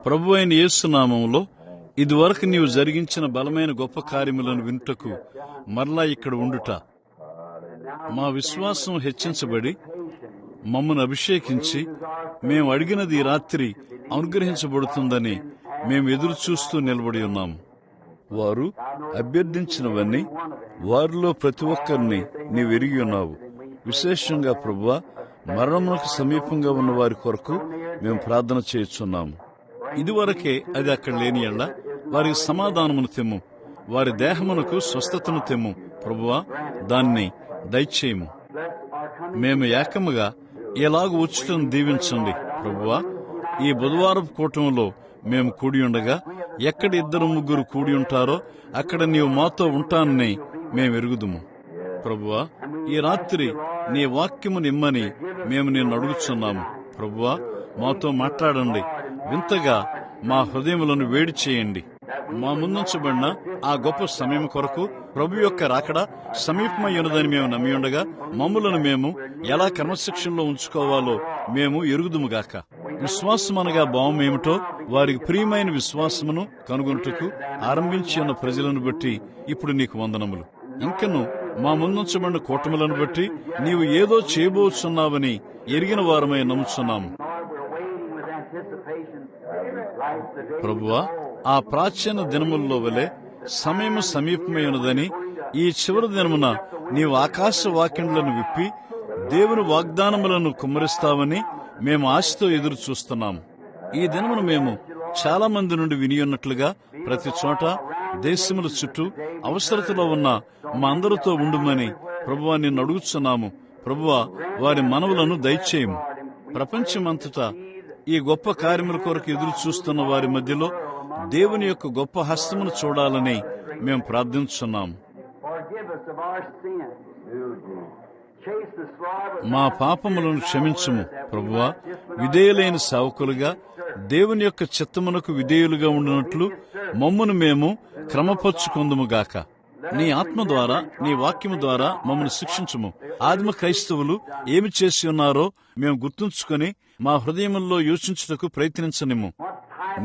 ప్రభు అయిన యేసు నామములో ఇదివరకు నీవు జరిగించిన బలమైన గొప్ప కార్యములను వినుటకు మరలా ఇక్కడ ఉండుట, మా విశ్వాసం హెచ్చించబడి మమ్మను అభిషేకించి మేము అడిగినది ఈ రాత్రి అనుగ్రహించబడుతుందని మేము ఎదురు చూస్తూ నిలబడి ఉన్నాము. వారు అభ్యర్థించినవన్నీ వారిలో ప్రతి ఒక్కరిని నీవు ఎరిగి ఉన్నావు. విశేషంగా ప్రభువా, మరణమునకు సమీపంగా ఉన్న వారి కొరకు మేము ప్రార్థన చేయుచున్నాము. ఇదివరకే అది అక్కడ లేని యెడల వారికి సమాధానమును తెమ్ము, వారి దేహమునకు స్వస్థతను తెమ్ము. ప్రభువా, దాన్ని దయచేయము. మేము ఏకముగా ఎలాగూ వచ్చుటను దీవించండి. ప్రభువా, ఈ బుధవారపు కూటంలో మేము కూడి ఉండగా ఎక్కడ 2-3 కూడి ఉంటారో అక్కడ నీవు మాతో ఉంటానని మేము ఎరుగుదుము. ప్రభువా, ఈ రాత్రి నీ వాక్యము నిమ్మని మేము నిన్ను అడుగుచున్నాము. ప్రభువా, మాతో మాట్లాడండి. వింతగా మా హృదయములను వేడి చేయండి. మా ముందుంచబడిన ఆ గొప్ప సమయం కొరకు ప్రభు యొక్క రాకడ సమీపమై ఉన్నదని మేము నమ్మి ఉండగా మమ్ములను మేము ఎలా క్రమశిక్షణలో ఉంచుకోవాలో మేము ఎరుగుదుముగాక. విశ్వాసమనగా భావం ఏమిటో వారికి ప్రియమైన విశ్వాసమును కనుగొనుటకు ఆరంభించి ఉన్న ప్రజలను బట్టి ఇప్పుడు నీకు వందనములు. ఇంకను మా ముందుంచబడిన కూటములను బట్టి నీవు ఏదో చేయబోచున్నావని ఎరిగిన వారమై నమ్ముచున్నాము. ప్రభువా, ఆ ప్రాచీన దినముల్లో వలె సమయము సమీపమై ఉన్నదని ఈ చివరి దినమున నీవు ఆకాశ వాక్యములను విప్పి దేవుని వాగ్దానములను కుమ్మరిస్తావని మేము ఆశతో ఎదురు చూస్తున్నాము. ఈ దినమును మేము చాలా మంది నుండి వినియున్నట్లుగా ప్రతి చోట దేశముల చుట్టూ అవసరతలో ఉన్న మా అందరితో ఉండుమని ప్రభువా నిన్ను అడుగుచున్నాము. ప్రభువా, వారి మనవులను దయచేయము. ప్రపంచమంతటా ఈ గొప్ప కార్యముల కొరకు ఎదురు చూస్తున్న వారి మధ్యలో దేవుని యొక్క గొప్ప హస్తమును చూడాలని మేము ప్రార్థించున్నాము. మా పాపములను క్షమించుము. ప్రభువా, విధేయులైన సేవకులుగా దేవుని యొక్క చిత్తమునకు విధేయులుగా ఉండినట్లు మమ్మును మేము క్రమపరుచుకుందుముగాక. నీ ఆత్మ ద్వారా, నీ వాక్యము ద్వారా మమ్మల్ని శిక్షించుము. ఆదిమ క్రైస్తవులు ఏమి చేసి ఉన్నారో మేము గుర్తుంచుకొని మా హృదయముల్లో యోచించుటకు ప్రయత్నించనిమ్ము.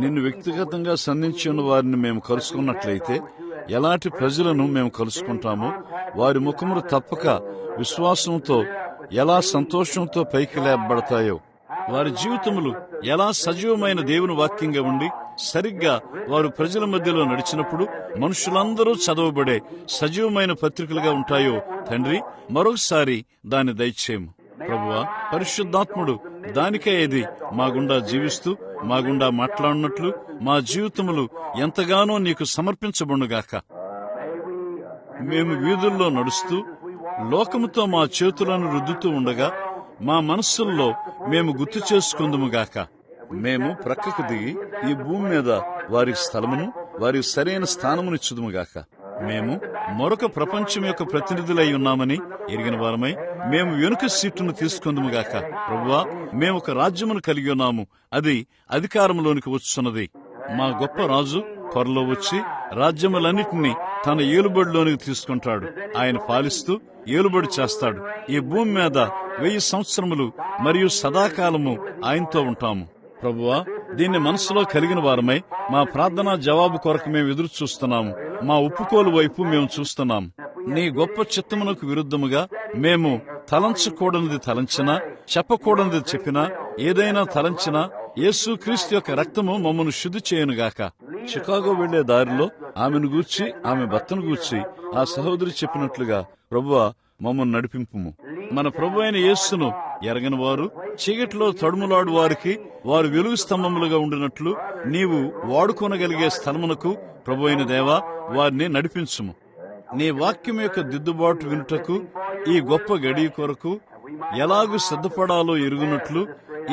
నిన్ను వ్యక్తిగతంగా సంధించి ఉన్న వారిని మేము కలుసుకున్నట్లయితే ఎలాంటి ప్రజలను మేము కలుసుకుంటామో వారి ముఖములు తప్పక విశ్వాసంతో ఎలా సంతోషంతో పైకి లేపబడతాయో, వారి జీవితములు ఎలా సజీవమైన దేవుని వాక్యంగా ఉండి సరిగ్గా వారు ప్రజల మధ్యలో నడిచినప్పుడు మనుషులందరూ చదవబడే సజీవమైన పత్రికలుగా ఉంటాయో తండ్రి, మరొకసారి దాన్ని దయచేయము. ప్రభువా, పరిశుద్ధాత్ముడు దానికే ఇది మా గుండా జీవిస్తూ మా గుండా మాట్లాడినట్లు మా జీవితములు ఎంతగానో నీకు సమర్పించబడుగాక. మేము వీధుల్లో నడుస్తూ లోకముతో మా చేతులను రుద్దుతూ ఉండగా మా మనస్సుల్లో మేము గుర్తు చేసుకుందుముగాక. మేము ప్రక్కకు దిగి ఈ భూమి మీద వారికి స్థలమును, వారికి సరైన స్థానమునిచ్చుదుముగాక. మేము మరొక ప్రపంచం యొక్క ప్రతినిధులై ఉన్నామని ఎరిగిన వారమై మేము వెనుక సీటును తీసుకుందుముగాక. ప్రభువా, మేము ఒక రాజ్యమును కలిగి ఉన్నాము, అది అధికారంలోనికి వచ్చున్నది. మా గొప్ప రాజు త్వరలో వచ్చి రాజ్యములన్నిటినీ తన ఏలుబడిలోనికి తీసుకుంటాడు. ఆయన పాలిస్తూ ఏలుబడి చేస్తాడు. ఈ భూమి మీద 1000 సంవత్సరములు మరియు సదాకాలము ఆయనతో ఉంటాము. ప్రభువా, దీన్ని మనసులో కలిగిన వారమై మా ప్రార్థనా జవాబు కొరకు మేము ఎదురు చూస్తున్నాము. మా ఒప్పుకోలు వైపు మేము చూస్తున్నాం. నీ గొప్ప చిత్తమునకు విరుద్ధముగా మేము తలంచకూడనిది తలంచినా, చెప్పకూడనిది చెప్పినా, ఏదైనా తలంచినా యేసు క్రీస్తు యొక్క రక్తము మమ్మను శుద్ధి చేయునుగాక. చికాగో వెళ్లే దారిలో ఆమెను గూర్చి, ఆమె భర్తను గూర్చి ఆ సహోదరి చెప్పినట్లుగా ప్రభువా మమ్మను నడిపింపుము. మన ప్రభు అయిన యేసును ఎరగని వారు చీకటిలో తడుములాడు వారికి వారు వెలుగు స్తంభములుగా ఉండినట్లు నీవు వాడుకొనగలిగే స్థలమునకు ప్రభు అయిన దేవా వారిని నడిపించుము. నీ వాక్యం యొక్క దిద్దుబాటు వినుటకు ఈ గొప్ప గడియ కొరకు ఎలాగూ సిద్ధపడాలో ఎరుగునట్లు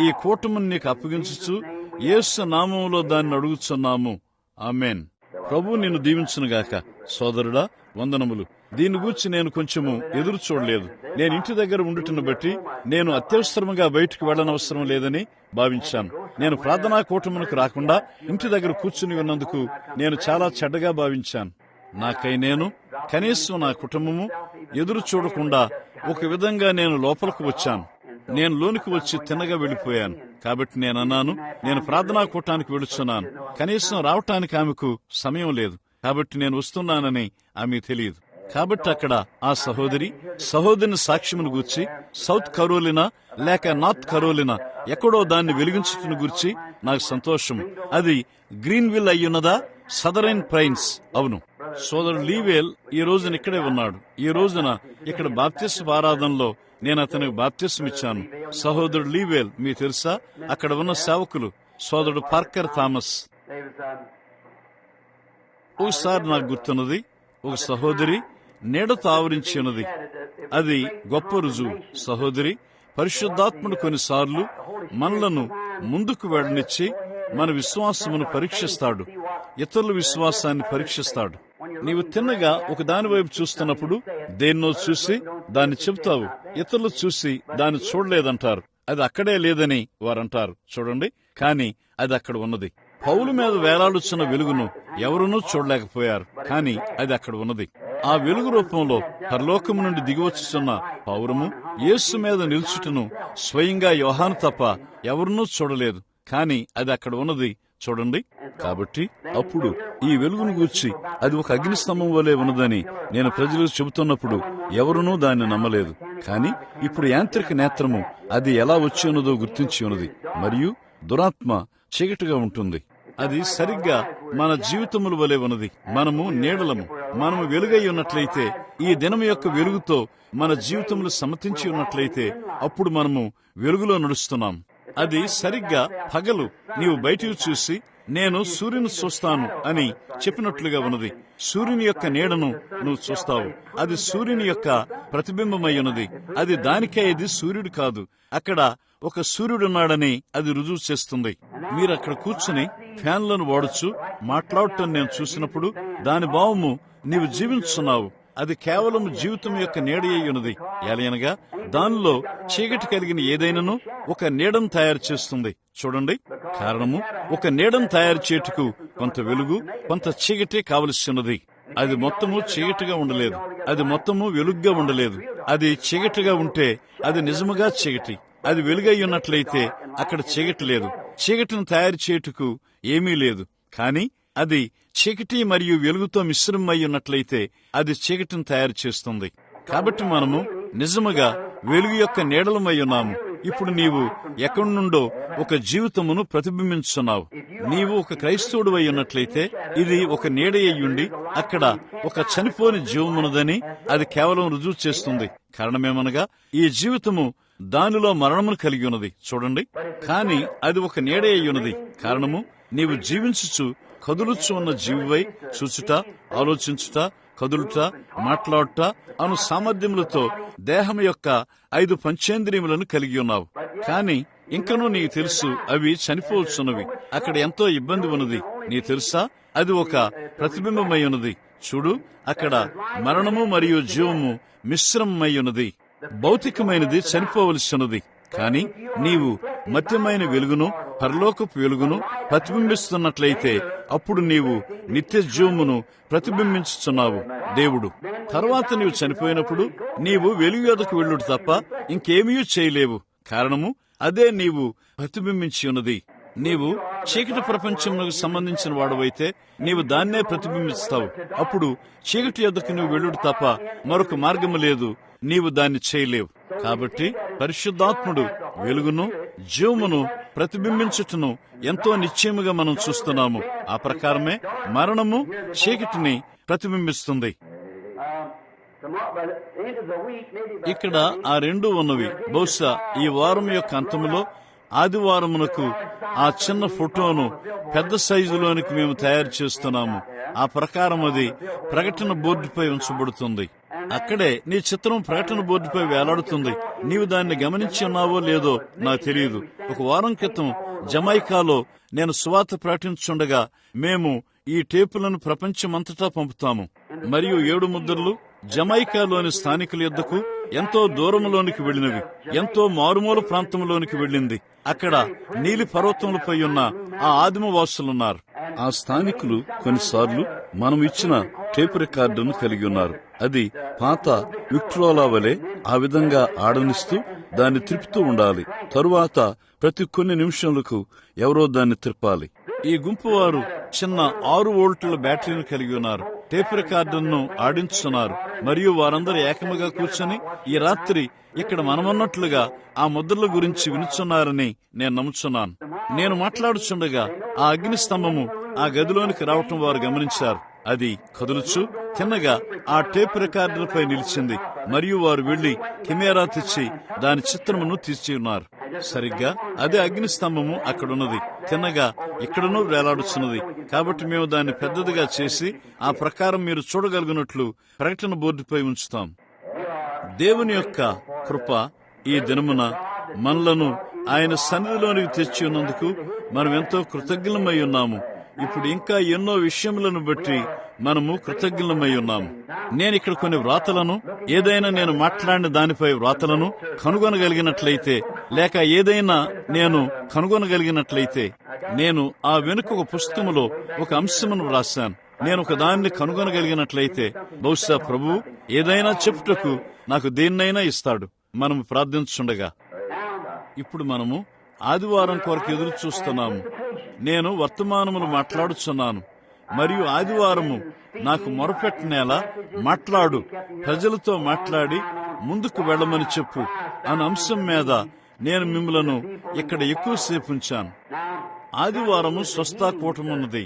ఈ కూటమిని నీకు అప్పగించుచు యేసు నామములో దాన్ని అడుగుచున్నాము. ఆమేన్. ప్రభు నిన్ను దీవించునుగాక. సోదరుడా, వందనములు. దీని గురించి నేను కొంచెము ఎదురు చూడలేదు. నేను ఇంటి దగ్గర ఉండుటను బట్టి నేను అత్యవసరముగా బయటికి వెళ్లనవసరం లేదని భావించాను. నేను ప్రార్థనా కూటమునకు రాకుండా ఇంటి దగ్గర కూర్చుని ఉన్నందుకు నేను చాలా చెడ్డగా భావించాను. నాకై నేను, కనీసం నా కుటుంబము ఎదురు చూడకుండా ఒక విధంగా నేను లోపలికి వచ్చాను. నేను లోనికి వచ్చి తిన్నగా వెళ్లిపోయాను. కాబట్టి నేనన్నాను, నేను ప్రార్థనా కూటానికి వెళుతున్నాను. కనీసం రావటానికి ఆమెకు సమయం లేదు. కాబట్టి నేను వస్తున్నానని ఆమెకు తెలియదు. కాబట్టి అక్కడ ఆ సహోదరిని సాక్ష్యమును గూర్చి సౌత్ కరోలినా లేక నార్త్ కరోలినా ఎక్కడో దాన్ని వెలిగించుటను గురించి నాకు సంతోషం. అది గ్రీన్విల్ అయ్యున్నదా? సదరన్ ప్రైన్స్. అవును. సోదరుడు లీవేల్ ఈ రోజున ఇక్కడే ఉన్నాడు. ఈ రోజున ఇక్కడ బాప్తిస్మ ఆరాధనలో నేను అతనికి బాప్తిస్మ ఇచ్చాను. సహోదరుడు లీవేల్ మీకు తెలుసా? అక్కడ ఉన్న సేవకులు సోదరుడు పార్కర్ థామస్. ఒకసారి నాకు గుర్తున్నది, ఒక సహోదరి నీడతో ఆవరించి ఉన్నది. అది గొప్ప రుజువు. సహోదరి, పరిశుద్ధాత్ముడు కొన్నిసార్లు మనలను ముందుకు వెళ్ళనిచ్చి మన విశ్వాసమును పరీక్షిస్తాడు, ఇతరుల విశ్వాసాన్ని పరీక్షిస్తాడు. నీవు తిన్నగా ఒక దాని వైపు చూస్తున్నప్పుడు దేన్నో చూసి దాన్ని చెబుతావు, ఇతరులు చూసి దాన్ని చూడలేదంటారు. అది అక్కడే లేదని వారంటారు. చూడండి, కానీ అది అక్కడ ఉన్నది. పౌలు మీద వేలాడుచున్న వెలుగును ఎవరునూ చూడలేకపోయారు, కానీ అది అక్కడ ఉన్నది. ఆ వెలుగు రూపంలో పరలోకము నుండి దిగివచ్చుచున్న పౌరము యేసు మీద నిల్చుటను స్వయంగా యోహాను తప్ప ఎవరునూ చూడలేదు, కానీ అది అక్కడ ఉన్నది. చూడండి, కాబట్టి అప్పుడు ఈ వెలుగును గూర్చి అది ఒక అగ్నిస్తంభం వలె ఉన్నదని నేను ప్రజలకు చెబుతున్నప్పుడు ఎవరునూ దాన్ని నమ్మలేదు. కానీ ఇప్పుడు యాంత్రిక నేత్రము అది ఎలా వచ్చి ఉన్నదో గుర్తించి ఉన్నది. మరియు దురాత్మ చీకటిగా ఉంటుంది. అది సరిగ్గా మన జీవితముల వలె ఉన్నది. మనము నీడలము. మనము వెలుగై ఉన్నట్లయితే, ఈ దినం యొక్క వెలుగుతో మన జీవితములు సమ్మతించి ఉన్నట్లయితే, అప్పుడు మనము వెలుగులో నడుస్తున్నాం. అది సరిగ్గా పగలు నీవు బయటికి చూసి నేను సూర్యుని చూస్తాను అని చెప్పినట్లుగా ఉన్నది. సూర్యుని యొక్క నీడను నువ్వు చూస్తావు. అది సూర్యుని యొక్క ప్రతిబింబమై ఉన్నది. అది దానికే ఇది సూర్యుడు కాదు. అక్కడ ఒక సూర్యుడున్నాడని అది రుజువు చేస్తుంది. మీరు అక్కడ కూర్చుని ఫ్యాన్లను వాడచ్చు మాట్లాడటం నేను చూసినప్పుడు దాని భావము నీవు జీవించున్నావు. అది కేవలం జీవితం యొక్క నీడ అయి ఉన్నది. ఎలయనగా దానిలో చీకటి కలిగిన ఏదైనాను ఒక నీడను తయారు చేస్తుంది. చూడండి, కారణము ఒక నీడను తయారు చేయుటకు కొంత వెలుగు, కొంత చీకటి కావలసినది. అది మొత్తము చీకటిగా ఉండలేదు, అది మొత్తము వెలుగుగా ఉండలేదు. అది చీకటిగా ఉంటే అది నిజముగా చీకటి. అది వెలుగై ఉన్నట్లయితే అక్కడ చీకటి లేదు. చీకటిని తయారు చేయుటకు ఏమీ లేదు. కానీ అది చీకటి మరియు వెలుగుతో మిశ్రమై ఉన్నట్లయితే అది చీకటిని తయారు చేస్తుంది. కాబట్టి మనము నిజముగా వెలుగు యొక్క నీడలమై ఉన్నాము. ఇప్పుడు నీవు ఎక్కడి నుండో ఒక జీవితమును ప్రతిబింబించున్నావు. నీవు ఒక క్రైస్తవుడు అయి ఉన్నట్లయితే ఇది ఒక నీడ అయ్యుండి అక్కడ ఒక చనిపోని జీవమున్నదని అది కేవలం రుజువు చేస్తుంది. కారణమేమనగా ఈ జీవితము దానిలో మరణమును కలిగి ఉన్నది. చూడండి, కానీ అది ఒక నీడ అయ్యున్నది. కారణము నీవు జీవించుచు కదులుచు ఉన్న జీవివై చూచుట, ఆలోచించుట, కదులుట, మాట్లాడుట అను సామర్థ్యములతో దేహం యొక్క 5 పంచేంద్రియములను కలిగి ఉన్నావు. కానీ ఇంకనూ నీకు తెలుసు అవి చనిపోవచ్చున్నవి. అక్కడ ఎంతో ఇబ్బంది ఉన్నది. నీకు తెలుసా, అది ఒక ప్రతిబింబమై ఉన్నది. చూడు, అక్కడ మరణము మరియు జీవము మిశ్రమమై ఉన్నది. భౌతికమైనది చనిపోవలసినది. కానీ నీవు మధ్యమైన వెలుగును, పరలోకపు వెలుగును ప్రతిబింబిస్తున్నట్లయితే అప్పుడు నీవు నిత్య జీవమును ప్రతిబింబించుచున్నావు. దేవుడు తర్వాత నీవు చనిపోయినప్పుడు నీవు వెలుగు యొద్దకు వెళ్ళుడు తప్ప ఇంకేమీ చేయలేవు. కారణము అదే నీవు ప్రతిబింబించి ఉన్నది. నీవు చీకటి ప్రపంచమునకు సంబంధించిన వాడవైతే నీవు దాన్నే ప్రతిబింబిస్తావు. అప్పుడు చీకటి యొద్దకు నువ్వు వెళ్ళుడు తప్ప మరొక మార్గము లేదు. నీవు దాన్ని చేయలేవు. కాబట్టి పరిశుద్ధాత్ముడు వెలుగును, జీవమును ప్రతిబింబించుటను ఎంతో నిశ్చయముగా మనం చూస్తున్నాము. ఆ ప్రకారమే మరణము చీకటిని ప్రతిబింబిస్తుంది. ఇక్కడ ఆ రెండు ఉన్నవి. బహుశా ఈ వారం యొక్క అంతములో ఆదివారమునకు ఆ చిన్న ఫోటోను పెద్ద సైజులోనికి మేము తయారు చేస్తున్నాము. ఆ ప్రకారం అది ప్రకటన బోర్డుపై ఉంచబడుతుంది. అక్కడే నీ చిత్రం ప్రకటన బోర్డుపై వేలాడుతుంది. నీవు దాన్ని గమనించి ఉన్నావో లేదో నాకు తెలియదు. ఒక వారం క్రితం జమైకాలో నేను సువార్త ప్రకటించుండగా మేము ఈ టేపులను ప్రపంచమంతటా పంపుతాము. మరియు 7 ముద్రలు జమైకాలోని స్థానికుల యొద్దకు ఎంతో దూరంలోనికి వెళ్లినవి. ఎంతో మారుమూల ప్రాంతంలోనికి వెళ్ళింది. అక్కడ నీలి పర్వతములపై ఉన్న ఆ ఆదిమవాసులున్నారు. ఆ స్థానికులు కొన్నిసార్లు మనం ఇచ్చిన టేప్ రికార్డును కలిగి ఉన్నారు. అది పాత విక్ట్రోలా వలె ఆ విధంగా ఆడనిస్తూ దాన్ని తిప్పుతూ ఉండాలి. తరువాత ప్రతి కొన్ని నిమిషాలకు ఎవరో దాన్ని తిప్పాలి. ఈ గుంపు వారు చిన్న 6 వోల్టుల బ్యాటరీని కలిగి ఉన్నారు. టేప్ రికార్డును ఆడించుతున్నారు మరియు వారందరూ ఏకముగా కూర్చొని ఈ రాత్రి ఇక్కడ మనమన్నట్లుగా ఆ ముద్రల గురించి వినుచున్నారని నేను నమ్ముచున్నాను. నేను మాట్లాడుచుండగా ఆ అగ్ని స్తంభము ఆ గదిలోనికి రావటం వారు గమనించారు. అది కదులుచు తిన్నగా ఆ టేప్ రికార్డర్పై నిలిచింది మరియు వారు వెళ్లి కెమెరా తెచ్చి దాని చిత్రమును తీసి ఉన్నారు. సరిగ్గా అదే అగ్ని స్తంభము అక్కడున్నది, తిన్నగా ఇక్కడనూ వేలాడుచున్నది. కాబట్టి మేము దాన్ని పెద్దదిగా చేసి ఆ ప్రకారం మీరు చూడగలిగినట్లు ప్రకటన బోర్డుపై ఉంచుతాం. దేవుని యొక్క కృప ఈ దినమున మనలను ఆయన సన్నిధిలోనికి తెచ్చి ఉన్నందుకు మనం ఎంతో కృతజ్ఞులమై ఉన్నాము. ఇప్పుడు ఇంకా ఎన్నో విషయములను బట్టి మనము కృతజ్ఞులమై ఉన్నాము. నేను ఇక్కడ కొన్ని వ్రాతలను, ఏదైనా నేను మాట్లాడిన దానిపై వ్రాతలను కనుగొనగలిగినట్లయితే, లేక ఏదైనా నేను కనుగొనగలిగినట్లయితే, నేను ఆ వెనుక ఒక పుస్తకములో ఒక అంశమును వ్రాశాను. నేను ఒక దాన్ని కనుగొనగలిగినట్లయితే బహుశా ప్రభువు ఏదైనా చెప్పుటకు నాకు దేన్నైనా ఇస్తాడు. మనము ప్రార్థించుండగా ఇప్పుడు మనము ఆదివారం కొరకు ఎదురు చూస్తున్నాము. నేను వర్తమానములు మాట్లాడుచున్నాను మరియు ఆదివారము నాకు మొరపెట్టనేలా మాట్లాడు, ప్రజలతో మాట్లాడి ముందుకు వెళ్ళమని చెప్పు అనే అంశం మీద నేను మిమ్మలను ఇక్కడ ఎక్కువసేపు ఉంచాను. ఆదివారము స్వస్థతా కూటమున్నది.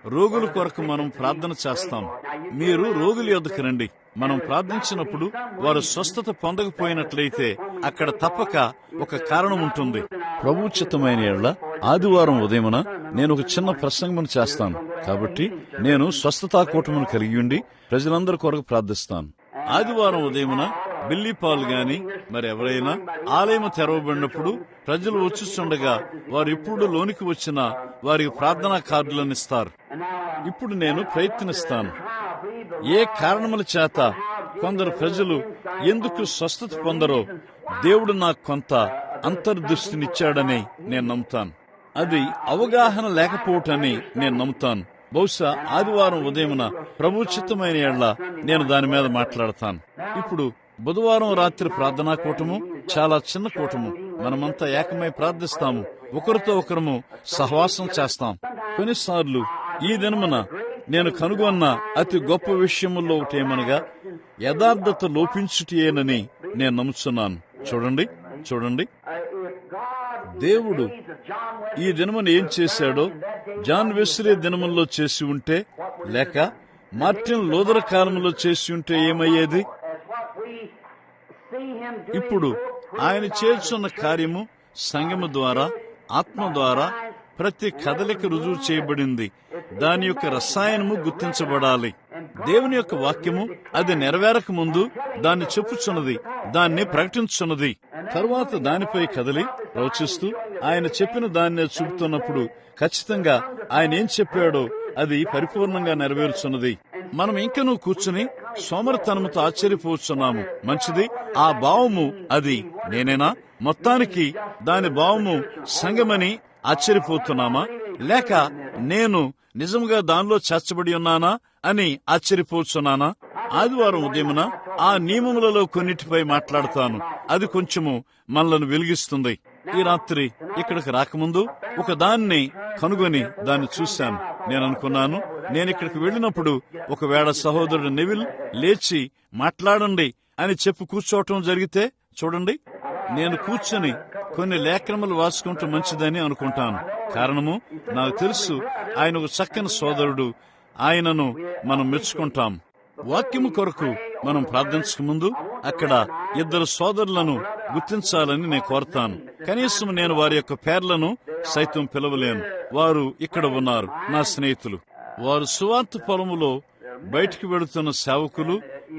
రోగుల కొరకు మనం ప్రార్థన చేస్తాం. మీరు రోగుల యొద్దకు రండి. మనం ప్రార్థించినప్పుడు వారు స్వస్థత పొందకపోయినట్లయితే అక్కడ తప్పక ఒక కారణం ఉంటుంది. ప్రభు చిత్తమైన యెడల ఆదివారం ఉదయమున నేను ఒక చిన్న ప్రసంగమును చేస్తాను. కాబట్టి నేను స్వస్థతా కూటమును కలిగి ఉండి ప్రజలందరి కొరకు ప్రార్థిస్తాను. ఆదివారం ఉదయమున బిల్లీ పాల్ గాని మరి ఎవరైనా ఆలయం తెరవబడినప్పుడు ప్రజలు వచ్చుచుండగా వారు ఎప్పుడు లోనికి వచ్చినా వారికి ప్రార్థనా కార్డులను ఇస్తారు. ఇప్పుడు నేను ప్రయత్నిస్తాను. ఏ కారణముల చేత కొందరు ప్రజలు ఎందుకు స్వస్థత పొందరో దేవుడు నాకు కొంత అంతర్దృష్టినిచ్చాడని నేను నమ్ముతాను. అది అవగాహన లేకపోవటని నేను నమ్ముతాను. బహుశా ఆదివారం ఉదయమున ప్రభు చిత్తమైన యెడల నేను దాని మీద మాట్లాడతాను. ఇప్పుడు బుధవారం రాత్రి ప్రార్థనా కూటము చాలా చిన్న కూటము. మనమంతా ఏకమై ప్రార్థిస్తాము, ఒకరితో ఒకరము సహవాసం చేస్తాం. కొన్నిసార్లు ఈ దినమున నేను కనుగొన్న అతి గొప్ప విషయముల్లో ఒకటేమనగా యథార్థత లోపించుటేనని నేను నమ్ముతున్నాను. చూడండి దేవుడు ఈ దినమున ఏం చేశాడో జాన్ వెస్లీ దినముల్లో చేసి ఉంటే, లేక మార్టిన్ లూథర్ కాలంలో చేసి ఉంటే ఏమయ్యేది? ఇప్పుడు ఆయన చేస్తున్న కార్యము సంఘము ద్వారా, ఆత్మ ద్వారా ప్రతి కదలిక రుజువు చేయబడింది. దాని యొక్క రసాయనము గుర్తించబడాలి. దేవుని యొక్క వాక్యము అది నెరవేరక ముందు దాన్ని చెప్పుచున్నది, దాన్ని ప్రకటించున్నది. తరువాత దానిపై కదిలి ప్రవచిస్తూ ఆయన చెప్పిన దాన్ని చూపుతున్నప్పుడు ఖచ్చితంగా ఆయన ఏం చెప్పాడో అది పరిపూర్ణంగా నెరవేరుచున్నది. మనం ఇంకనూ కూర్చుని సోమరితనముతో ఆశ్చర్యపోతున్నాము. మంచిది, ఆ భావము అది నేనేనా? మొత్తానికి దాని భావము సంగమని ఆశ్చర్యపోతున్నామా, లేక నేను నిజంగా దానిలో చేర్చబడి ఉన్నానా అని ఆశ్చర్యపోతున్నానా? ఆదివారం ఉదయమున ఆ నియమములలో కొన్నిటిపై మాట్లాడతాను. అది కొంచెము మనలను వెలిగిస్తుంది. ఈ రాత్రి ఇక్కడికి రాకముందు ఒక దాన్ని కనుగొని దాన్ని చూశాను. నేను అనుకున్నాను, నేను ఇక్కడికి వెళ్ళినప్పుడు ఒకవేళ సహోదరుడు నెవిల్ లేచి మాట్లాడండి అని చెప్పి కూర్చోవటం జరిగితే, చూడండి, నేను కూర్చొని కొన్ని లేఖనములు వాసుకుంటూ మంచిదని అనుకుంటాను. కారణము నాకు తెలుసు, ఆయన ఒక చక్కని సోదరుడు. ఆయనను మనం మెచ్చుకుంటాం. వాక్యము కొరకు మనం ప్రార్థించక ముందు అక్కడ 2 సోదరులను గుర్తించాలని నేను కోరతాను. కనీసం నేను వారి యొక్క పేర్లను సైతం పిలవలేను. వారు ఇక్కడ ఉన్నారు, నా స్నేహితులు. వారు సువార్త పొలములో బయటికి వెళుతున్న సేవకులు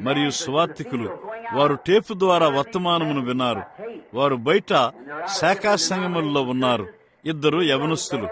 మరియు సువార్తికులు. వారు టేపు ద్వారా వర్తమానమును విన్నారు. వారు బయట శాఖా సంగములలో ఉన్నారు. 2 యవనస్తులు.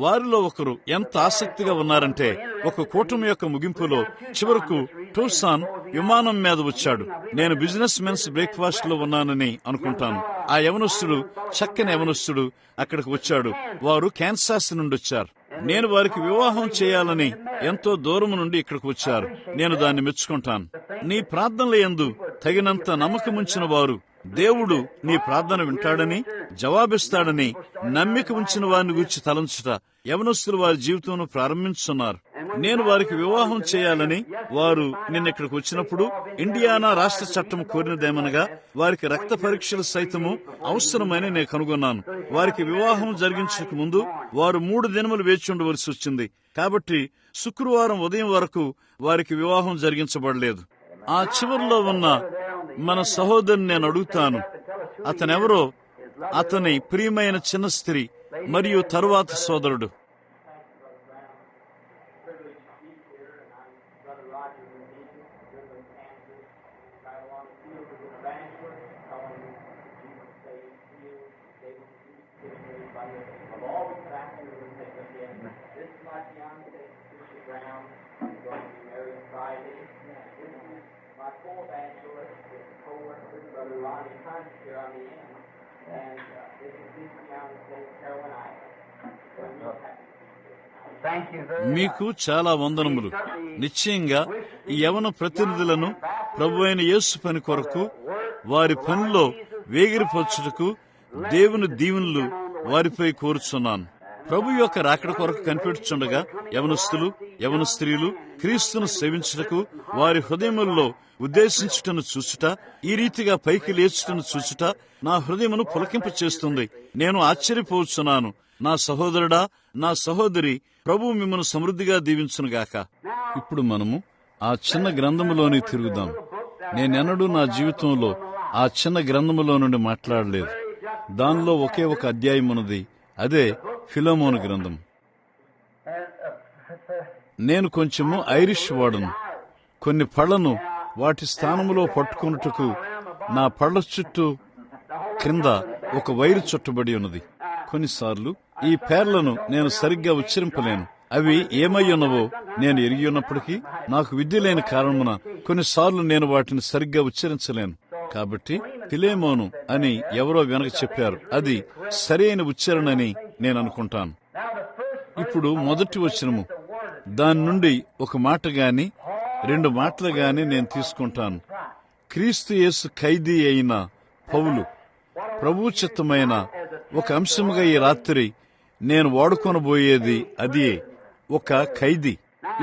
వారిలో ఒకరు ఎంత ఆసక్తిగా ఉన్నారంటే, ఒక కూటమి యొక్క ముగింపులో చివరకు టూసాన్ విమానం మీద వచ్చాడు. నేను బిజినెస్ మెన్స్ బ్రేక్ఫాస్ట్ లో ఉన్నానని అనుకుంటాను. ఆ యవనస్తుడు, చక్కని యవనస్తుడు అక్కడికి వచ్చాడు. వారు కాన్సాస్ నుండి వచ్చారు. నేను వారికి వివాహం చేయాలని ఎంతో దూరం నుండి ఇక్కడికి వచ్చారు. నేను దాన్ని మెచ్చుకుంటాను. నీ ప్రార్థనల యందు తగినంత నమ్మకముంచిన వారు దేవుడు నీ ప్రార్థన వింటాడని, జవాబిస్తాడని నమ్మిక ఉంచిన వారిని గురించి తలంచుట యవనస్తులు వారి జీవితంలో ప్రారంభించున్నారు. నేను వారికి వివాహం చేయాలని వారు నిన్నెక్కడికి వచ్చినప్పుడు ఇండియానా రాష్ట్ర చట్టం కోరినదేమనగా వారికి రక్త పరీక్షలు సైతము అవసరమని నేను కనుగొన్నాను. వారికి వివాహం జరిగించక ముందు వారు 3 దినములు వేచి ఉండవలసి వచ్చింది. కాబట్టి శుక్రవారం ఉదయం వరకు వారికి వివాహం జరిగించబడలేదు. ఆ చివరిలో ఉన్న మన సహోదరుని నేను అడుగుతాను, అతనెవరో, అతని ప్రియమైన చిన్న స్త్రీ మరియు తరువాత సోదరుడు. మీకు చాలా వందనములు. నిశ్చయంగా ఈ యవన ప్రతినిధులను ప్రభువైన యేసు పని కొరకు వారి పనిలో వేగిరిపరచుటకు దేవుని దీవెనలు వారిపై కోరుచున్నాను. ప్రభు యొక్క రాకడ కొరకు కనిపెట్టుచుండగా యవనస్తులు, యవన స్త్రీలు క్రీస్తును సేవించుటకు వారి హృదయములలో ఉద్దేశించుటను చూచుట, ఈ రీతిగా పైకి లేచుటను చూచుట నా హృదయమును పులకింప చేస్తుంది. నేను ఆశ్చర్యపోవచ్చున్నాను. నా సహోదరుడా, నా సహోదరి, ప్రభు మిమ్మల్ని సమృద్ధిగా దీవించునుగాక. ఇప్పుడు మనము ఆ చిన్న గ్రంథములోని తిరుగుదాం. నేనెన్నడూ నా జీవితంలో ఆ చిన్న గ్రంథములో నుండి మాట్లాడలేదు. దానిలో ఒకే ఒక అధ్యాయం ఉన్నది, అదే ఫిలోమోను గ్రంథం. నేను కొంచెము ఐరిష్ వాడను. కొన్ని పళ్లను వాటి స్థానములో పట్టుకొనుటకు నా పళ్ల చుట్టూ క్రింద ఒక వైరు చుట్టబడి ఉన్నది. కొన్నిసార్లు ఈ పేర్లను నేను సరిగ్గా ఉచ్చరింపలేను. అవి ఏమై ఉన్నవో నేను ఎరిగి ఉన్నప్పటికీ నాకు విద్య లేని కారణమున కొన్నిసార్లు నేను వాటిని సరిగ్గా ఉచ్చరించలేను. కాబట్టి ఫిలేమోను అని ఎవరో వెనక చెప్పారు. అది సరైన ఉచ్చారణ అని నేను అనుకుంటాను. ఇప్పుడు మొదటి వచనము, దాని నుండి ఒక మాట గాని 2 మాటలు గాని నేను తీసుకుంటాను. క్రీస్తు యేసు ఖైదీ అయిన పౌలు, ప్రభు చిత్తమైన ఒక అంశముగా ఈ రాత్రి నేను వాడుకొనబోయేది అదే, ఒక ఖైదీ.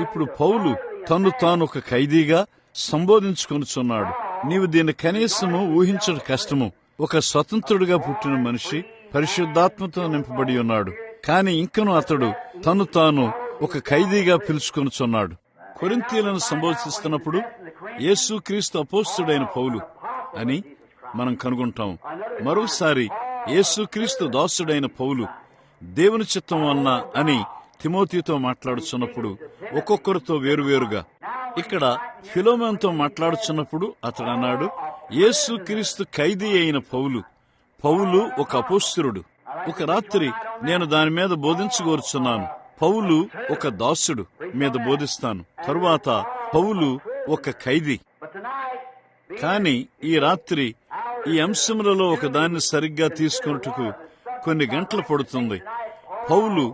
ఇప్పుడు పౌలు తను తాను ఒక ఖైదీగా సంబోధించుకొనుచున్నాడు. నీవు దీన్ని కనీసము ఊహించడం కష్టము. ఒక స్వతంత్రుడిగా పుట్టిన మనిషి పరిశుద్ధాత్మతో నింపబడి ఉన్నాడు. కాని ఇంకను అతడు తను తాను ఒక ఖైదీగా పిలుచుకొనుచున్నాడు. కొరింథీయులను సంబోధిస్తున్నప్పుడు యేసుక్రీస్తు అపోస్తలుడైన పౌలు అని మనం కనుగొంటాం. మరోసారి యేసుక్రీస్తు దాసుడైన పౌలు దేవుని చిత్తం వలన అని తిమోతితో మాట్లాడుచున్నప్పుడు ఒక్కొక్కరితో వేరువేరుగా. ఇక్కడ ఫిలోమోనుతో మాట్లాడుచున్నప్పుడు అతడు అన్నాడు, యేసుక్రీస్తు ఖైదీ అయిన పౌలు. పౌలు ఒక అపోస్తలుడు. ఒక రాత్రి నేను దాని మీద బోధించగోరుచున్నాను. పౌలు ఒక దాసుడు మీద బోధిస్తాను. తరువాత పౌలు ఒక ఖైదీ. కాని ఈ రాత్రి ఈ అంశములలో ఒక దాన్ని సరిగ్గా తీసుకొనుటకు కొన్ని గంటలు పడుతుంది. పౌలు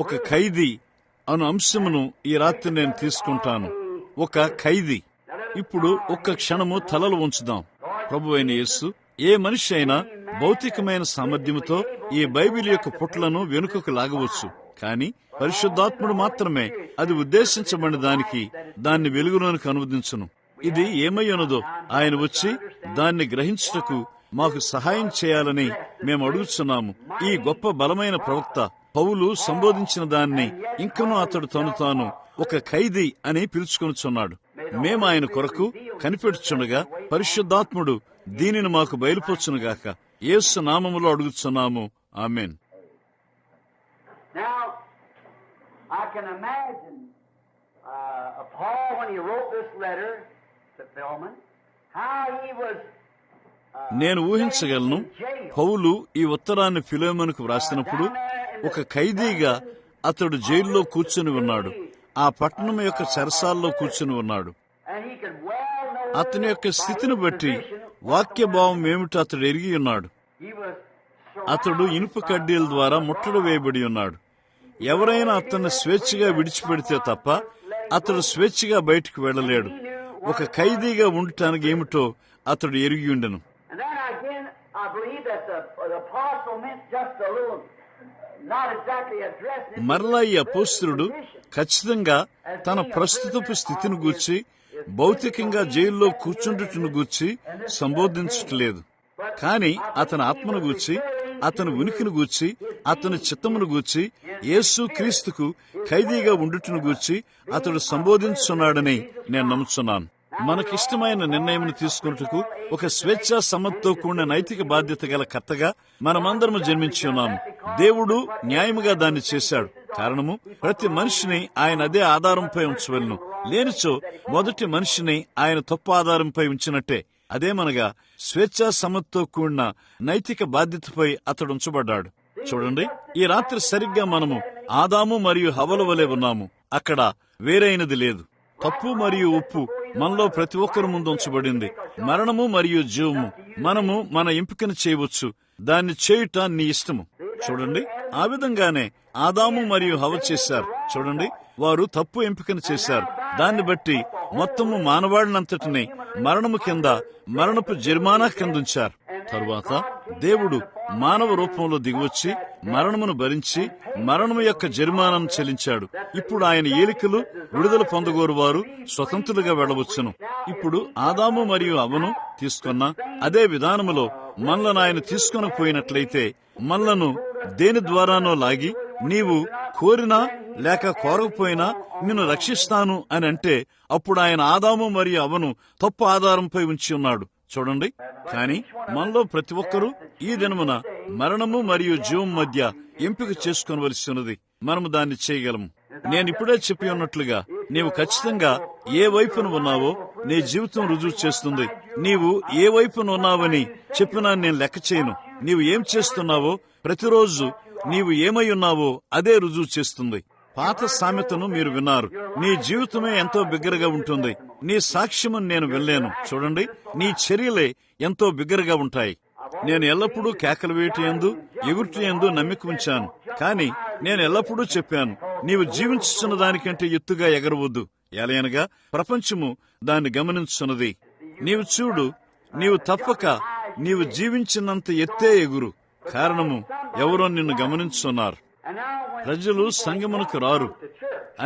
ఒక ఖైదీ అను అంశమును ఈ రాత్రి నేను తీసుకుంటాను. ఒక ఖైదీ. ఇప్పుడు ఒక్క క్షణము తలలు ఉంచుదాం. ప్రభువైన యేసు ఏ మనిషి అయినా భౌతికమైన సామర్థ్యముతో ఈ బైబిల్ యొక్క పుట్లను వెనుకకు లాగవచ్చు. కాని పరిశుద్ధాత్ముడు మాత్రమే అది ఉద్దేశించబడిన దాన్ని వెలుగులోనికి అనువదించును. ఇది ఏమై ఉన్నదో ఆయన వచ్చి దాన్ని గ్రహించుటకు మాకు సహాయం చేయాలని మేము అడుగుతున్నాము. ఈ గొప్ప బలమైన ప్రవక్త పౌలు సంబోధించిన దాన్ని ఇంకనూ అతడు తను తాను ఒక ఖైదీ అని పిలుచుకొనుచున్నాడు. మేము ఆయన కొరకు కనిపెట్టుచుండగా పరిశుద్ధాత్ముడు దీనిని మాకు బయలుపరచునుగాక. యేసు నామములో అడుగుచున్నాము. ఆమేన్. I can imagine Paul when he wrote this letter to Philemon, how he was. నేను ఊహించగలను, పౌలు ఈ ఉత్తరాన్ని ఫిలోమోనుకు వ్రాసినప్పుడు ఒక ఖైదీగా అతడు జైల్లో కూర్చుని ఉన్నాడు. ఆ పట్టణం యొక్క చెరసాల్లో కూర్చుని ఉన్నాడు. అతని యొక్క స్థితిని బట్టి వాక్య భావం ఏమిటో అతడు ఎరిగి ఉన్నాడు. అతడు ఇనుప కడ్డీల ద్వారా ముట్టడి వేయబడి ఉన్నాడు. ఎవరైనా అతన్ని స్వేచ్ఛగా విడిచిపెడితే తప్ప అతడు స్వేచ్ఛగా బయటికి వెళ్ళలేడు. ఒక ఖైదీగా ఉండటానికి ఏమిటో అతడు ఎరిగి ఉండెను. మరలా ఈ అపోస్తలుడు ఖచ్చితంగా తన ప్రస్తుతపు స్థితిని గూర్చి, భౌతికంగా జైల్లో కూర్చుండుటను గూర్చి సంబోధించట్లేదు. కాని అతని ఆత్మను గూర్చి, అతని ఉనికిని గూర్చి, అతని చిత్తమును గూర్చి, యేసు క్రీస్తుకు ఖైదీగా ఉండుటను గూర్చి అతడు సంబోధించున్నాడని నేను నమ్ముచున్నాను. మనకిష్టమైన నిర్ణయం తీసుకున్నట్టుకు ఒక స్వేచ్ఛా సమ్మతితో కూడిన నైతిక బాధ్యత గల కర్తగా మనమందరము జన్మించి ఉన్నాము. దేవుడు న్యాయముగా దాన్ని చేశాడు. కారణము, ప్రతి మనిషిని ఆయన అదే ఆధారంపై ఉంచవలను. లేనిచో మొదటి మనిషిని ఆయన తప్పు ఆధారంపై ఉంచినట్టే. అదేమనగా స్వేచ్ఛా సమ్మతితో కూడిన నైతిక బాధ్యతపై అతడు ఉంచబడ్డాడు. చూడండి, ఈ రాత్రి సరిగ్గా మనము ఆదాము మరియు హవ్వల వలె ఉన్నాము. అక్కడ వేరైనది లేదు. తప్పు మరియు ఉప్పు మనలో ప్రతి ఒక్కరి ముందు ఉంచబడింది. మరణము మరియు జీవము మనము మన ఎంపికను చేయవచ్చు. దాన్ని చేయుట నీ ఇష్టము. చూడండి, ఆ విధంగానే ఆదాము మరియు హవ్వ చేశారు. చూడండి, వారు తప్పు ఎంపికను చేశారు. దాన్ని బట్టి మొత్తము మానవాడినంతటిని మరణము కింద, మరణపు జరిమానా కింద ఉంచారు. తరువాత దేవుడు మానవ రూపంలో దిగివచ్చి మరణమును భరించి మరణము యొక్క జరిమానాను చెల్లించాడు. ఇప్పుడు ఆయన ఏలికలు విడుదల పొందగోరు వారు స్వతంత్రులుగా వెళ్ళవచ్చును. ఇప్పుడు ఆదాము మరియు హవ్వను తీసుకున్న అదే విధానములో మనలను ఆయన తీసుకొని పోయినట్లయితే, మనలను దేని ద్వారానో లాగి నీవు కోరినా లేక కోరకపోయినా నిన్ను రక్షిస్తాను అని అంటే, అప్పుడు ఆయన ఆదాము మరియు హవ్వను తప్పు ఆధారంపై ఉంచి ఉన్నాడు. చూడండి, కాని మనలో ప్రతి ఒక్కరూ ఈ దినమున మరణము మరియు జీవం మధ్య ఎంపిక చేసుకొనవలసి ఉన్నది. మనము దాన్ని చేయగలము. నేనిప్పుడే చెప్పి ఉన్నట్లుగా నీవు ఖచ్చితంగా ఏ వైపున ఉన్నావో నీ జీవితం రుజువు చేస్తుంది. నీవు ఏ వైపున ఉన్నావని చెప్పినా నేను లెక్క చేయను. నీవు ఏం చేస్తున్నావో, ప్రతిరోజు నీవు ఏమై ఉన్నావో అదే రుజువు చేస్తుంది. పాత సామెతను మీరు విన్నారు. నీ జీవితమే ఎంతో బిగ్గరగా ఉంటుంది. నీ సాక్ష్యము నేను వెళ్ళాను. చూడండి, నీ చర్యలే ఎంతో బిగ్గరగా ఉంటాయి. నేను ఎల్లప్పుడూ కేకలు వేయటయందు, ఎగురుటయందు నమ్మిక ఉంచాను. కాని నేను ఎల్లప్పుడూ చెప్పాను, నీవు జీవించుతున్న దానికంటే ఎత్తుగా ఎగరవద్దు. ఎలయనగా ప్రపంచము దాన్ని గమనించున్నది. నీవు చూడు, నీవు తప్పక నీవు జీవించినంత ఎత్తే ఎగురు. కారణము, ఎవరో నిన్ను గమనించున్నారు. ప్రజలు సంగమునకు రారు.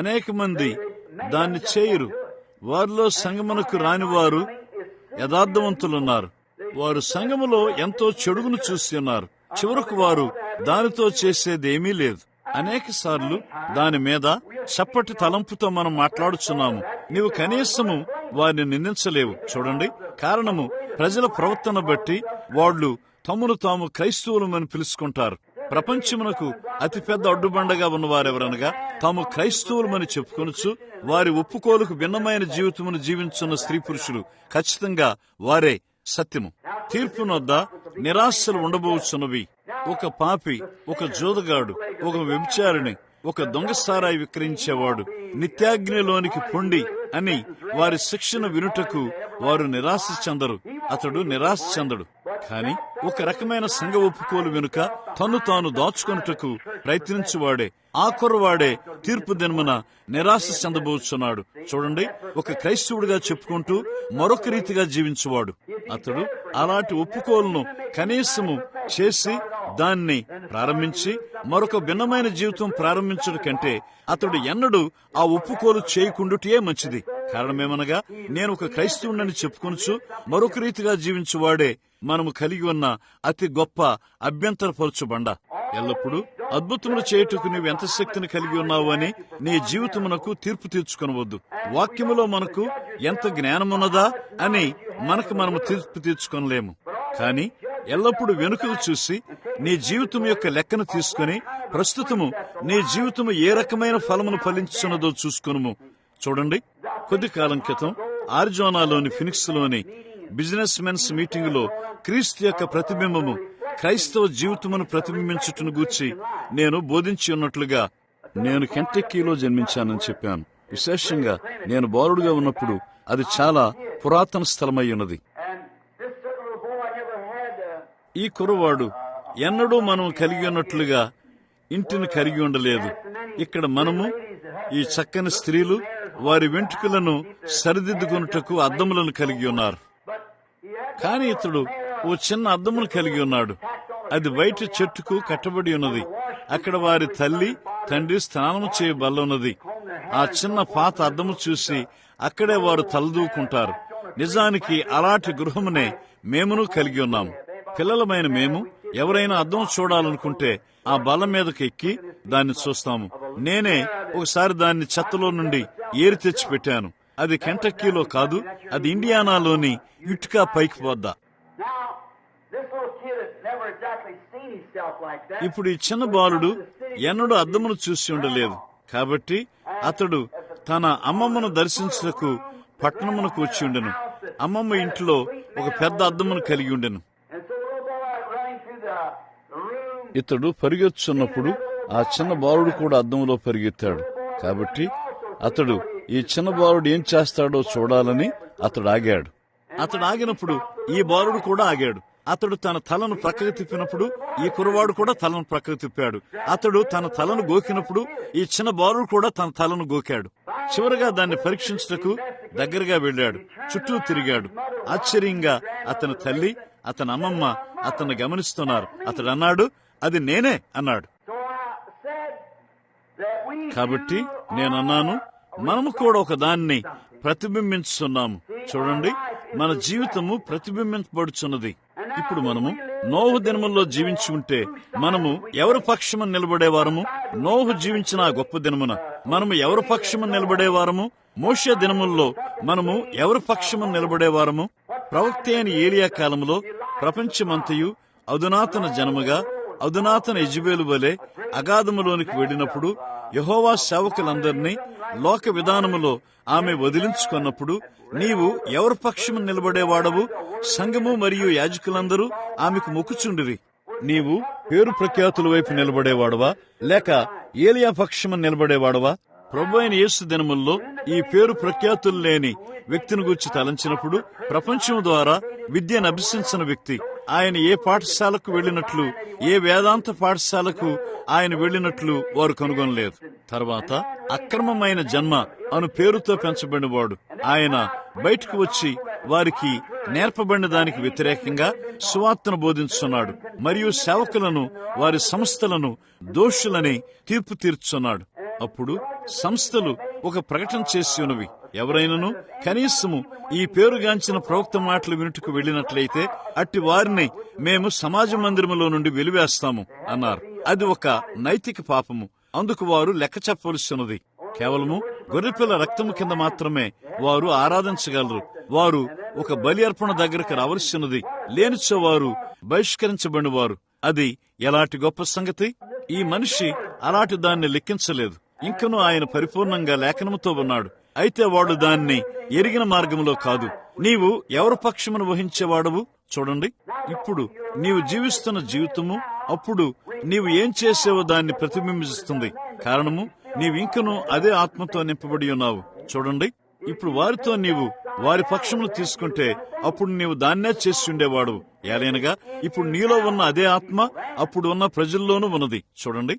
అనేక మంది దాన్ని చేయరు. వారిలో సంగమునకు రాని వారు యథార్థవంతులున్నారు. వారు సంఘములో ఎంతో చెడుగును చూసి ఉన్నారు. చివరకు వారు దానితో చేసేదేమీ లేదు. అనేక సార్లు దాని మీద చప్పటి తలంపుతో మనం మాట్లాడుచున్నాము. నీవు కనీసము వారిని నిందించలేవు. చూడండి, కారణము ప్రజల ప్రవర్తన బట్టి వాళ్ళు తమను తాము క్రైస్తవులమని పిలుచుకుంటారు. ప్రపంచమునకు అతిపెద్ద అడ్డుబండగా ఉన్నవారెవరనగా తాము క్రైస్తవులమని చెప్పుకొనుచు వారి ఒప్పుకోలుకు భిన్నమైన జీవితమును జీవించున్న స్త్రీ పురుషులు ఖచ్చితంగా వారే సత్యము. తీర్పునొద్ద నిరాశలు ఉండబోచున్నవి. ఒక పాపి, ఒక జోదగాడు, ఒక వ్యభిచారిణి, ఒక దొంగసారాయి విక్రయించేవాడు నిత్యాగ్నిలోనికి పొండి అని వారి శిక్షణ వినుటకు వారు నిరాశ చెందరు. అతడు నిరాశ చెందడు. కాని ఒక రకమైన సంఘ ఒప్పుకోలు వెనుక తను తాను దాచుకొనుటకు ప్రయత్నించువాడే, ఆ కుర్రవాడే తీర్పు దినమున నిరాశ చెందబోచున్నాడు. చూడండి, ఒక క్రైస్తవుడిగా చెప్పుకుంటూ మరొక రీతిగా జీవించువాడు. అతడు అలాంటి ఒప్పుకోలను కనీసము చేసి దాన్ని ప్రారంభించి మరొక భిన్నమైన జీవితం ప్రారంభించడం కంటే అతడు ఎన్నడూ ఆ ఒప్పుకోలు చేయకుండుటే మంచిది. కారణమేమనగా, నేను ఒక క్రైస్తవుడిని చెప్పుకొనుచు మరొక రీతిగా జీవించువాడే మనము కలిగి ఉన్న అతి గొప్ప అభ్యంతరపరచుబండ. ఎల్లప్పుడూ అద్భుతములు చేయుటకు నీవు ఎంత శక్తిని కలిగి ఉన్నావు అని నీ జీవితమునకు తీర్పు తీర్చుకొనవద్దు. వాక్యములో మనకు ఎంత జ్ఞానమున్నదా అని మనము తీర్పు తీర్చుకొనలేము. కాని ఎల్లప్పుడూ వెనుకకు చూసి నీ జీవితం యొక్క లెక్కను తీసుకుని ప్రస్తుతము నీ జీవితము ఏ రకమైన ఫలమును ఫలించున్నదో చూసుకొనుము. చూడండి, కొద్ది కాలం క్రితం ఆరిజోనాలోని ఫినిక్స్ లోని బిజినెస్ మెన్స్ మీటింగ్ లో క్రీస్తు యొక్క ప్రతిబింబము క్రైస్తవ జీవితమును ప్రతిబింబించుటను గూర్చి నేను బోధించి ఉన్నట్లుగా, నేను కెంటక్కీలో జన్మించానని చెప్పాను. విశేషంగా నేను బాలుడుగా ఉన్నప్పుడు అది చాలా పురాతన స్థలమై ఉన్నది. ఈ కుర్రవాడు ఎన్నడూ మనం కలిగి ఉన్నట్లుగా ఇంటిని కలిగి ఉండలేదు. ఇక్కడ మనము ఈ చక్కని స్త్రీలు వారి వెంట్రుకలను సరిదిద్దుకొనుటకు అద్దములను కలిగి ఉన్నారు. కానీ ఇతడు ఓ చిన్న అద్దమును కలిగి ఉన్నాడు. అది బయట చెట్టుకు కట్టబడి ఉన్నది. అక్కడ వారి తల్లి తండ్రి స్నానము చేయబల్లన్నది. ఆ చిన్న పాత అద్దము చూసి అక్కడే వారు తలదూకుంటారు. నిజానికి అలాంటి గృహమునే మేమును కలిగి ఉన్నాము. పిల్లలమైన మేము ఎవరైనా అద్దం చూడాలనుకుంటే ఆ బల్ల మీదకి ఎక్కి దాన్ని చూస్తాము. నేనే ఒకసారి దాన్ని చెత్తలో నుండి ఏరి తెచ్చి పెట్టాను. అది కెంటక్కీలో కాదు, అది ఇండియానాలోని ఇటుకా పైకి పోద్దా. ఇప్పుడు ఈ చిన్న బాలుడు ఎన్నడూ అద్దమును చూసి ఉండలేదు. కాబట్టి అతడు తన అమ్మమ్మను దర్శించుటకు పట్టణమునకు వచ్చి ఉండెను. అమ్మమ్మ ఇంట్లో ఒక పెద్ద అద్దమును కలిగి ఉండెను. ఇతడు పరిగెత్తున్నప్పుడు ఆ చిన్న బాలుడు కూడా అద్దంలో పరిగెత్తాడు. కాబట్టి అతడు ఈ చిన్న బాలుడు ఏం చేస్తాడో చూడాలని అతడు ఆగాడు. అతడు ఆగినప్పుడు ఈ బాలుడు కూడా ఆగాడు. అతడు తన తలను ప్రక్కకు తిప్పినప్పుడు ఈ కురవాడు కూడా తలను ప్రక్కకు తిప్పాడు. అతడు తన తలను గోకినప్పుడు ఈ చిన్న బాలుడు కూడా తన తలను గోకాడు. చివరగా దాన్ని పరీక్షించుటకు దగ్గరగా వెళ్ళాడు. చుట్టూ తిరిగాడు. ఆశ్చర్యంగా అతని తల్లి, అతని అమ్మమ్మ అతన్ని గమనిస్తున్నారు. అతడు అన్నాడు, అది నేనే అన్నాడు. కాబట్టి నేనన్నాను, మనము కూడా ఒక దాన్ని ప్రతిబింబించుతున్నాము. చూడండి, మన జీవితము ప్రతిబింబించబడుచున్నది. ఇప్పుడు మనము నోహు దినముల్లో జీవించి ఉంటే మనము ఎవరి పక్షమున నిలబడేవారము? నోహు జీవించిన ఆ గొప్ప దినమున మనము ఎవరి పక్షమున నిలబడేవారము? మోషే దినముల్లో మనము ఎవరి పక్షమున నిలబడేవారము? ప్రవక్త అయిన ఏలియా కాలంలో ప్రపంచమంతయు అధునాతన జనముగా, అధునాతన యెజబెలు వలె అగాధములోనికి వెళ్ళినప్పుడు యెహోవా సేవకులందరినీ లోక విధానములో ఆమె వదిలించుకున్నప్పుడు నీవు ఎవరి పక్షము నిలబడేవాడవు? సంఘము మరియు యాజకులందరూ ఆమెకు మొక్కుచుండిరి. నీవు పేరు ప్రఖ్యాతుల వైపు నిలబడేవాడవా, లేక ఏలియా పక్షము నిలబడేవాడవా? ప్రభు అయిన యేసు దినముల్లో ఈ పేరు ప్రఖ్యాతులు లేని వ్యక్తిని గురించి తలంచినప్పుడు ప్రపంచం ద్వారా విద్యను అభ్యసించిన వ్యక్తి ఆయన ఏ పాఠశాలకు వెళ్ళినట్లు, ఏ వేదాంత పాఠశాలకు ఆయన వెళ్ళినట్లు వారు కనుగొనలేదు. తర్వాత అక్రమమైన జన్మ అను పేరుతో పెంచబడినవాడు ఆయన బయటకు వచ్చి వారికి నేర్పబడిన దానికి వ్యతిరేకంగా సువార్తను బోధించున్నాడు మరియు సేవకులను, వారి సంస్థలను దోషులని తీర్పు తీర్చున్నాడు. అప్పుడు సంస్థలు ఒక ప్రకటన చేసి ఉన్నవి, ఎవరైనాను కనీసము ఈ పేరుగాంచిన ప్రవక్త మాటలు వినుటకు వెళ్ళినట్లయితే అట్టి వారిని మేము సమాజ మందిరములో నుండి వెలివేస్తాము అన్నారు. అది ఒక నైతిక పాపము. అందుకు వారు లెక్క చెప్పవలసి ఉన్నది. కేవలము గొర్రెపిల్ల రక్తము కింద మాత్రమే వారు ఆరాధించగలరు. వారు ఒక బలి అర్పణ దగ్గరకు రావలసినది. లేనిచో వారు బహిష్కరించబడిన వారు. అది ఎలాంటి గొప్ప సంగతి! ఈ మనిషి అలాంటి దాన్ని లెక్కించలేదు. ఇంకనూ ఆయన పరిపూర్ణంగా లేఖనముతో ఉన్నాడు. అయితే వాడు దాన్ని ఎరిగిన మార్గంలో కాదు. నీవు ఎవరి పక్షమును వహించేవాడవు? చూడండి, ఇప్పుడు నీవు జీవిస్తున్న జీవితము అప్పుడు నీవు ఏం చేసేవో దాన్ని ప్రతిబింబిస్తుంది. కారణము నీవింకనూ అదే ఆత్మతో నింపబడి ఉన్నావు. చూడండి, ఇప్పుడు వారితో నీవు వారి పక్షమును తీసుకుంటే అప్పుడు నీవు దాన్నే చేసి ఉండేవాడు. ఏలైనగా ఇప్పుడు నీలో ఉన్న అదే ఆత్మ అప్పుడు ఉన్న ప్రజల్లోనూ ఉన్నది. చూడండి,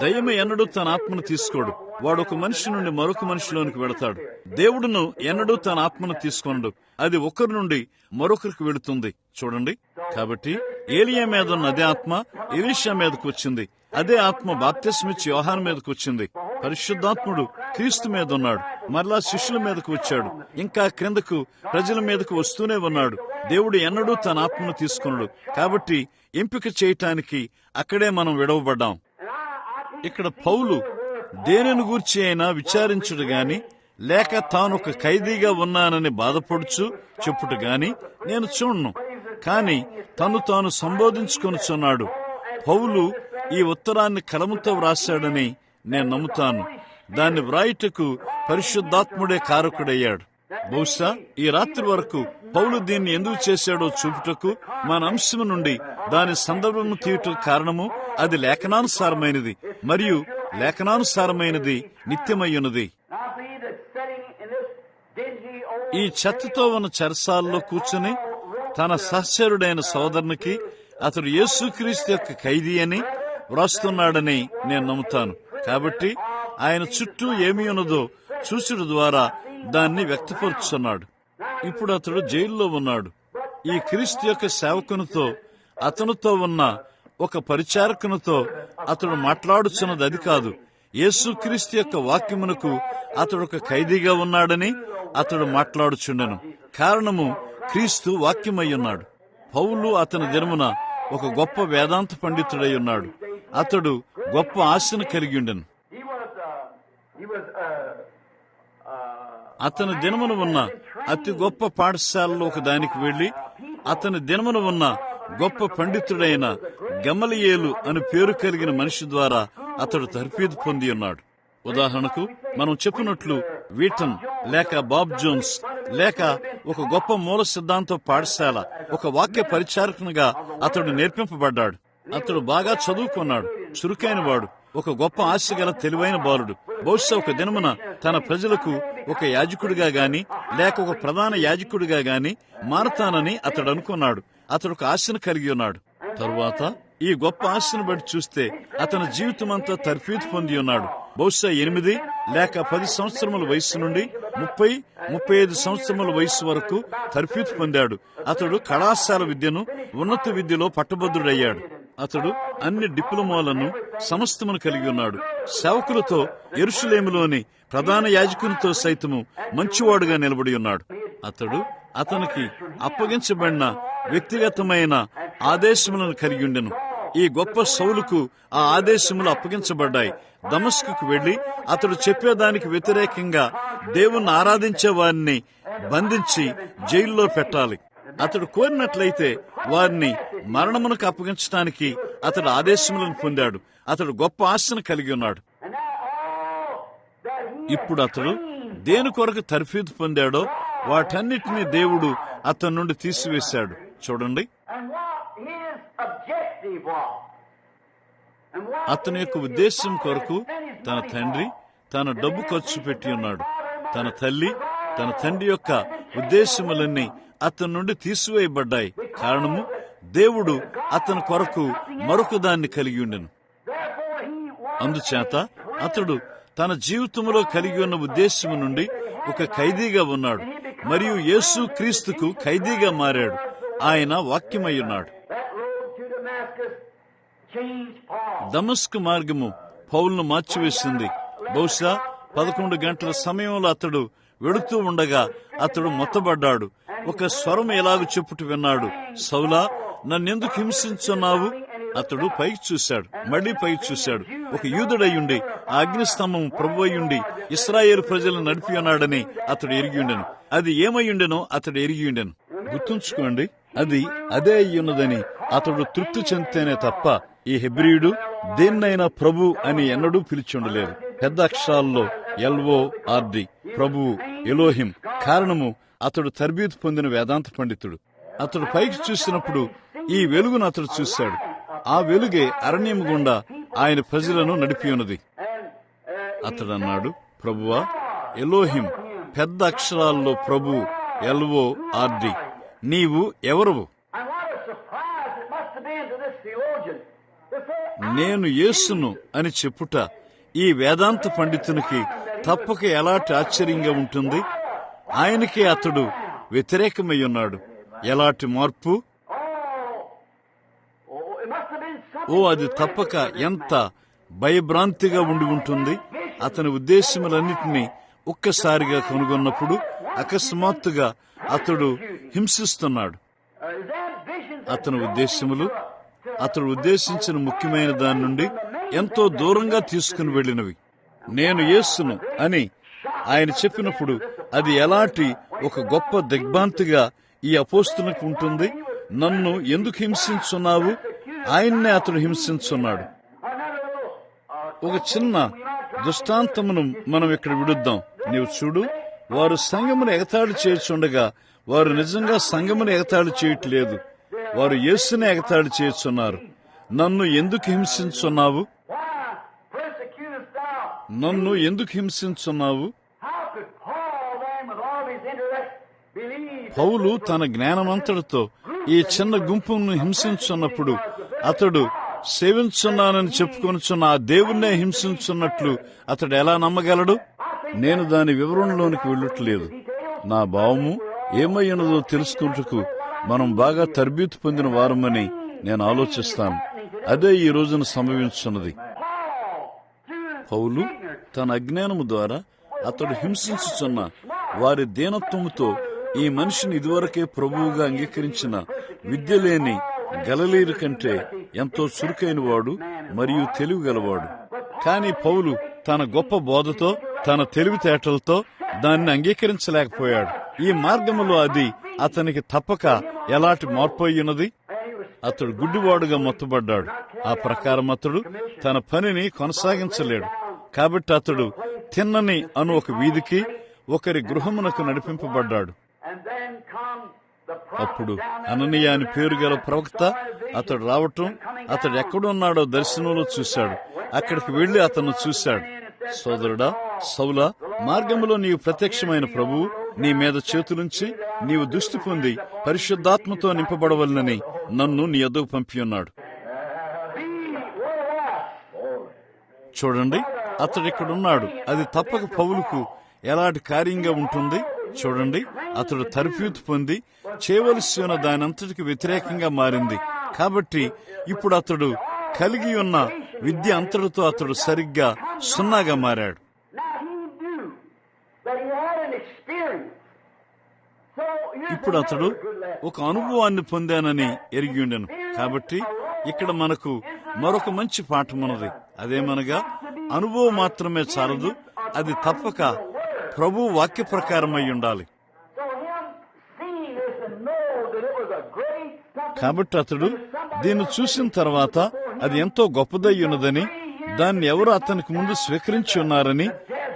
దయ్యము ఎన్నడూ తన ఆత్మను తీసుకోడు. వాడు ఒక మనిషి నుండి మరొక మనిషిలోనికి వెళతాడు. దేవుడును ఎన్నడూ తన ఆత్మను తీసుకొనడు. అది ఒకరి నుండి మరొకరికి వెళుతుంది. చూడండి, కాబట్టి ఏలియా మీద ఉన్న అదే ఆత్మ ఎలీషా మీదకు వచ్చింది. అదే ఆత్మ బాప్తిస్మిచ్చి యోహాను మీదకు వచ్చింది. పరిశుద్ధాత్ముడు క్రీస్తు మీద ఉన్నాడు. మరలా శిష్యుల మీదకు వచ్చాడు. ఇంకా క్రిందకు ప్రజల మీదకు వస్తూనే ఉన్నాడు. దేవుడు ఎన్నడూ తన ఆత్మను తీసుకున్నాడు. కాబట్టి ఎంపిక చేయటానికి అక్కడే మనం విడవబడ్డాం. ఇక్కడ పౌలు దేనిని గూర్చి అయినా విచారించుడు గాని, లేక తానొక ఖైదీగా ఉన్నానని బాధపడుచు చెప్పుట గాని నేను చూడను. కాని తను తాను సంబోధించుకొనుచున్నాడు. పౌలు ఈ ఉత్తరాన్ని కలముతో వ్రాశాడని నేను నమ్ముతాను. దాన్ని వ్రాయుటకు పరిశుద్ధాత్ముడే కారకుడయ్యాడు. బహుశా ఈ రాత్రి వరకు పౌలు దీన్ని ఎందుకు చేశాడో చూపుటకు మన అంశము నుండి దాని సందర్భము తీయటం కారణము అది లేఖనానుసారమైనది మరియు లేఖనానుసారమైనది నిత్యమయ్యున్నది. ఈ చెత్తతో ఉన్న చెరసాలలో కూర్చుని తన సహచరుడైన సోదరునికి అతడు యేసుక్రీస్తు యొక్క ఖైదీ అని వ్రాస్తున్నాడని నేను నమ్ముతాను. కాబట్టి ఆయన చుట్టూ ఏమి ఉన్నదో చూచుడు ద్వారా దాన్ని వ్యక్తపరుచున్నాడు. ఇప్పుడు అతడు జైల్లో ఉన్నాడు. ఈ క్రీస్తు యొక్క సేవకునితో, అతనితో ఉన్న ఒక పరిచారకునితో అతడు మాట్లాడుచున్నది అది కాదు. యేసుక్రీస్తు యొక్క వాక్యమునకు అతడు ఒక ఖైదీగా ఉన్నాడని అతడు మాట్లాడుచుండెను. కారణము క్రీస్తు వాక్యమై ఉన్నాడు. పౌలు అతని దినమున ఒక గొప్ప వేదాంత పండితుడై ఉన్నాడు. అతడు గొప్ప ఆశను కలిగి ఉండెను. అతని దినమున ఉన్న అతి గొప్ప పాఠశాలలో ఒక దానికి వెళ్లి అతని దినమున ఉన్న గొప్ప పండితుడైన గమలియేలు అని పేరు కలిగిన మనిషి ద్వారా అతడు తర్ఫీదు పొంది ఉన్నాడు. ఉదాహరణకు మనం చెప్పినట్లు వీటన్ లేక బాబ్ జోన్స్ లేక ఒక గొప్ప మూల సిద్ధాంత పాఠశాల ఒక వాక్య పరిచారకునిగా అతడు నేర్పింపబడ్డాడు. అతడు బాగా చదువుకున్నాడు, చురుకైన వాడు, ఒక గొప్ప ఆశ గల తెలివైన బాలుడు. బహుశా ఒక దినమున తన ప్రజలకు ఒక యాజకుడిగా గాని లేక ఒక ప్రధాన యాజకుడిగా గాని మారతానని అతడు అనుకున్నాడు. అతడు ఒక ఆశను కలిగి ఉన్నాడు. తరువాత ఈ గొప్ప ఆశను బట్టి చూస్తే అతని జీవితమంతా తర్ఫీదు పొంది ఉన్నాడు. బహుశా 8 లేక 10 సంవత్సరముల వయస్సు నుండి 30-35 సంవత్సరముల వయస్సు వరకు తర్ఫీదు పొందాడు. అతడు కళాశాల విద్యను, ఉన్నత విద్యలో పట్టభద్రుడయ్యాడు. అతడు అన్ని డిప్లొమాలను సమస్తమును కలిగి ఉన్నాడు. సేవకులతో యెరూషలేములోని ప్రధాన యాజకునితో సైతము మంచివాడుగా నిలబడి ఉన్నాడు. అతనికి అప్పగించబడిన వ్యక్తిగతమైన ఆదేశములను కలిగి ఉండెను. ఈ గొప్ప సౌలుకు ఆ ఆదేశములు అప్పగించబడ్డాయి. దమస్కుకు వెళ్లి అతడు చెప్పేదానికి వ్యతిరేకంగా దేవుణ్ణి ఆరాధించే వారిని బంధించి జైల్లో పెట్టాలి. అతడు కోరినట్లయితే వారిని మరణమునకు అప్పగించడానికి అతడు ఆదేశములను పొందాడు. అతడు గొప్ప ఆశను కలిగి ఉన్నాడు. ఇప్పుడు అతడు దేని కొరకు తర్ఫీదు పొందాడో వాటన్నిటినీ దేవుడు అతని నుండి తీసివేశాడు. చూడండి, అతని యొక్క ఉద్దేశం కొరకు తన తండ్రి తన డబ్బు ఖర్చు పెట్టి ఉన్నాడు. తన తల్లి, తన తండ్రి యొక్క ఉద్దేశములన్నీ అతని నుండి తీసివేయబడ్డాయి. కారణము దేవుడు అతని కొరకు మరొక దాన్ని కలిగి ఉండెను. అందుచేత అతడు తన జీవితంలో కలిగి ఉన్న ఉద్దేశము నుండి ఒక ఖైదీగా ఉన్నాడు మరియు యేసు క్రీస్తుకు ఖైదీగా మారాడు. ఆయన వాక్యమై ఉన్నాడు. దమస్కు మార్గము పౌలును మార్చివేసింది. బహుశా 11 గంటల సమయంలో అతడు వెడుతూ ఉండగా అతడు మొత్తబడ్డాడు. ఒక స్వరం ఎలాగూ చెప్పుట విన్నాడు, సౌలా, నన్నెందుకు హింసించున్నావు? అతడు పైకి చూశాడు, మళ్లీ పైకి చూశాడు. ఒక యూదుడయ్యుండి ఆ అగ్నిస్తంభం ప్రభు అయ్యుండి ఇశ్రాయేలు ప్రజలను నడిపి ఉన్నాడని అతడు ఎరిగి ఉండెను. అది ఏమయ్యుండెనో అతడు ఎరిగి ఉండెను. గుర్తుంచుకోండి, అది అదే అయ్యున్నదని అతడు తృప్తి చెందితేనే తప్ప ఈ హెబ్రీయుడు దేన్నైనా ప్రభు అని ఎన్నడూ పిలిచుండలేదు. పెద్ద అక్షరాల్లో LORD, ప్రభువు, ఎలోహిం. కారణము అతడు తర్బీదు పొందిన వేదాంత పండితుడు. అతడు పైకి చూసినప్పుడు ఈ వెలుగును అతడు చూశాడు. ఆ వెలుగే అరణ్యం గుండా ఆయన ప్రజలను నడిపి ఉన్నది. అతడు అన్నాడు, ప్రభువా, ఎలోహిం, పెద్ద అక్షరాల్లో ప్రభు, LORD, నీవు ఎవరువు? నేను యేసును అని చెప్పుట ఈ వేదాంత పండితునికి తప్పక ఎలాంటి ఆశ్చర్యంగా ఉంటుంది. ఆయనకే అతడు వ్యతిరేకమై ఉన్నాడు. ఎలాంటి మార్పు! అది తప్పక ఎంత భయభ్రాంతిగా ఉండి ఉంటుంది. అతని ఉద్దేశములన్నిటినీ ఒక్కసారిగా కనుగొన్నప్పుడు అకస్మాత్తుగా అతడు హింసిస్తున్నాడు. అతని ఉద్దేశములు అతడు ఉద్దేశించిన ముఖ్యమైన దాని నుండి ఎంతో దూరంగా తీసుకుని వెళ్ళినవి. నేను యేసును అని ఆయన చెప్పినప్పుడు అది ఎలాంటి ఒక గొప్ప దిగ్భ్రాంతిగా ఈ అపోస్తులకు ఉంటుంది. నన్ను ఎందుకు హింసించున్నావు? ఆయన్నే అతడు హింసించున్నాడు. ఒక చిన్న దృష్టాంతమును మనం ఇక్కడ విడుద్దాం. నీవు చూడు, వారు సంఘమును ఎగతాళి చేయుచుండగా వారు నిజంగా సంఘమును ఎగతాళి చేయట్లేదు, వారు యేసునే ఎగతాళి చేయుచున్నారు. నన్ను ఎందుకు హింసించున్నావు? నన్ను ఎందుకు హింసించున్నావు? పౌలు తన జ్ఞానమంతటితో ఈ చిన్న గుంపును హింసించున్నప్పుడు అతడు సేవించున్నానని చెప్పుకొనుచున్న ఆ దేవుణ్ణే హింసించున్నట్లు అతడు ఎలా నమ్మగలడు? నేను దాని వివరణలోనికి వెళ్ళట్లేదు. నా భావము ఏమయ్యున్నదో తెలుసుకుంటూ మనం బాగా తర్బీతు పొందిన వారమని నేను ఆలోచిస్తాను. అదే ఈ రోజున సంభవించున్నది. పౌలు తన అజ్ఞానము ద్వారా అతడు హింసించుచున్న వారి దీనత్వముతో ఈ మనిషిని ఇదివరకే ప్రభువుగా అంగీకరించిన విద్య లేని గలిలయుల కంటే ఎంతో చురుకైన వాడు మరియు తెలివిగలవాడు. కాని పౌలు తన గొప్ప బోధతో, తన తెలివితేటలతో దాన్ని అంగీకరించలేకపోయాడు. ఈ మార్గములో అది అతనికి తప్పక ఎలాంటి మార్పు అయ్యున్నది. అతడు గుడ్డివాడుగా మొత్తబడ్డాడు. ఆ ప్రకారం అతడు తన పనిని కొనసాగించలేడు. కాబట్టి అతడు తిన్నని అను ఒక వీధికి ఒకరి గృహమునకు నడిపింపబడ్డాడు. అప్పుడు అననీయ అని పేరు గల ప్రవక్త అతడు రావటం, అతడు ఎక్కడున్నాడో దర్శనంలో చూశాడు. అక్కడికి వెళ్లి అతను చూశాడు. సోదరుడా సౌలా, మార్గములో నీవు ప్రత్యక్షమైన ప్రభువు నీ మీద చేతులుంచి నీవు దృష్టి పొంది పరిశుద్ధాత్మతో నింపబడవలనని నన్ను నీ యొద్దకు పంపియున్నాడు. చూడండి, అతడిక్కడున్నాడు. అది తప్పక పౌలుకు ఎలాంటి కార్యంగా ఉంటుంది. చూడండి, అతడు తర్ఫీదు పొంది చేయవలసి ఉన్న దానంతటికి వ్యతిరేకంగా మారింది. కాబట్టి ఇప్పుడు అతడు కలిగి ఉన్న విద్య అంతటితో అతడు సరిగ్గా సున్నాగా మారాడు. ఇప్పుడు అతడు ఒక అనుభవాన్ని పొందానని ఎరిగి ఉండెను. కాబట్టి ఇక్కడ మనకు మరొక మంచి పాఠమున్నది. అదేమనగా అనుభవం మాత్రమే చాలదు, అది తప్పక ప్రభు వాక్య ప్రకారమై ఉండాలి. కాబట్టి అతడు దీన్ని చూసిన తర్వాత అది ఎంతో గొప్పదై ఉన్నదని, దాన్ని ఎవరు అతనికి ముందు స్వీకరించి ఉన్నారని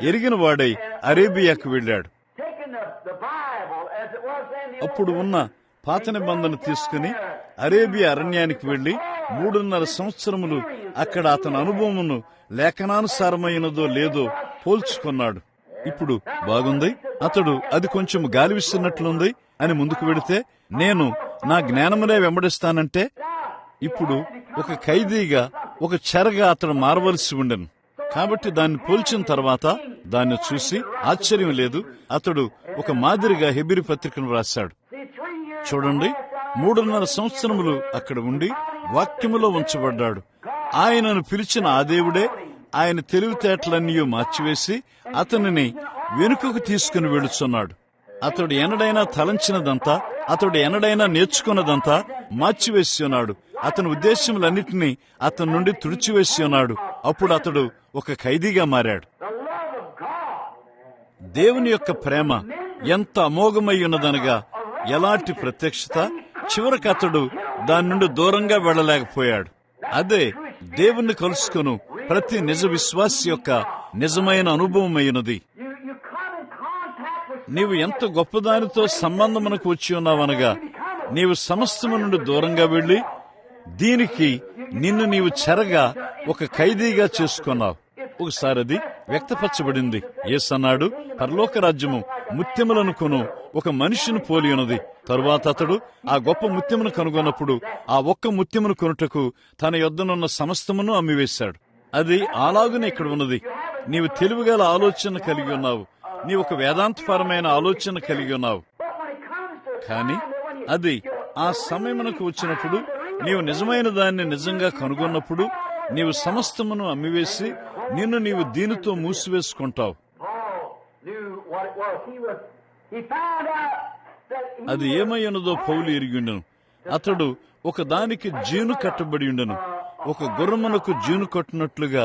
ఎరిగిన వాడై అరేబియాకు వెళ్ళాడు. అప్పుడు ఉన్న పాత నిబంధన తీసుకుని అరేబియా అరణ్యానికి వెళ్లి 3.5 సంవత్సరములు అక్కడ అతని అనుభవమును లేఖనానుసారమైనదో లేదో పోల్చుకున్నాడు. ఇప్పుడు బాగుంది, అతడు అది కొంచెం గాలి విస్తున్నట్లుంది అని ముందుకు వెడితే, నేను నా జ్ఞానమునే వెంబడిస్తానంటే ఇప్పుడు ఒక ఖైదీగా, ఒక చెరగా అతడు మారవలసి ఉండెను. కాబట్టి దాన్ని పోల్చిన తర్వాత దాన్ని చూసి ఆశ్చర్యం లేదు, అతడు ఒక మాదిరిగా హెబ్రీ పత్రికను వ్రాశాడు. చూడండి, 3.5 సంవత్సరములు అక్కడ ఉండి వాక్యములో ఉంచబడ్డాడు. ఆయనను పిలిచిన ఆ దేవుడే ఆయన తెలివితేటలన్నీ మార్చివేసి అతనిని వెనుకకు తీసుకుని వెళుచున్నాడు. అతడు ఎన్నడైనా తలంచినదంతా, అతడు ఎన్నడైనా నేర్చుకున్నదంతా మార్చివేసి ఉన్నాడు. అతని ఉద్దేశములన్నిటినీ అతని నుండి తుడిచివేసి ఉన్నాడు. అప్పుడు అతడు ఒక ఖైదీగా మారాడు. దేవుని యొక్క ప్రేమ ఎంత అమోఘమై ఉన్నదనగా, ఎలాంటి ప్రత్యక్షత! చివరికి అతడు దాని నుండి దూరంగా వెళ్లలేకపోయాడు. అదే దేవుణ్ణి కలుసుకును ప్రతి నిజ విశ్వాసి యొక్క నిజమైన అనుభవమైనది. నీవు ఎంత గొప్పదానితో సంబంధమునకు వచ్చి ఉన్నావనగా, నీవు సమస్తము నుండి దూరంగా వెళ్లి దీనికి నిన్ను నీవు చెరగా ఒక ఖైదీగా చేసుకున్నావు. ఒకసారి అది వ్యక్తపరచబడింది. యేసన్నాడు, పరలోక రాజ్యము ముత్యములను కొను ఒక మనిషిని పోలి ఉన్నది. తరువాత అతడు ఆ గొప్ప ముత్యమును కనుగొన్నప్పుడు ఆ ఒక్క ముత్యమును కొనుటకు తన యొద్దనున్న సమస్తమును అమ్మివేశాడు. అది అలాగునే ఇక్కడ ఉన్నది. నీవు తెలివిగల ఆలోచన కలిగి ఉన్నావు, నీవు ఒక వేదాంతపరమైన ఆలోచన కలిగి ఉన్నావు. కానీ అది ఆ సమయమునకు వచ్చినప్పుడు, నీవు నిజమైన దాన్ని నిజంగా కనుగొన్నప్పుడు, నీవు సమస్తమును అమ్మివేసి నిన్ను నీవు దీనితో మూసివేసుకుంటావు. అది ఏమై ఉన్నదో పౌలు ఎరిగిండెను. అతడు ఒక దానికి జీను కట్టబడి ఉండెను. ఒక గుర్రమునకు జీను కట్టినట్లుగా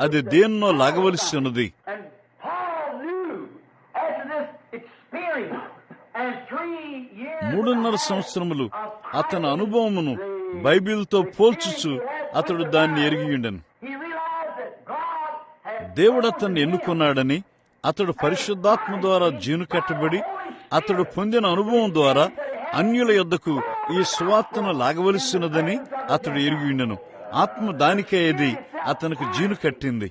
అది దేన్నో లాగవలసి ఉన్నది. 3.5 సంవత్సరములు అతని అనుభవమును బైబిల్తో పోల్చుచు అతడు దాన్ని ఎరిగి ఉండెను. దేవుడు అతన్ని ఎన్నుకున్నాడని, అతడు పరిశుద్ధాత్మ ద్వారా జీను కట్టబడి అతడు పొందిన అనుభవం ద్వారా అన్యుల యొద్దకు ఈ సువార్తను లాగవలసినదని అతడు ఎరిగి ఉండెను. ఆత్మ దానికే అది అతనికి జీను కట్టింది.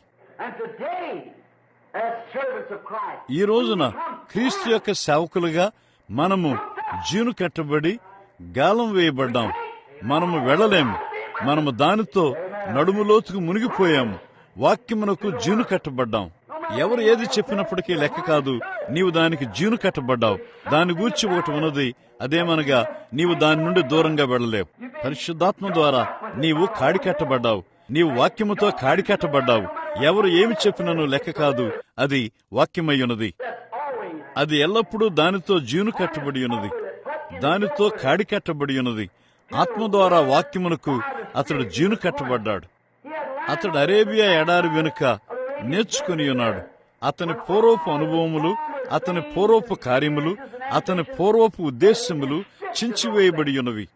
ఈ రోజున క్రీస్తు యొక్క సేవకులుగా మనము జీను కట్టబడి గాలం వేయబడ్డాం. మనము వెళ్ళలేము. మనము దానితో నడుములోతుకు మునిగిపోయాము. వాక్యమునకు జీను కట్టబడ్డాం. ఎవరు ఏది చెప్పినప్పటికీ లెక్క కాదు, నీవు దానికి జీను కట్టబడ్డావు. దాని గూర్చి ఒకటి ఉన్నది, అదేమనగా నీవు దాని నుండి దూరంగా వెళ్ళలేవు. పరిశుద్ధాత్మ ద్వారా నీవు కాడి కట్టబడ్డావు. నీవు వాక్యముతో కాడి కట్టబడ్డావు. ఎవరు ఏమి చెప్పినను లెక్క కాదు, అది వాక్యమయ్యున్నది. అది ఎల్లప్పుడూ దానితో జీను కట్టబడి ఉన్నది, దానితో కాడి కట్టబడి ఉన్నది. ఆత్మ ద్వారా వాక్యమునకు అతడు జీను కట్టబడ్డాడు. అతడు అరేబియా ఎడారి వెనుక నేర్చుకుని ఉన్నాడు. అతని పూర్వపు అనుభవములు, అతని పూర్వపు కార్యములు, అతని పూర్వపు ఉద్దేశములు చించివేయబడి ఉన్నవి.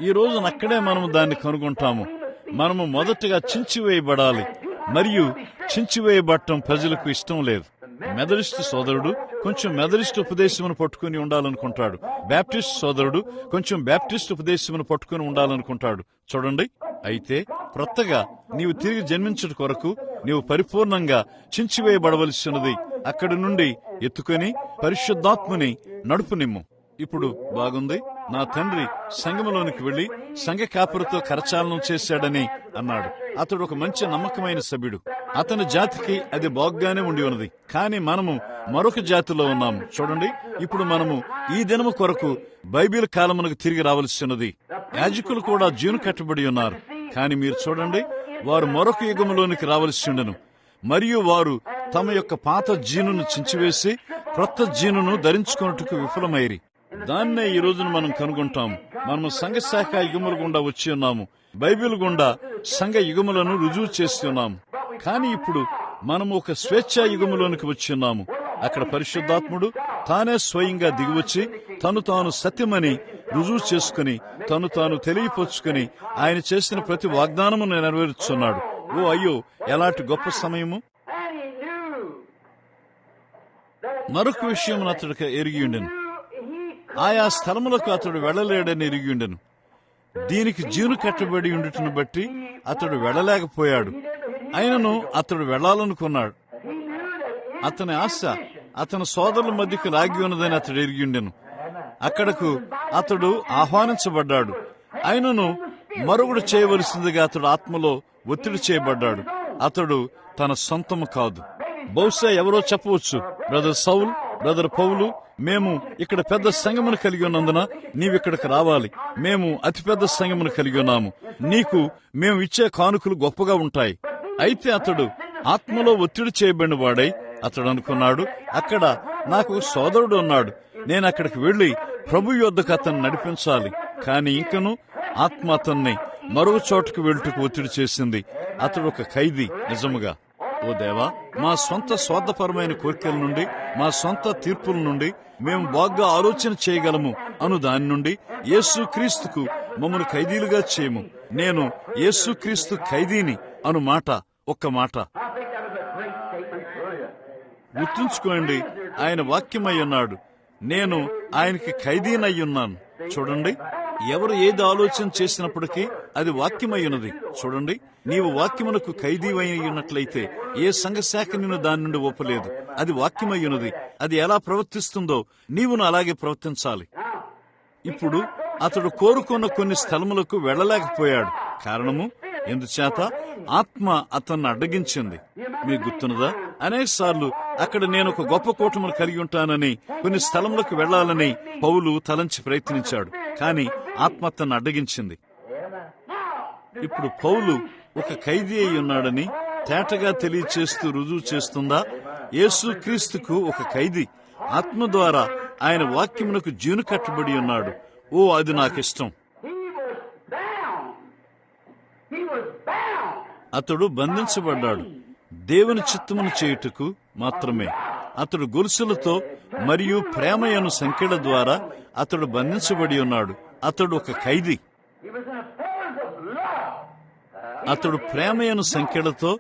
ఈ రోజున అక్కడే మనము దాన్ని కనుగొంటాము. మనము మొదటగా చించివేయబడాలి, మరియు చించివేయబడటం ప్రజలకు ఇష్టం లేదు. మెథడిస్ట్ సోదరుడు కొంచెం మెథడిస్ట్ ఉపదేశమును పట్టుకుని ఉండాలనుకుంటాడు. బ్యాప్టిస్ట్ సోదరుడు కొంచెం బ్యాప్టిస్ట్ ఉపదేశమును పట్టుకుని ఉండాలనుకుంటాడు. చూడండి, అయితే క్రొత్తగా నీవు తిరిగి జన్మించుట కొరకు నీవు పరిపూర్ణంగా చించివేయబడవలసినది. అక్కడి నుండి ఎత్తుకొని పరిశుద్ధాత్మని నడుపునిమ్ము. ఇప్పుడు బాగుంది, నా తండ్రి సంఘములోనికి వెళ్లి సంఘ కాపురతో కరచాలనం చేశాడని అన్నాడు. అతడు ఒక మంచి నమ్మకమైన సభ్యుడు. అతని జాతికి అది బాగ్గానే ఉండి ఉన్నది. కానీ మనము మరొక జాతిలో ఉన్నాము. చూడండి, ఇప్పుడు మనము ఈ దినము కొరకు బైబిల్ కాలమునకు తిరిగి రావలసి ఉన్నది. యాజకులు కూడా జీను కట్టబడి ఉన్నారు. కానీ మీరు చూడండి, వారు మరొక యుగములోనికి రావలసి ఉండెను. మరియు వారు తమ యొక్క పాత జీనును చించివేసి క్రొత్త జీనును ధరించుకున్నట్టుకు విఫలమైరి. దాన్నే ఈ రోజున మనం కనుగొంటాము. మనము సంఘ శాఖ యుగముల గుండా వచ్చి ఉన్నాము. బైబిల్ గుండా సంఘ యుగములను రుజువు చేసి ఉన్నాము. కానీ ఇప్పుడు మనము ఒక స్వేచ్ఛా యుగములోనికి వచ్చి ఉన్నాము. అక్కడ పరిశుద్ధాత్ముడు తానే స్వయంగా దిగివచ్చి తను తాను సత్యమని రుజువు చేసుకుని తను తాను తెలియపరుచుకుని ఆయన చేసిన ప్రతి వాగ్దానమును నెరవేర్చున్నాడు. ఓ అయ్యో, ఎలాంటి గొప్ప సమయము! మరొక విషయం అతడికి ఎరిగి ఉండెను. ఆయా స్థలములకు అతడు వెళ్లలేడని ఎరిగి ఉండెను. దీనికి జీను కట్టబడి ఉండుటను బట్టి అతడు వెళ్లలేకపోయాడు. అయినను అతడు వెళ్లాలనుకున్నాడు. అతని ఆశ అతని సోదరుల మధ్యకు లాగి ఉన్నదని అతడు ఎరిగి ఉండెను. అక్కడకు అతడు ఆహ్వానించబడ్డాడు. అయినను మరొకడు చేయవలసిందిగా అతడు ఆత్మలో ఒత్తిడి చేయబడ్డాడు. అతడు తన సొంతము కాదు. బహుశా ఎవరో చెప్పవచ్చు, బ్రదర్ సౌల్, బ్రదర్ పౌలు, మేము ఇక్కడ పెద్ద సంఘమును కలిగి ఉన్నందున నీవిక్కడికి రావాలి. మేము అతిపెద్ద సంఘమును కలిగి ఉన్నాము. నీకు మేము ఇచ్చే కానుకలు గొప్పగా ఉంటాయి. అయితే అతడు ఆత్మలో ఒత్తిడి చేయబడిన వాడై అతడు అనుకున్నాడు, అక్కడ నాకు సోదరుడు ఉన్నాడు, నేను అక్కడికి వెళ్లి ప్రభు యొద్దకు అతన్ని నడిపించాలి. కాని ఇంకను ఆత్మ అతన్ని మరో చోటుకు వెళ్ళుటకు ఒత్తిడి చేసింది. అతడు ఒక ఖైదీ. నిజముగా, ఓ దేవా, మా సొంత స్వార్థపరమైన కోరికల నుండి, మా సొంత తీర్పుల నుండి మేము బాగా ఆలోచన చేయగలము అను దాని నుండి యేసు క్రీస్తుకు మమ్మను ఖైదీలుగా చేయము. నేను యేసు క్రీస్తు ఖైదీని అను మాట ఒక్క మాట గుర్తుంచుకోండి. ఆయన వాక్యమై ఉన్నాడు. నేను ఆయనకి ఖైదీనయ్యున్నాను. చూడండి, ఎవరు ఏది ఆలోచన చేసినప్పటికీ అది వాక్యమై ఉన్నది. చూడండి, నీవు వాక్యమునకు ఖైదీవై ఉన్నట్లయితే ఏ సంఘ శాఖ నిన్ను దాని నుండి ఒప్పలేదు. అది వాక్యమై ఉన్నది. అది ఎలా ప్రవర్తిస్తుందో నీవును అలాగే ప్రవర్తించాలి. ఇప్పుడు అతడు కోరుకున్న కొన్ని స్థలములకు వెళ్లలేకపోయాడు. కారణము ఎందుచేత? ఆత్మ అతన్ని అడ్డగించింది. మీకు గుర్తున్నదా? అనేక సార్లు అక్కడ నేను ఒక గొప్ప కూటమును కలిగి ఉంటానని, కొన్ని స్థలములకు వెళ్లాలని పౌలు తలంచి ప్రయత్నించాడు. కాని ఆత్మ అతన్ని అడ్డగించింది. ఇప్పుడు పౌలు ఒక ఖైదీ అయి ఉన్నాడని తేటగా తెలియచేస్తూ రుజువు చేస్తుందా? యేసు క్రీస్తుకు ఒక ఖైదీ. ఆత్మ ద్వారా ఆయన వాక్యమునకు జీను కట్టబడి ఉన్నాడు. ఓ, అది నాకిష్టం. అతడు బంధించబడ్డాడు దేవుని చిత్తమును చేయుటకు మాత్రమే. అతడు గొలుసులతో మరియు ప్రేమయను సంఖ్యల ద్వారా అతడు బంధించబడి ఉన్నాడు. అతడు ఒక ఖైదీ. అతడు ప్రేమయను సంఖ్యలతో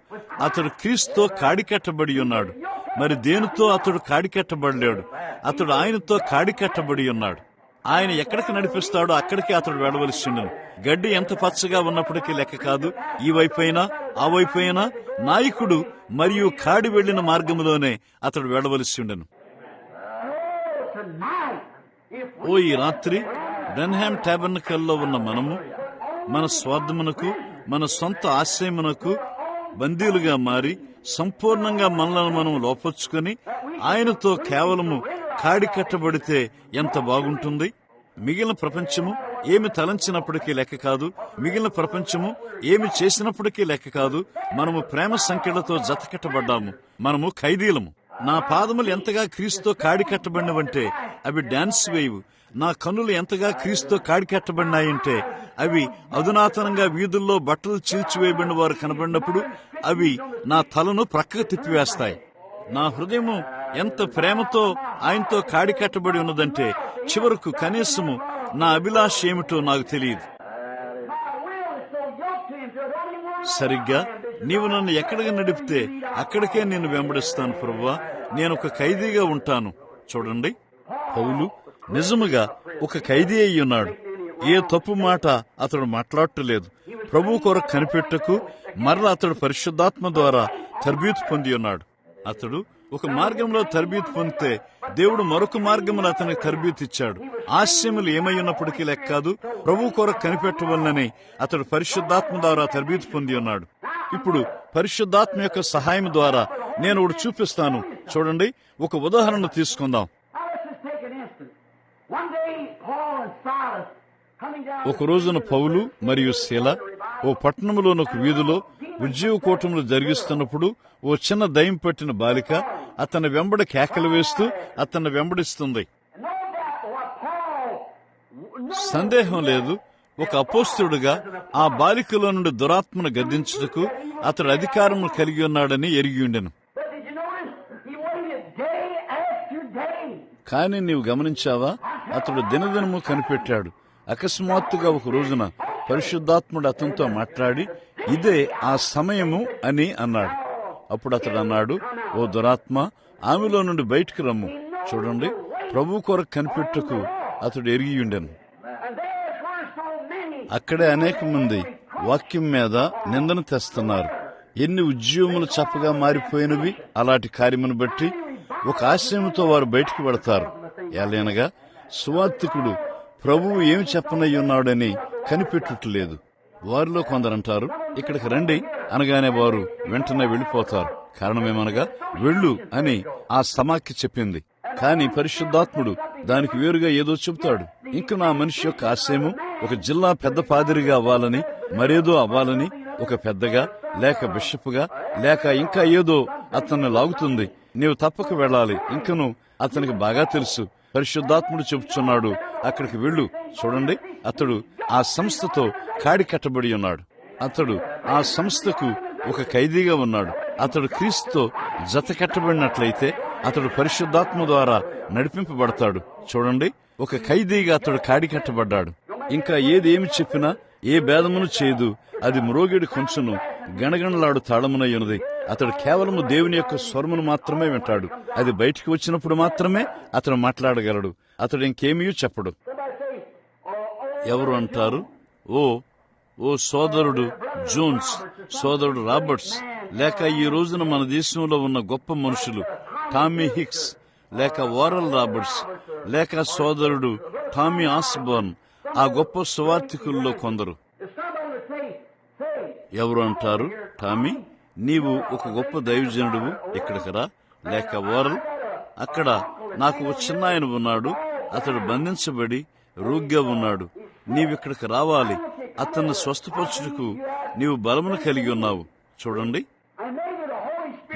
అతడు క్రీస్తుతో కాడికట్టబడి ఉన్నాడు. మరి దేనితో అతడు కాడికట్టబడలేడు? అతడు ఆయనతో కాడికట్టబడి ఉన్నాడు. ఆయన ఎక్కడికి నడిపిస్తాడో అక్కడికి అతడు వెళ్ళవలసి ఉండను. గడ్డి ఎంత పచ్చగా ఉన్నప్పటికీ లెక్క కాదు. ఈ వైపైనా ఆ వైపైనా నాయకుడు మరియు కాడి వెళ్లిన మార్గంలోనే అతడు వెళ్ళవలసి ఉండను. ఓ, ఈ రాత్రి బ్రెన్హామ్ టాబర్నకల్లో ఉన్న మనము మన స్వార్థమునకు మన సొంత ఆశయమునకు బందీలుగా మారి సంపూర్ణంగా మనలను మనం లోపర్చుకుని ఆయనతో కేవలము కాడి కట్టబడితే ఎంత బాగుంటుంది. మిగిలిన ప్రపంచము ఏమి తలంచినప్పటికీ లెక్క కాదు, మిగిలిన ప్రపంచము ఏమి చేసినప్పటికీ లెక్క కాదు. మనము ప్రేమ సంఖ్యలతో జతకట్టబడ్డాము, మనము ఖైదీలము. నా పాదములు ఎంతగా క్రీస్తుతో కాడి కట్టబడినవంటే అవి డాన్స్ వేయవు. నా కన్నులు ఎంతగా క్రీస్తుతో కాడి కట్టబడినాయంటే అవి అధునాతనంగా వీధుల్లో బట్టలు చీల్చివేయబడిన వారు కనబడినప్పుడు అవి నా తలను ప్రక్కకు తిప్పివేస్తాయి. నా హృదయము ఎంత ప్రేమతో ఆయనతో కాడి కట్టబడి ఉన్నదంటే చివరకు కనీసము నా అభిలాష ఏమిటో నాకు తెలియదు. సరిగ్గా నీవు నన్ను ఎక్కడికి నడిపితే అక్కడికే నేను వెంబడిస్తాను ప్రభువా, నేను ఒక ఖైదీగా ఉంటాను. చూడండి, పౌలు నిజముగా ఒక ఖైదీ అయి ఉన్నాడు. ఏ తప్పు మాట అతడు మాట్లాడటలేదు. ప్రభు కొరకు కనిపెట్టకు మరలా అతడు పరిశుద్ధాత్మ ద్వారా తర్బీతు పొంది ఉన్నాడు. అతడు ఒక మార్గంలో తర్బీతు పొందితే దేవుడు మరొక మార్గంలో అతనికి తర్బీతు ఇచ్చాడు. ఆశయములు ఏమై ఉన్నప్పటికీ లెక్క కాదు, ప్రభు కొరకు కనిపెట్టవలనని అతడు పరిశుద్ధాత్మ ద్వారా తర్బీతు పొంది ఉన్నాడు. ఇప్పుడు పరిశుద్ధాత్మ యొక్క సహాయం ద్వారా నేను ఒకటి చూపిస్తాను. చూడండి, ఒక ఉదాహరణ తీసుకుందాం. ఒక రోజున పౌలు మరియు శీల ఓ పట్టణంలోని ఒక వీధిలో ఉద్యోగ కూటములు జరిగిస్తున్నప్పుడు ఓ చిన్న దయ్యం పట్టిన బాలిక అతని వెంబడి కేకలు వేస్తూ అతన్ని వెంబడిస్తుంది. సందేహం లేదు, ఒక అపోస్తలుడుగా ఆ బాలికలో నుండి దురాత్మను గద్దించుటకు అతడు అధికారము కలిగి ఉన్నాడని ఎరిగి ఉండెను. కానీ నీవు గమనించావా, అతడు దినదినము కనిపెట్టాడు. అకస్మాత్తుగా ఒక రోజున పరిశుద్ధాత్ముడు అతనితో మాట్లాడి ఇదే ఆ సమయము అని అన్నాడు. అప్పుడు అతడు అన్నాడు, ఓ దురాత్మ, ఆమెలో నుండి బయటికి రమ్ము. చూడండి, ప్రభు కొరకు కనిపెట్టుకు అతడు ఎరిగి ఉండెను. అక్కడే అనేక మంది వాక్యం మీద నిందను తెస్తున్నారు. ఎన్ని ఉద్యోగములు చప్పగా మారిపోయినవి అలాంటి కార్యమును బట్టి. ఒక ఆశయంతో వారు బయటికి పడతారు. ఏలైనగా సువార్తికుడు ప్రభువు ఏమి చెప్పనయ్యున్నాడని కనిపెట్టుటలేదు. వారిలో కొందరంటారు, ఇక్కడికి రండి అనగానే వారు వెంటనే వెళ్లిపోతారు. కారణమేమనగా వెళ్ళు అని ఆ సమాఖ్య చెప్పింది. కాని పరిశుద్ధాత్ముడు దానికి వేరుగా ఏదో చెబుతాడు. ఇంక నా మనిషి యొక్క ఆశయము ఒక జిల్లా పెద్ద పాదిరిగా అవ్వాలని, మరేదో అవ్వాలని, ఒక పెద్దగా లేక బిషప్గా లేక ఇంకా ఏదో అతన్ని లాగుతుంది. నీవు తప్పక వెళ్ళాలి. ఇంకను అతనికి బాగా తెలుసు, పరిశుద్ధాత్ముడు చెబుతున్నాడు, అక్కడికి వెళ్ళు. చూడండి, అతడు ఆ సంస్థతో కాడి కట్టబడి ఉన్నాడు. అతడు ఆ సంస్థకు ఒక ఖైదీగా ఉన్నాడు. అతడు క్రీస్తుతో జత కట్టబడినట్లయితే అతడు పరిశుద్ధాత్మ ద్వారా నడిపింపబడతాడు. చూడండి, ఒక ఖైదీగా అతడు కాడి కట్టబడ్డాడు. ఇంకా ఏది ఏమి చెప్పినా ఏ భేదమును చేయదు. అది మ్రోగిడి కొంచెను గణగణలాడు తాళమునై ఉన్నది. అతడు కేవలము దేవుని యొక్క స్వరమును మాత్రమే వింటాడు. అది బయటికి వచ్చినప్పుడు మాత్రమే అతడు మాట్లాడగలడు. అతడు ఇంకేమీ చెప్పడు. ఎవరు అంటారు, ఓ సోదరుడు జోన్స్, సోదరుడు రాబర్ట్స్, లేక ఈ రోజున మన దేశంలో ఉన్న గొప్ప మనుషులు టామీ హిక్స్, లేక వారల్ రాబర్ట్స్, లేక సోదరుడు టామీ ఆస్బర్న్, ఆ గొప్ప సువార్థికుల్లో కొందరు. ఎవరు అంటారు, టామీ, నీవు ఒక గొప్ప దైవజనుడువు, ఇక్కడికి రా. లేక వారల్, అక్కడ నాకు ఒక చిన్న ఆయన ఉన్నాడు, అతడు బంధించబడి రోగ్గా ఉన్నాడు, నీవిక్కడికి రావాలి, అతన్ని స్వస్థపరచుటకు నీవు బలమును కలిగి ఉన్నావు. చూడండి,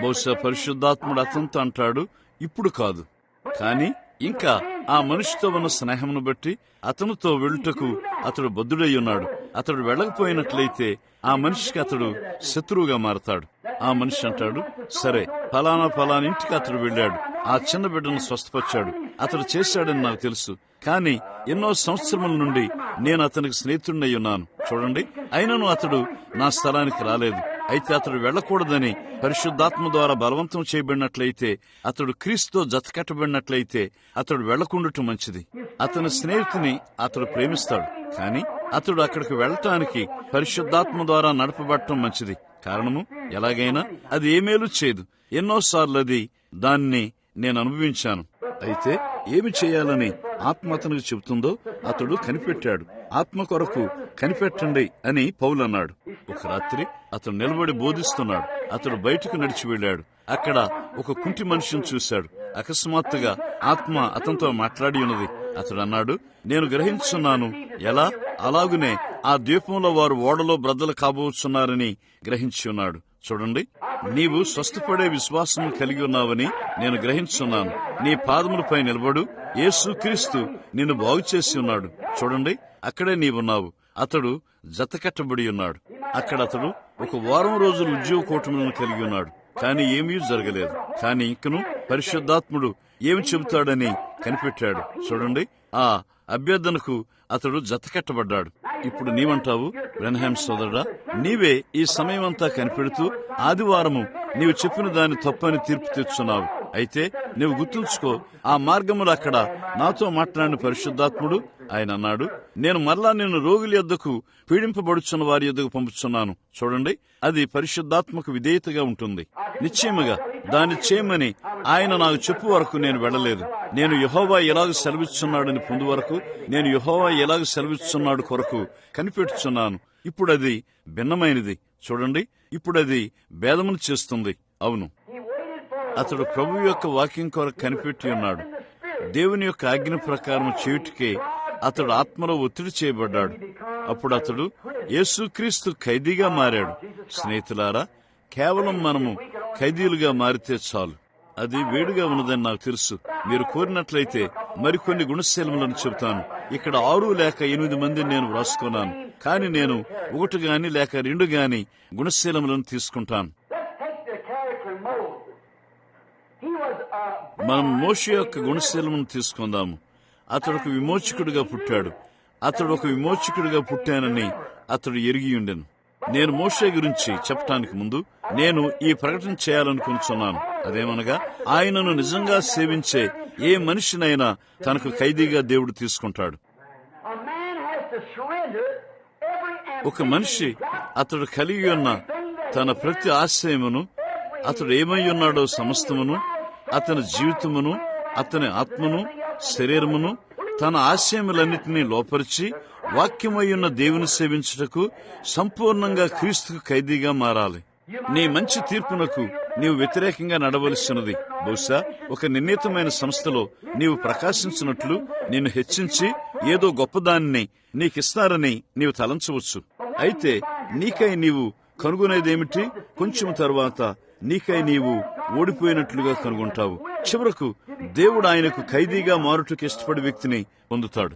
బహుశా పరిశుద్ధాత్ముడు అతనితో అంటాడు, ఇప్పుడు కాదు, కాని ఇంకా ఆ మనిషితో ఉన్న స్నేహమును బట్టి అతనితో వెళ్ళుటకు అతడు బద్ధుడై ఉన్నాడు. అతడు వెళ్ళకపోయినట్లయితే ఆ మనిషికి అతడు శత్రువుగా మారతాడు. ఆ మనిషి అంటాడు, సరే, ఫలానా ఇంటికి అతడు వెళ్ళాడు, ఆ చిన్న బిడ్డను స్వస్థపరిచాడు, అతడు చేశాడని నాకు తెలుసు, కానీ ఎన్నో సంవత్సరముల నుండి నేను అతనికి స్నేహితుడినై ఉన్నాను. చూడండి, అయినను అతడు నా స్థలానికి రాలేదు. అయితే అతడు వెళ్ళకూడదని పరిశుద్ధాత్మ ద్వారా బలవంతం చేయబడినట్లయితే, అతడు క్రీస్తుతో జతకట్టబడినట్లయితే అతడు వెళ్లకుండటం మంచిది. అతని స్నేహితుని అతడు ప్రేమిస్తాడు, కానీ అతడు అక్కడికి వెళ్లటానికి పరిశుద్ధాత్మ ద్వారా నడపబడటం మంచిది. కారణము, ఎలాగైనా అది ఏమేలు చేయదు. ఎన్నోసార్లు దాన్ని నేను అనుభవించాను. అయితే ఏమి చేయాలని ఆత్మ అతనికి చెబుతుందో అతడు కనిపెట్టాడు. ఆత్మ కొరకు కనిపెట్టండి అని పౌలు అన్నాడు. ఒక రాత్రి అతడు నిలబడి బోధిస్తున్నాడు. అతడు బయటకు నడిచి వెళ్ళాడు. అక్కడ ఒక కుంటి మనిషిని చూశాడు. అకస్మాత్తుగా ఆత్మ అతనితో మాట్లాడి ఉన్నది. అతడు అన్నాడు, నేను గ్రహించున్నాను, ఎలా అలాగునే ఆ ద్వీపంలో వారు ఓడలో బ్రద్దలు కాబోతున్నారని గ్రహించి ఉన్నాడు. చూడండి, నీవు స్వస్థపడే విశ్వాసం కలిగి ఉన్నావని నేను గ్రహించున్నాను. నీ పాదములపై నిలబడు, యేసుక్రీస్తు నిన్ను బాగు చేసి ఉన్నాడు. చూడండి, అక్కడే నీవున్నావు. అతడు జతకట్టబడి ఉన్నాడు. అక్కడ అతడు ఒక వారం రోజులు ఉద్యోగ కూటములను కలిగి ఉన్నాడు. కానీ ఏమీ జరగలేదు. కానీ ఇంకను పరిశుద్ధాత్ముడు ఏమి చెబుతాడని కనిపెట్టాడు. చూడండి, ఆ అభ్యర్థనకు అతడు జతకట్టబడ్డాడు. ఇప్పుడు నీవంటావు, బ్రెన్హామ్ సోదరుడా, నీవే ఈ సమయమంతా కనిపెడుతూ ఆదివారము నీవు చెప్పిన దాని తప్పని తీర్పు తెచ్చున్నావు. అయితే నువ్వు గుర్తుంచుకో, ఆ మార్గములు అక్కడ నాతో మాట్లాడిన పరిశుద్ధాత్ముడు ఆయన అన్నాడు, నేను మరలా నిన్ను రోగుల యొద్దకు పీడింపబడుచున్న వారి యొద్దకు పంపుతున్నాను. చూడండి, అది పరిశుద్ధాత్మకు విధేయతగా ఉంటుంది. నిశ్చయముగా దాన్ని చేయమని ఆయన నాకు చెప్పు వరకు నేను వెళ్ళలేదు. నేను యెహోవా ఎలాగ సెలవిస్తున్నాడని పొందు వరకు, నేను యెహోవా ఎలాగ సెలవిస్తున్నాడు కొరకు కనిపెట్టుచున్నాను. ఇప్పుడు అది భిన్నమైనది. చూడండి, ఇప్పుడు అది భేదమును చేస్తుంది. అవును, అతడు ప్రభు యొక్క వాక్యం కొరకు కనిపెట్టి ఉన్నాడు. దేవుని యొక్క ఆజ్ఞ ప్రకారం చేయుటకే అతడు ఆత్మలో ఒత్తిడి చేయబడ్డాడు. అప్పుడు అతడు యేసుక్రీస్తు ఖైదీగా మారాడు. స్నేహితులారా, కేవలం మనము ఖైదీలుగా మారితే చాలు. అది వేడిగా ఉన్నదని నాకు తెలుసు. మీరు కోరినట్లయితే మరికొన్ని గుణశీలములను చెబుతాను. ఇక్కడ 6 లేక 8 మందిని నేను వ్రాసుకున్నాను. కానీ నేను 1 గాని లేక 2 గాని గుణశీలములను తీసుకుంటాను. మనం మోషే యొక్క గుణశీలమును తీసుకుందాము. అతడు ఒక విమోచకుడిగా పుట్టాడు. అతడు ఒక విమోచకుడిగా పుట్టానని అతడు ఎరిగి ఉండెను. నేను మోషే గురించి చెప్పటానికి ముందు నేను ఈ ప్రకటన చేయాలనుకుంటున్నాను. అదేమనగా, ఆయనను నిజంగా సేవించే ఏ మనిషినైనా తనకు ఖైదీగా దేవుడు తీసుకుంటాడు. ఒక మనిషి అతడు కలిగి ఉన్న తన ప్రతి ఆశయమును, అతడు ఏమై ఉన్నాడో సమస్తమును, అతని జీవితమును, అతని ఆత్మను, శరీరమును, తన ఆశయములన్నిటినీ లోపరిచి వాక్యమయ్యున్న దేవుని సేవించుటకు సంపూర్ణంగా క్రీస్తుకు ఖైదీగా మారాలి. నీ మంచి తీర్పునకు నీవు వ్యతిరేకంగా నడవలసినది. బహుశా ఒక నిర్ణీతమైన సంస్థలో నీవు ప్రకాశించినట్లు నిన్ను హెచ్చించి ఏదో గొప్పదాన్ని నీకిస్తారని నీవు తలంచవచ్చు. అయితే నీకై నీవు కనుగొనేదేమిటి? కొంచెం తరువాత నీకై నీవు ఓడిపోయినట్లుగా కనుగొంటావు. చివరకు దేవుడు ఆయనకు ఖైదీగా మారుటకు ఇష్టపడే వ్యక్తిని పొందుతాడు.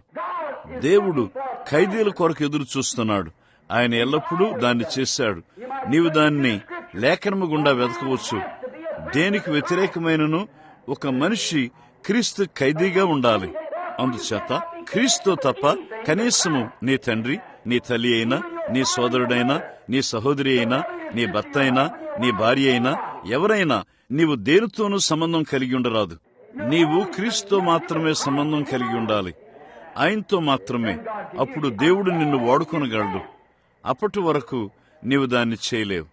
దేవుడు ఖైదీల కొరకు ఎదురు చూస్తున్నాడు. ఆయన ఎల్లప్పుడూ దాన్ని చేశాడు. నీవు దాన్ని లేఖనము గుండా వెతకవచ్చు. దేనికి వ్యతిరేకమైనను ఒక మనిషి క్రీస్తు ఖైదీగా ఉండాలి. అందుచేత క్రీస్తు తప్ప కనీసము నీ తండ్రి, నీ తల్లి అయినా, నీ సోదరుడైనా, నీ సహోదరి అయినా, నీ భర్త అయినా, నీ భార్య అయినా, ఎవరైనా నీవు దేనితోనూ సంబంధం కలిగి ఉండరాదు. నీవు క్రీస్తుతో మాత్రమే సంబంధం కలిగి ఉండాలి. ఆయనతో మాత్రమే. అప్పుడు దేవుడు నిన్ను వాడుకొనగలడు. అప్పటి వరకు నీవు దాన్ని చేయలేవు.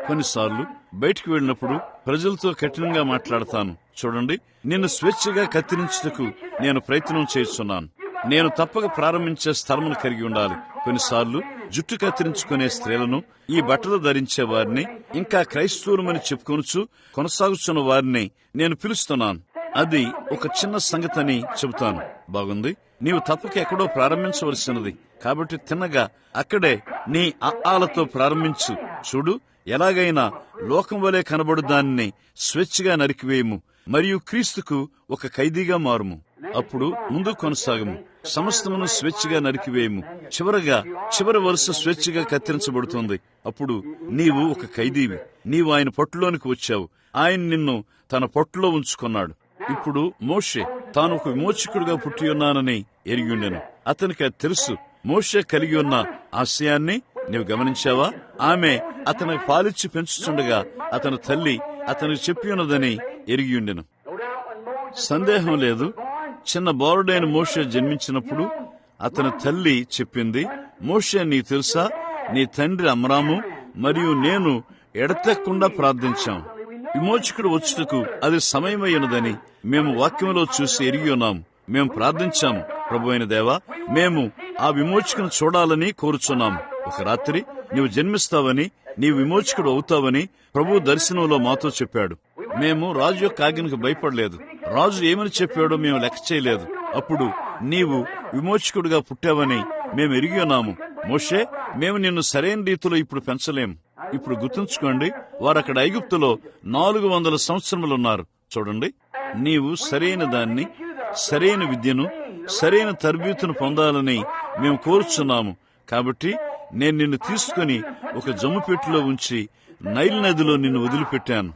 కొన్నిసార్లు బయటికి వెళ్ళినప్పుడు ప్రజలతో కఠినంగా మాట్లాడతాను. చూడండి, నిన్ను స్వేచ్ఛగా కత్తిరించుటకు నేను ప్రయత్నం చేస్తున్నాను. నేను తప్పక ప్రారంభించే స్థలమును కలిగి ఉండాలి. కొన్నిసార్లు జుట్టు కత్తిరించుకునే స్త్రీలను, ఈ బట్టలు ధరించే వారిని, ఇంకా క్రైస్తవులమని చెప్పుకొనుచు కొనసాగుతున్న వారిని నేను పిలుస్తున్నాను. అది ఒక చిన్న సంగతని చెబుతాను. బాగుంది, నీవు తప్పక ఎక్కడో ప్రారంభించవలసినది. కాబట్టి తిన్నగా అక్కడే నీ ఆలతో ప్రారంభించు. చూడు, ఎలాగైనా లోకం వలె కనబడు దాన్ని స్వేచ్ఛగా నరికివేయము మరియు క్రీస్తుకు ఒక ఖైదీగా మారుము. అప్పుడు ముందు కొనసాగము. సమస్తమును స్వేచ్ఛగా నరికివేయము. చివరి వరుస స్వేచ్ఛగా కత్తిరించబడుతుంది. అప్పుడు నీవు ఒక ఖైదీవి. నీవు ఆయన పట్టులోనికి వచ్చావు. ఆయన నిన్ను తన పట్టులో ఉంచుకున్నాడు. ఇప్పుడు మోషే తాను ఒక విమోచకుడిగా పుట్టి ఉన్నానని ఎరిగిండెను. అతనికి అది తెలుసు. మోషే కలిగి ఉన్న ఆశయాన్ని నీవు గమనించావా? ఆమె అతనికి పాలిచ్చి పెంచుతుండగా అతని తల్లి అతనికి చెప్పి ఉన్నదని ఎరిగిండెను. సందేహం లేదు, చిన్న బాలుడైన మోషే జన్మించినప్పుడు అతని తల్లి చెప్పింది, మోషే, నీకు తెలుసా, నీ తండ్రి అమ్రాము మరియు నేను ఎడతెక్కకుండా ప్రార్థించాం. విమోచకుడు వచ్చుటకు అది సమయమైనదని మేము వాక్యంలో చూసి ఎరిగి ఉన్నాము. మేము ప్రార్థించాము. ప్రభు అయిన దేవా, మేము ఆ విమోచకుని చూడాలని కోరుచున్నాము. ఒక రాత్రి నీవు జన్మిస్తావని, నీవు విమోచకుడు అవుతావని ప్రభు దర్శనంలో మాతో చెప్పాడు. మేము రాజు యొక్క ఆజ్ఞకు భయపడలేదు. రాజు ఏమని చెప్పాడో మేము లెక్క చేయలేదు. అప్పుడు నీవు విమోచకుడిగా పుట్టావని మేము ఎరిగి ఉన్నాము. మోషే, మేము నిన్ను సరైన రీతిలో ఇప్పుడు పెంచలేము. ఇప్పుడు గుర్తుంచుకోండి, వారు అక్కడ ఐగుప్తులో 400 సంవత్సరములున్నారు. చూడండి, నీవు సరైన దాన్ని, సరైన విద్యను, సరైన తరబీతును పొందాలని మేము కోరుచున్నాము. కాబట్టి నేను నిన్ను తీసుకుని ఒక జమ్ము పెట్టెలో ఉంచి నైల్ నదిలో నిన్ను వదిలిపెట్టాను.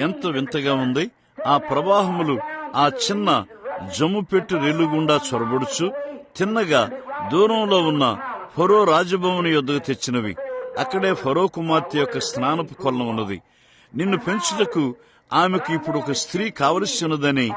ఎంతో వింతగా ఉంది. ఆ ప్రవాహములు ఆ చిన్న జమ్ము పెట్టె రెల్లుగుండా చొరబడుచు తిన్నగా దూరంలో ఉన్న ఫరో రాజభవని యొద్దకు తెచ్చినవి. అక్కడే ఫరో కుమార్తె యొక్క స్నానపు కొలను ఉన్నది. నిన్ను పెంచుటకు ఆమెకు ఇప్పుడు ఒక స్త్రీ కావలసి ఉన్నదని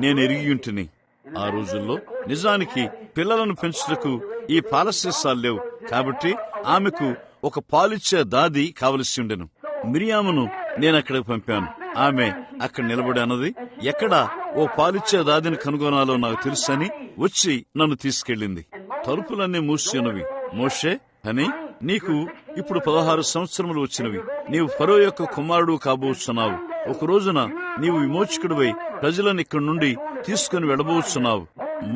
నేను ఎరిగియుంటిని. ఆ రోజుల్లో నిజానికి పిల్లలను పెంచుటకు ఈ పాలసీసాలు లేవు. కాబట్టి ఆమెకు ఒక పాలిచ్చే దాది కావలసి ఉండెను. మిరియామును నేనక్కడికి పంపాను. ఆమె అక్కడ నిలబడి అన్నది, ఎక్కడ ఓ పాలిచ్చే దాదిని కనుగొనాలో నాకు తెలుసని వచ్చి నన్ను తీసుకెళ్లింది. తలుపులన్నీ మూసి ఉన్నవి. మోషే అని, నీకు ఇప్పుడు 16 సంవత్సరములు వచ్చినవి. నీవు ఫరో యొక్క కుమారుడు కాబోతున్నావు. ఒక రోజున నీవు విమోచకుడివై ప్రజలను ఇక్కడి నుండి తీసుకుని వెళ్ళబోతున్నావు.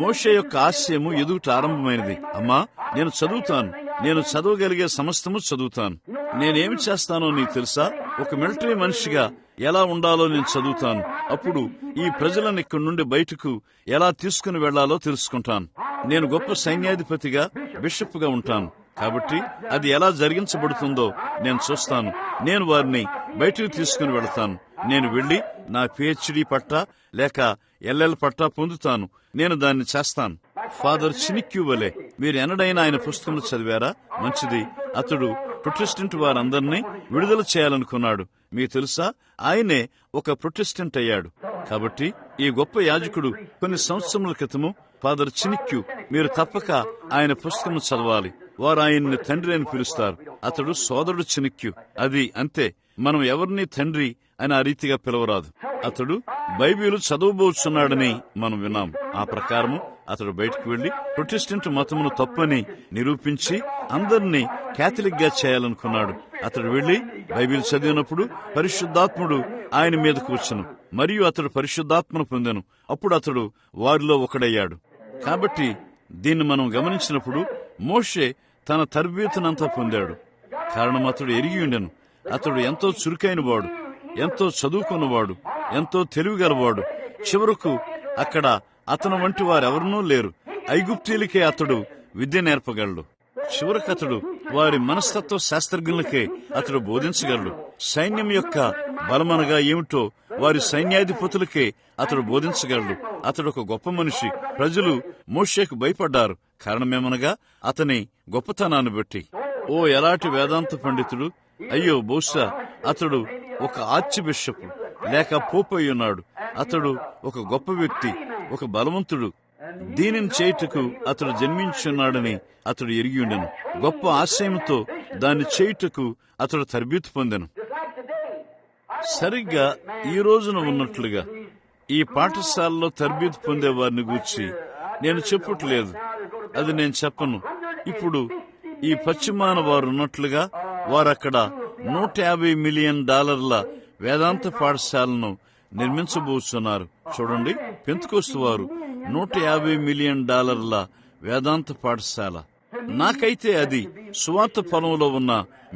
మోషే యొక్క ఆశయము ఎదుగుట ఆరంభమైనది. అమ్మా, నేను చదువుతాను. నేను చదవగలిగే సమస్తము చదువుతాను. నేనేమి చేస్తానో నీకు తెలుసా? ఒక మిలిటరీ మనిషిగా ఎలా ఉండాలో నేను చదువుతాను. అప్పుడు ఈ ప్రజలను ఇక్కడి నుండి బయటకు ఎలా తీసుకుని వెళ్లాలో తెలుసుకుంటాను. నేను గొప్ప సైన్యాధిపతిగా, బిషప్గా ఉంటాను. కాబట్టి అది ఎలా జరిగించబడుతుందో నేను చూస్తాను. నేను వారిని బయటకు తీసుకుని వెళతాను. నేను వెళ్లి నా PhD పట్టా లేక LL పట్టా పొందుతాను. నేను దాన్ని చేస్తాను. ఫాదర్ చినిక్యూ వలె. మీరు ఎన్నడైనా ఆయన పుస్తకం చదివారా? మంచిది. అతడు ప్రొటెస్టెంట్ వారందరినీ విడుదల చేయాలనుకున్నాడు. మీకు తెలుసా, ఆయనే ఒక ప్రొటెస్టెంట్ అయ్యాడు. కాబట్టి ఈ గొప్ప యాజకుడు కొన్ని సంవత్సరముల క్రితము ఫాదర్ చినిక్యూ, మీరు తప్పక ఆయన పుస్తకం చదవాలి. వారు ఆయన్ని తండ్రి అని పిలుస్తారు. అతడు సోదరుడు చినిక్యూ. అది అంతే. మనం ఎవరిని తండ్రి అని ఆ రీతిగా పిలవరాదు. అతడు బైబిలు చదవబోతున్నాడని మనం విన్నాం. ఆ ప్రకారము అతడు బయటకు వెళ్లి ప్రొటెస్టెంట్ మతమును తప్పని నిరూపించి అందరినీ కేథలిక్ గా చేయాలనుకున్నాడు. అతడు వెళ్లి బైబిల్ చదివినప్పుడు పరిశుద్ధాత్ముడు ఆయన మీద కూర్చును, మరియు అతడు పరిశుద్ధాత్మను పొందెను. అప్పుడు అతడు వారిలో ఒకడయ్యాడు. కాబట్టి దీన్ని మనం గమనించినప్పుడు మోషే తన తర్బీతునంతా పొందాడు. కారణం అతడు ఎరిగి ఉండెను. అతడు ఎంతో చురుకైన వాడు, ఎంతో చదువుకున్నవాడు, ఎంతో తెలివిగలవాడు. చివరకు అక్కడ అతను వంటి వారెవరనూ లేరు. ఐగుప్తీలకే అతడు విద్య నేర్పగలడు. చివరకు అతడు వారి మనస్తత్వ శాస్త్రజ్ఞులకే అతడు బోధించగలడు. సైన్యం యొక్క బలమనగా ఏమిటో వారి సైన్యాధిపతులకే అతడు బోధించగలడు. అతడు ఒక గొప్ప మనిషి. ప్రజలు మోషేకు భయపడ్డారు. కారణమేమనగా అతని గొప్పతనాన్ని బట్టి. ఓ ఎలాంటి వేదాంత పండితుడు! అయ్యో, బహుశా అతడు ఒక ఆర్చ్ బిషప్ లేక పోప్ అయి ఉన్నాడు. అతడు ఒక గొప్ప వ్యక్తి, ఒక బలవంతుడు. దీనిని చేయుటకు అతడు జన్మించున్నాడని అతడు ఎరిగి ఉండెను. గొప్ప ఆశయంతో దాన్ని చేయుటకు అతడు తర్బీతు పొందెను. సరిగ్గా ఈ రోజున ఉన్నట్లుగా ఈ పాఠశాలలో తర్బీతు పొందే వారిని గూర్చి నేను చెప్పట్లేదు. అది నేను చెప్పను. ఇప్పుడు ఈ పశ్చిమాన వారు ఉన్నట్లుగా వారక్కడ $150 మిలియన్ వేదాంత పాఠశాలను నిర్మించబోతున్నారు. చూడండి, పెంతెకోస్తు వారు $150 మిలియన్ వేదాంత పాఠశాల. నాకైతే అది సువార్త పొలంలో ఉన్న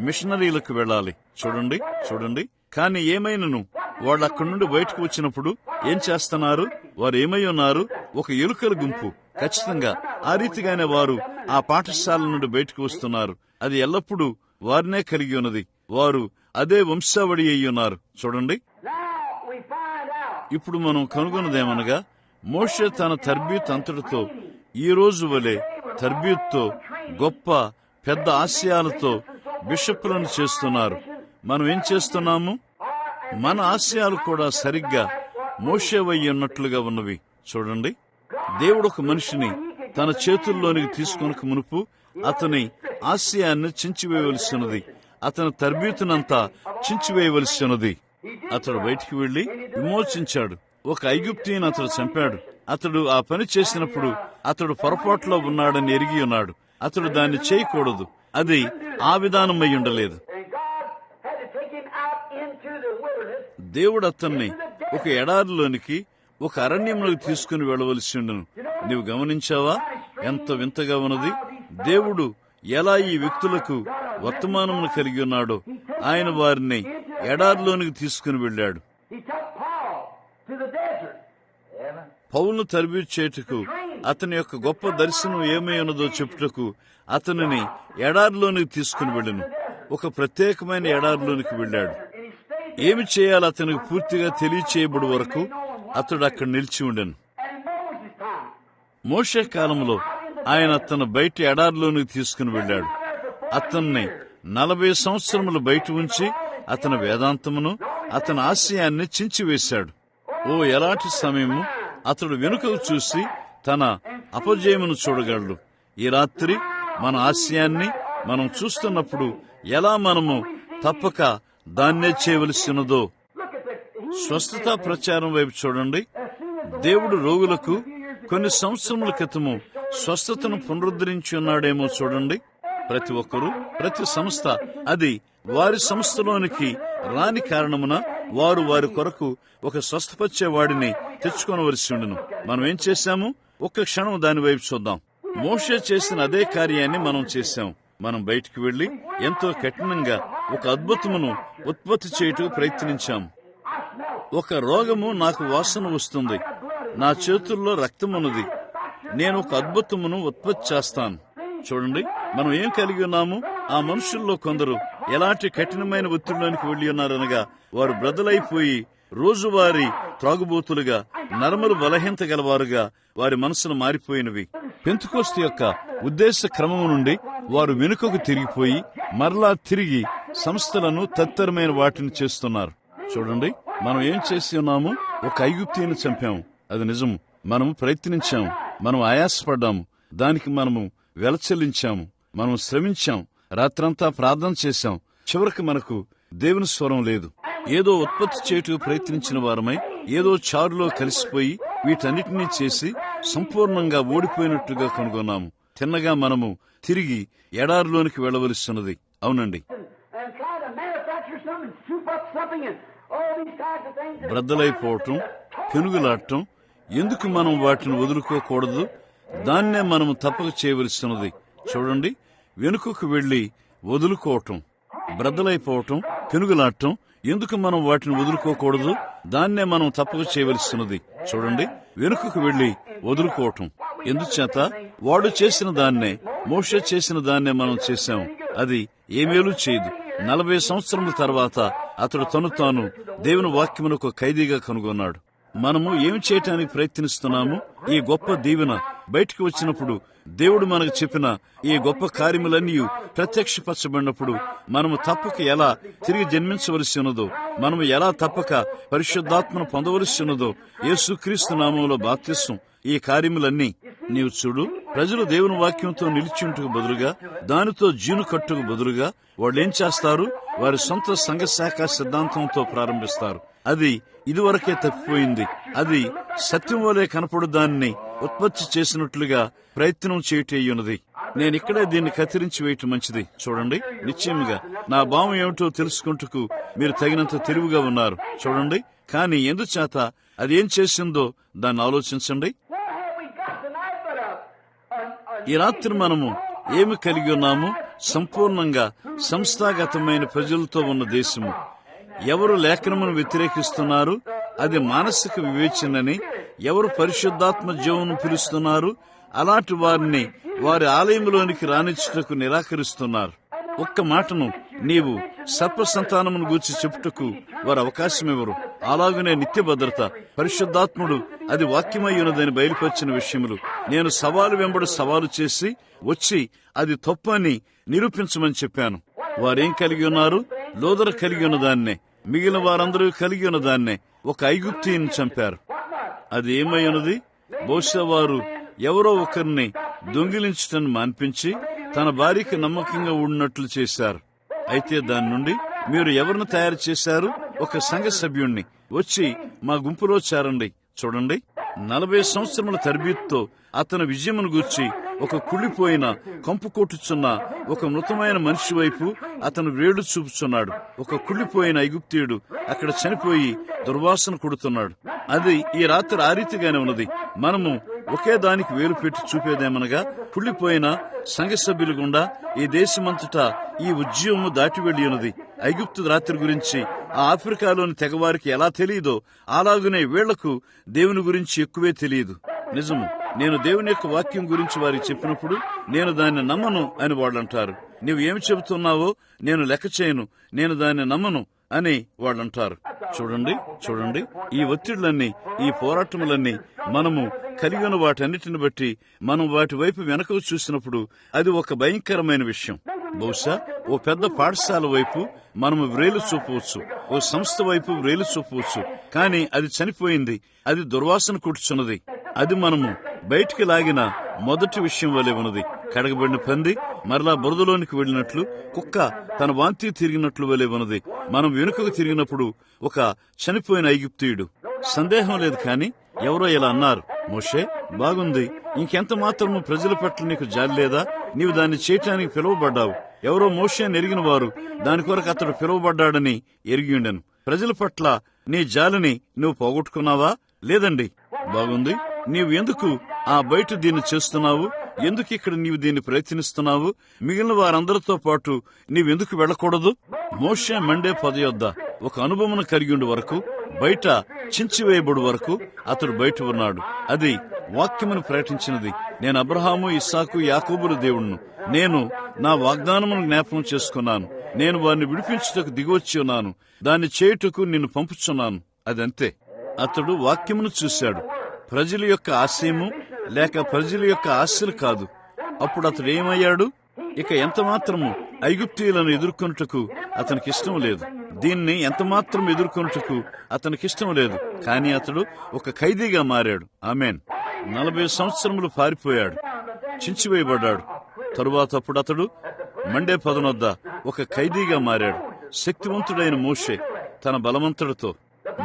మిషనరీలకు వెళ్ళాలి. చూడండి. కానీ ఏమైనను వాళ్ళు అక్కడి నుండి బయటకు వచ్చినప్పుడు ఏం చేస్తున్నారు? వారు ఏమై ఉన్నారు? ఒక ఎలుకల గుంపు. ఖచ్చితంగా ఆ రీతిగానే వారు ఆ పాఠశాల నుండి బయటకు వస్తున్నారు. అది ఎల్లప్పుడూ వారినే కలిగి ఉన్నది. వారు అదే వంశావళి అయి ఉన్నారు. చూడండి, ఇప్పుడు మనం కనుగొన్నదేమనగా మోషే తన తర్బీత్ అంతటితో ఈ రోజు వలె తర్బీత్తో గొప్ప పెద్ద ఆశయాలతో బిషప్లను చేస్తున్నారు. మనం ఏం చేస్తున్నాము? మన ఆశయాలు కూడా సరిగ్గా మోషేవయ్యి ఉన్నట్లుగా ఉన్నవి. చూడండి, దేవుడు ఒక మనిషిని తన చేతుల్లోనికి తీసుకొనక మునుపు అతని ఆశయాన్ని చించివేయవలసి ఉన్నది. అతని తర్బీతునంతా చించివేయవలసి ఉన్నది. అతడు బయటికి వెళ్లి విమోచించాడు. ఒక ఐగుప్తీని అతడు చంపాడు. అతడు ఆ పని చేసినప్పుడు అతడు పొరపాటులో ఉన్నాడని ఎరిగి ఉన్నాడు. అతడు దాన్ని చేయకూడదు. అది ఆ విధానమై ఉండలేదు. దేవుడు అతన్ని ఒక ఎడారిలోనికి, ఒక అరణ్యంలోకి తీసుకుని వెళ్ళవలసి ఉండను. నీవు గమనించావా? ఎంత వింతగా ఉన్నది! దేవుడు ఎలా ఈ వ్యక్తులకు వర్తమానమును కలిగి ఉన్నాడో ఆయన వారిని ఎడారిలోనికి తీసుకుని వెళ్ళాడు. పౌలును తరబేదు చేయుటకు, అతని యొక్క గొప్ప దర్శనం ఏమై ఉన్నదో చెప్పుటకు అతనిని ఎడారిలోనికి తీసుకుని వెళ్ళను. ఒక ప్రత్యేకమైన ఎడారిలోనికి వెళ్ళాడు. ఏమి చేయాలో అతనికి పూర్తిగా తెలియచేయబడి వరకు అతడు అక్కడ నిలిచి ఉండెను. మోషే కాలంలో ఆయన అతను బయట ఎడారిలోనికి తీసుకుని వెళ్ళాడు. అతన్ని 40 సంవత్సరములు బయట ఉంచి అతని వేదాంతమును, అతని ఆశయాన్ని చించివేశాడు. ఓ ఎలాంటి సమయము! అతడు వెనుకకు చూసి తన అపజయమును చూడగలడు. ఈ రాత్రి మన ఆశయాన్ని మనం చూస్తున్నప్పుడు ఎలా మనము తప్పక దాన్నే చేయవలసి ఉన్నదో. స్వస్థత ప్రచారం వైపు చూడండి. దేవుడు రోగులకు కొన్ని సంవత్సరముల క్రితము స్వస్థతను పునరుద్ధరించి ఉన్నాడేమో చూడండి. ప్రతి ఒక్కరూ, ప్రతి సంస్థ అది వారి సంస్థలోనికి రాని కారణమున వారు వారి కొరకు ఒక స్వస్థపరిచేవాడిని తెచ్చుకోవలసి ఉండను. మనం ఏం చేశాము? ఒక్క క్షణం దాని వైపు చూద్దాం. మోషే చేసిన అదే కార్యాన్ని మనం చేశాం. మనం బయటికి వెళ్లి ఎంతో కఠినంగా ఒక అద్భుతమును ఉత్పత్తి చేయుటకు ప్రయత్నించాం. ఒక రోగము నాకు వాసన వస్తుంది, నా చేతుల్లో రక్తమున్నది, నేను ఒక అద్భుతమును ఉత్పత్తి చేస్తాను. చూడండి, మనం ఏం కలిగి ఉన్నాము? ఆ మనుషుల్లో కొందరు ఎలాంటి కఠినమైన ఒత్తిడిలోనికి వెళ్లి ఉన్నారనగా వారు బ్రదలైపోయి రోజువారీ త్రాగుబోతులుగా, నరములు బలహీనత గలవారుగా వారి మనసులు మారిపోయినవి. పెంతెకోస్తు యొక్క ఉద్దేశ క్రమము నుండి వారు వెనుకకు తిరిగిపోయి మరలా తిరిగి సంస్థలను తత్తరమైన వాటిని చేస్తున్నారు. చూడండి, మనం ఏం చేసి ఉన్నాము? ఒక ఐగుప్తీయుని చంపాము, అది నిజము. మనము ప్రయత్నించాము, మనం ఆయాసపడ్డాము, దానికి మనము వెలచెల్లించాము, మనం శ్రమించాం, రాత్రంతా ప్రార్థన చేశాం. చివరికి మనకు దేవుని స్వరం లేదు. ఏదో ఉత్పత్తి చేయుటకు ప్రయత్నించిన వారమై ఏదో చారులో కలిసిపోయి వీటన్నిటినీ చేసి సంపూర్ణంగా ఓడిపోయినట్టుగా కనుగొన్నాము. తిన్నగా మనము తిరిగి ఎడారిలోనికి వెళ్లవలసిన్నది. అవునండి, బ్రద్దలైపోవటం, పెనుగులాడటం, ఎందుకు మనం వాటిని వదులుకోకూడదు? దాన్నే మనము తప్పక చేయవలసినది. చూడండి, వెనుకకు వెళ్లి వదులుకోవటం, బ్రద్దలైపోవటం, పెనుగులాడటం, ఎందుకు మనం వాటిని వదులుకోకూడదు? దాన్నే మనం తప్పక చేయవలసినది. చూడండి, వెనుకకు వెళ్లి వదులుకోవటం. ఎందుచేత? వాడు చేసిన దాన్నే, మోషే చేసిన దాన్నే మనం చేశాం. అది ఏమేలు చేయదు. 40 సంవత్సరముల తర్వాత అతడు తాను దేవుని వాక్యమునకు ఖైదీగా కనుగొన్నాడు. మనము ఏమి చేయటానికి ప్రయత్నిస్తున్నాము? ఈ గొప్ప దీవెన బయటికి వచ్చినప్పుడు, దేవుడు మనకు చెప్పిన ఈ గొప్ప కార్యములన్నీ ప్రత్యక్షపరచబడినప్పుడు మనము తప్పక ఎలా తిరిగి జన్మించవలసి ఉన్నదో, మనము ఎలా తప్పక పరిశుద్ధాత్మను పొందవలసి ఉన్నదో, యేసుక్రీస్తు నామములో బాప్తిసం, ఈ కార్యములన్నీ. నీవు చూడు, ప్రజలు దేవుని వాక్యంతో నిలిచింటుకు బదులుగా, దానితో జీను కట్టుకు బదులుగా వాళ్ళేం చేస్తారు? వారి సొంత సంఘ శాఖ సిద్ధాంతంతో ప్రారంభిస్తారు. అది ఇదివరకే తప్పిపోయింది. అది సత్యం వలె కనపడు దాన్ని ఉత్పత్తి చేసినట్లుగా ప్రయత్నం చేయటయ్యున్నది. నేనిక్కడే దీన్ని కత్తిరించి వేయటం మంచిది. చూడండి, నిశ్చయముగా నా భావం ఏమిటో తెలుసుకుంటూ మీరు తగినంత తెలివిగా ఉన్నారు. చూడండి, కానీ ఎందుచేత అది ఏం చేసిందో దాన్ని ఆలోచించండి. ఈ రాత్రి మనము ఏమి కలిగి ఉన్నాము? సంపూర్ణంగా సంస్థాగతమైన ప్రజలతో ఉన్న దేశము. ఎవరు లేఖనమును వ్యతిరేకిస్తున్నారు? అది మానసిక వివేచనని. ఎవరు పరిశుద్ధాత్మ జీవమును పిలుస్తున్నారు? అలాంటి వారిని వారి ఆలయంలోనికి రానిచ్చుటకు నిరాకరిస్తున్నారు. ఒక్క మాటను నీవు సర్ప సంతానమును గూర్చి చెప్పుటకు వారు అవకాశమివ్వరు. అలాగనే నిత్య భద్రత, పరిశుద్ధాత్ముడు అది వాక్యమై ఉన్నదని బయలుపరిచిన విషయములు నేను సవాలు వెంబడి సవాలు చేసి వచ్చి అది తప్పని నిరూపించమని చెప్పాను. వారేం కలిగి ఉన్నారు? లోదర కలిగి ఉన్న దాన్నే, మిగిలిన వారందరూ కలిగి ఉన్న దాన్నే. ఒక ఐగుప్తీయుని చంపారు. అది ఏమై ఉన్నది? బహుశా వారు ఎవరో ఒకరిని దొంగిలించటను మాన్పించి తన భార్యకి నమ్మకంగా ఉన్నట్లు చేశారు. అయితే దాని నుండి మీరు ఎవరిని తయారు చేశారు? ఒక సంఘ సభ్యుణ్ణి. వచ్చి మా గుంపులో చేరండి. చూడండి, 40 సంవత్సరముల తరబీతుతో అతని విజయమును గూర్చి ఒక కుళ్ళిపోయిన కంపు కొట్టుచున్న ఒక మృతమైన మనిషి వైపు అతను వేళ్లు చూపుచున్నాడు. ఒక కుళ్ళిపోయిన ఐగుప్తీయుడు అక్కడ చనిపోయి దుర్వాసన కొడుతున్నాడు. అది ఈ రాత్రి ఆ రీతిగానే ఉన్నది. మనము ఒకే దానికి వేలు పెట్టి చూపేదేమనగా, కుళ్ళిపోయిన సంఘ సభ్యులు గుండా ఈ దేశమంతటా ఈ ఉద్యమము దాటి వెళ్లి ఉన్నది. ఐగుప్తు రాత్రి గురించి ఆ ఆఫ్రికాలోని తెగవారికి ఎలా తెలియదో అలాగునే వీళ్లకు దేవుని గురించి ఎక్కువే తెలియదు. నిజము, నేను దేవుని యొక్క వాక్యం గురించి వారికి చెప్పినప్పుడు నేను దాన్ని నమ్మను అని వాళ్ళంటారు. నీవు ఏమి చెబుతున్నావో నేను లెక్క చేయను, నేను దాన్ని నమ్మను అని వాళ్ళంటారు. చూడండి, ఈ ఒత్తిళ్లన్నీ, ఈ పోరాటములన్నీ మనము కలిగి ఉన్న వాటన్నిటిని బట్టి మనం వాటి వైపు వెనకకు చూసినప్పుడు అది ఒక భయంకరమైన విషయం. బహుశా ఓ పెద్ద పాఠశాల వైపు మనము వ్రేలు చూపవచ్చు, ఓ సంస్థ వైపు వ్రేలు చూపవచ్చు. కానీ అది చనిపోయింది, అది దుర్వాసన కూర్చున్నది. అది మనము బయటికి లాగిన మొదటి విషయం వలె ఉన్నది. కడగబడిన పంది మరలా బురదలోనికి వెళ్ళినట్లు, కుక్క తన వాంతి తిరిగినట్లు వలె ఉన్నది. మనం వెనుకకు తిరిగినప్పుడు ఒక చనిపోయిన ఐగుప్తీయుడు. సందేహం లేదు. కానీ ఎవరో ఇలా అన్నారు, మోషే బాగుంది, ఇంకెంత మాత్రము ప్రజల పట్ల నీకు జాలి లేదా? నీవు దాన్ని చేయటానికి పిలువబడ్డావు. ఎవరో మోషేని ఎరిగిన వారు దాని కొరకు అతడు పిలువబడ్డాడని ఎరిగిండెను. ప్రజల పట్ల నీ జాలిని నువ్వు పోగొట్టుకున్నావా? లేదండి. బాగుంది, నీవు ఎందుకు ఆ బయట దీన్ని చేస్తున్నావు? ఎందుకు ఇక్కడ నీవు దీన్ని ప్రయత్నిస్తున్నావు? మిగిలిన వారందరితో పాటు నీవెందుకు వెళ్ళకూడదు? మోషే మండే పొద యొద్ద ఒక అనుభవం కలిగి ఉండే వరకు, బయట చించివేయబడు వరకు అతడు బయట ఉన్నాడు. అది వాక్యమును ప్రకటించినది. నేను అబ్రహాము, ఇస్సాకు, యాకోబుల దేవుణ్ణు. నేను నా వాగ్దానమును జ్ఞాపకం చేసుకున్నాను. నేను వారిని విడిపించుటకు దిగివచ్చి ఉన్నాను. దాన్ని చేయుటకు నిన్ను పంపుచున్నాను. అదంతే. అతడు వాక్యమును చూశాడు, ప్రజల యొక్క ఆశయము లేక ప్రజల యొక్క ఆశలు కాదు. అప్పుడు అతడు ఏమయ్యాడు? ఇక ఎంతమాత్రము ఐగుప్తీయులను ఎదుర్కొనుటకు అతనికి ఇష్టం లేదు. దీన్ని ఎంతమాత్రం ఎదుర్కొనుటకు అతనికి ఇష్టం లేదు. కానీ అతడు ఒక ఖైదీగా మారాడు. ఆమేన్. 40 సంవత్సరములు పారిపోయాడు, చించివేయబడ్డాడు. తరువాత అప్పుడు అతడు మండే పదనొద్ద ఒక ఖైదీగా మారాడు. శక్తివంతుడైన మోషే తన బలవంతుడితో,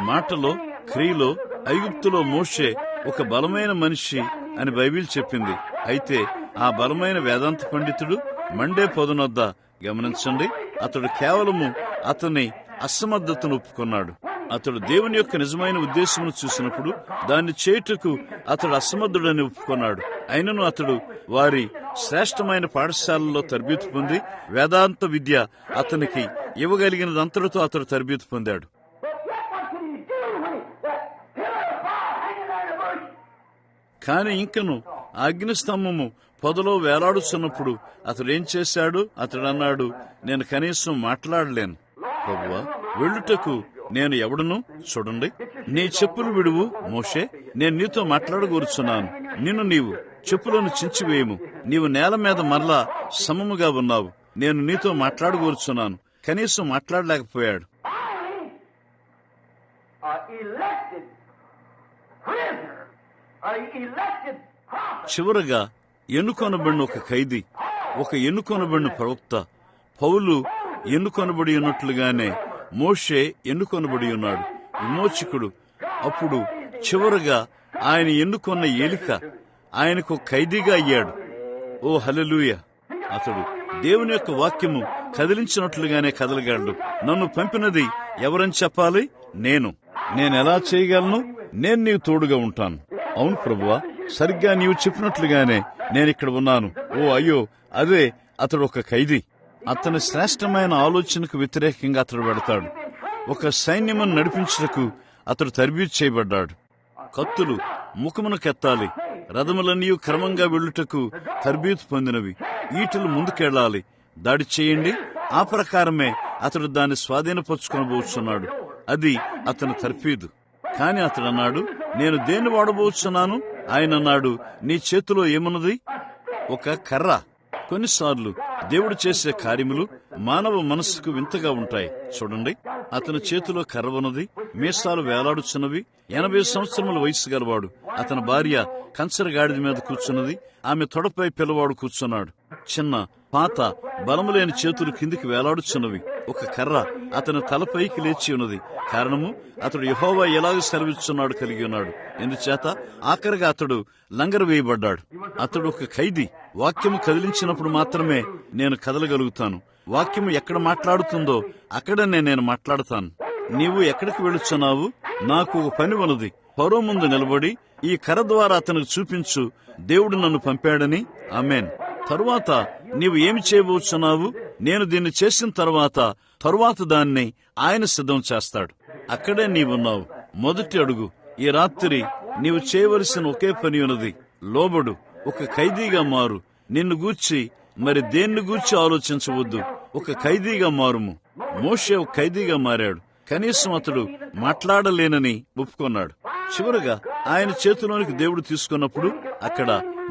మాటలో, క్రియలో ఐగుప్తులో మోషే ఒక బలమైన మనిషి అని బైబిల్ చెప్పింది. అయితే ఆ బలమైన వేదాంత పండితుడు మండే పొదనొద్ద, గమనించండి, అతడు కేవలము అతని అసమర్థతను ఒప్పుకున్నాడు. అతడు దేవుని యొక్క నిజమైన ఉద్దేశమును చూసినప్పుడు దాన్ని చేయుటకు అతడు అసమర్థుడని ఒప్పుకున్నాడు. అయినను అతడు వారి శ్రేష్టమైన పాఠశాలలో తరబేతి పొంది వేదాంత విద్య అతనికి ఇవ్వగలిగినదంతటితో అతడు తరబేతి పొందాడు. కాని ఇంకను అగ్నిస్తంభము పొదలో వేలాడుచున్నప్పుడు అతడు ఏం చేశాడు? అతడు అన్నాడు, నేను కనీసం మాట్లాడలేను. ప్రభువా, వెళ్ళుటకు నేను ఎవడును? చూడండి, నీ చెప్పులు విడువు మోషే, నేను నీతో మాట్లాడగోరుచున్నాను. నిన్ను నీవు చెప్పులను చించివేయము. నీవు నేల మీద మరలా సమముగా ఉన్నావు. నేను నీతో మాట్లాడగోరుచున్నాను. కనీసం మాట్లాడలేకపోయాడు. చివరగా ఎన్నుకొనబడిన ఒక ఖైదీ, ఒక ఎన్నుకొనబడిన ప్రవక్త. పౌలు ఎన్నుకొనబడి ఉన్నట్లుగానే మోషే ఎన్నుకొనబడి ఉన్నాడు, విమోచకుడు. అప్పుడు చివరగా ఆయన ఎన్నుకొన్న ఏలిక ఆయనకు ఖైదీగా అయ్యాడు. ఓ హల్లెలూయా! అతడు దేవుని యొక్క వాక్యము కదిలించినట్లుగానే కదలగలడు. నన్ను పంపినది ఎవరని చెప్పాలి? నేనెలా చేయగలను? నేను నీకు తోడుగా ఉంటాను. అవును ప్రభువా, సరిగ్గా నీవు చెప్పినట్లుగానే నేనిక్కడ ఉన్నాను. ఓ అయ్యో, అదే అతడు ఒక ఖైదీ. అతని శ్రేష్టమైన ఆలోచనకు వ్యతిరేకంగా అతడు వెడతాడు. ఒక సైన్యమును నడిపించుటకు అతడు తరబీదు చేయబడ్డాడు. కత్తులు ముఖమునకెత్తాలి. రథములన్నీ క్రమంగా వెళ్ళుటకు తరబీదు పొందినవి. ఈటలు ముందుకెళ్లాలి. దాడి చేయండి. ఆ ప్రకారమే అతడు దాన్ని స్వాధీనపరుచుకొనబోతున్నాడు. అది అతని తర్ఫీదు. కాని అతడు అన్నాడు, నేను దేన్ని వాడబోతున్నాను? ఆయన అన్నాడు, నీ చేతిలో ఏమున్నది? ఒక కర్ర. కొన్నిసార్లు దేవుడు చేసే కార్యములు మానవ మనస్సుకు వింతగా ఉంటాయి. చూడండి, అతని చేతిలో కర్ర ఉన్నది. మీసాలు వేలాడుచున్నవి. 80 సంవత్సరముల వయసు గలవాడు. అతని భార్య కంచర గాడిద మీద కూర్చున్నది. ఆమె తొడపై పిల్లవాడు కూర్చున్నాడు. చిన్న పాత బలములేని చేతులు కిందికి వేలాడుచున్నవి. ఒక కర్ర అతని తలపైకి లేచి ఉన్నది. కారణము, అతడు యెహోవా ఎలాగ సెలవిస్తున్నాడు కలిగి ఉన్నాడు. ఎందుచేత ఆఖరిగా అతడు లంగర వేయబడ్డాడు. అతడు ఒక ఖైదీ. వాక్యము కదిలించినప్పుడు మాత్రమే నేను కదలగలుగుతాను. వాక్యము ఎక్కడ మాట్లాడుతుందో అక్కడనే నేను మాట్లాడతాను. నీవు ఎక్కడికి వెళుచున్నావు? నాకు ఒక పని ఉన్నది. ఫరో ముందు నిలబడి ఈ కర్ర ద్వారా అతనికి చూపించు, దేవుడు నన్ను పంపాడని. ఆమేన్. తరువాత నీవు ఏమి చేయబోచున్నావు? నేను దీన్ని చేసిన తరువాత దాన్ని ఆయన సిద్ధం చేస్తాడు. అక్కడే నీవున్నావు. మొదటి అడుగు. ఈ రాత్రి నీవు చేయవలసిన ఒకే పని ఉన్నది. లోబడు. ఒక ఖైదీగా మారు. నిన్ను గూర్చి మరి దేన్ని గూర్చి ఆలోచించవద్దు. ఒక ఖైదీగా మారుము. మోషే ఒక ఖైదీగా మారాడు. కనీసం అతడు మాట్లాడలేనని ఒప్పుకున్నాడు. చివరగా ఆయన చేతిలోనికి దేవుడు తీసుకున్నప్పుడు అక్కడ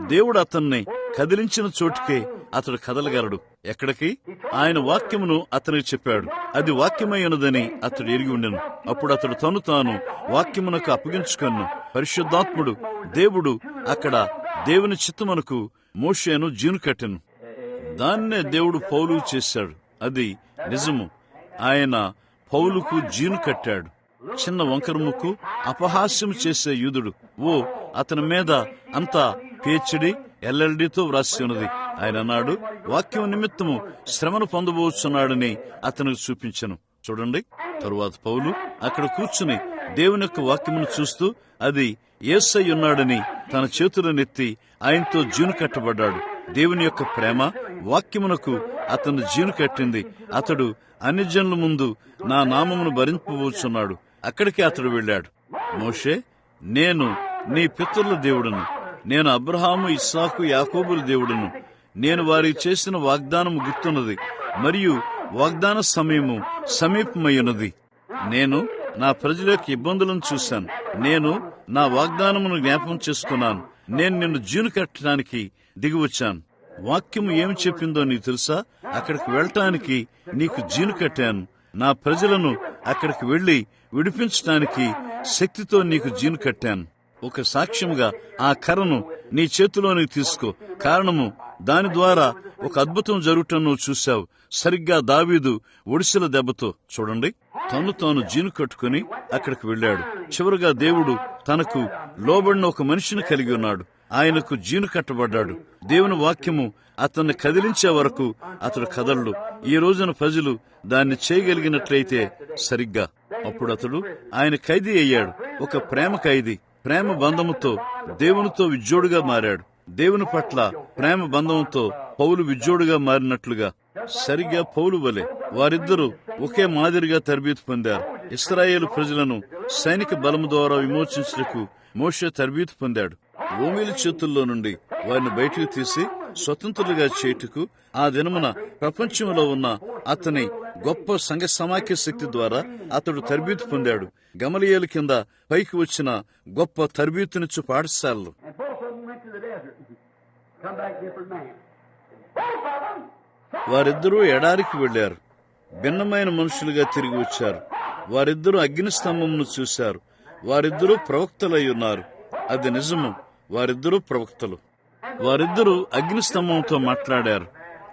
దేవుడు అతన్ని కదిలించిన చోటుకే అతడు కదలగలడు. ఎక్కడికి? ఆయన వాక్యమును అతనికి చెప్పాడు. అది వాక్యమై ఉన్నదని అతడు ఎరిగి ఉండెను. అప్పుడు అతడు తాను వాక్యమునకు అప్పగించుకొను. పరిశుద్ధాత్ముడు దేవుడు అక్కడ దేవుని చిత్తమునకు మోషేను జీను కట్టెను. దాన్నే దేవుడు పౌలు చేశాడు. అది నిజము. ఆయన పౌలుకు జీను కట్టాడు. చిన్న వంకర ముక్కు, అపహాస్యం చేసే యూదుడు. అతని మీద అంతా PhD LLDతో వ్రాసి ఉన్నది. ఆయన అన్నాడు, వాక్యం నిమిత్తము శ్రమను పొందబోచున్నాడని అతనికి చూపించను. చూడండి. తరువాత పౌలు అక్కడ కూర్చుని దేవుని యొక్క వాక్యమును చూస్తూ అది యేసయ్య ఉన్నాడని తన చేతులనెత్తి ఆయనతో జీను కట్టబడ్డాడు. దేవుని యొక్క ప్రేమ వాక్యమునకు అతను జీను కట్టింది. అతడు అన్ని జనుల ముందు నా నామమును భరింపబోచున్నాడు. అక్కడికి అతడు వెళ్ళాడు. మోషే, నేను నీ పితరుల దేవుడును. నేను అబ్రహాము, ఇస్సాకు, యాకోబుల దేవుడును. నేను వారికి చేసిన వాగ్దానము గుర్తున్నది, మరియు వాగ్దాన సమయము సమీపమయ్యున్నది. నేను నా ప్రజల యొక్క ఇబ్బందులను చూశాను. నేను నా వాగ్దానమును జ్ఞాపకం చేసుకున్నాను. నేను నిన్ను జీను కట్టడానికి దిగివచ్చాను. వాక్యము ఏమి చెప్పిందో నీకు తెలుసా? అక్కడికి వెళ్ళటానికి నీకు జీను కట్టాను. నా ప్రజలను అక్కడికి వెళ్లి విడిపించటానికి శక్తితో నీకు జీను కట్టాను. ఒక సాక్ష్యముగా ఆ కర్రను నీ చేతిలోనికి తీసుకో. కారణము, దాని ద్వారా ఒక అద్భుతం జరుగుటం నువ్వు చూశావు. సరిగ్గా దావీదు ఒడిసెల దెబ్బతో. చూడండి. తాను జీను కట్టుకుని అక్కడికి వెళ్ళాడు. చివరిగా దేవుడు తనకు లోబడిన ఒక మనిషిని కలిగి ఉన్నాడు. ఆయనకు జీను కట్టబడ్డాడు. దేవుని వాక్యము అతన్ని కదిలించే వరకు అతడు కదలడు. ఈ రోజున ప్రజలు దాన్ని చేయగలిగినట్లయితే సరిగ్గా అప్పుడు అతడు ఆయన ఖైదీ అయ్యాడు. ఒక ప్రేమ ఖైదీ. ప్రేమ బంధముతో దేవునితో విజ్జోడుగా మారాడు. దేవుని పట్ల ప్రేమ బంధంతో పౌలు విజ్జోడుగా మారినట్లుగా. సరిగ్గా పౌలు వలె వారిద్దరూ ఒకే మాదిరిగా తరబీదు పొందారు. ఇశ్రాయేలు ప్రజలను సైనిక బలము ద్వారా విమోచించుటకు మోషే తరబీదు పొందాడు. రోమీల చేతుల్లో నుండి వారిని బయటకు తీసి స్వతంత్రులుగా చేయుటకు ఆ దినమున ప్రపంచంలో ఉన్న అతని గొప్ప సంఘ సమాఖ్య శక్తి ద్వారా అతడు తరబీదు పొందాడు. గమలియేలు కింద పైకి వచ్చిన గొప్ప తరబీతునిచ్చు పాఠశాలలు. వారిద్దరూ ఎడారికి వెళ్లారు. భిన్నమైన మనుషులుగా తిరిగి వచ్చారు. వారిద్దరూ అగ్నిస్తంభమును చూశారు. వారిద్దరూ ప్రవక్తలై ఉన్నారు. అది నిజము. వారిద్దరూ ప్రవక్తలు. వారిద్దరూ అగ్నిస్తంభంతో మాట్లాడారు.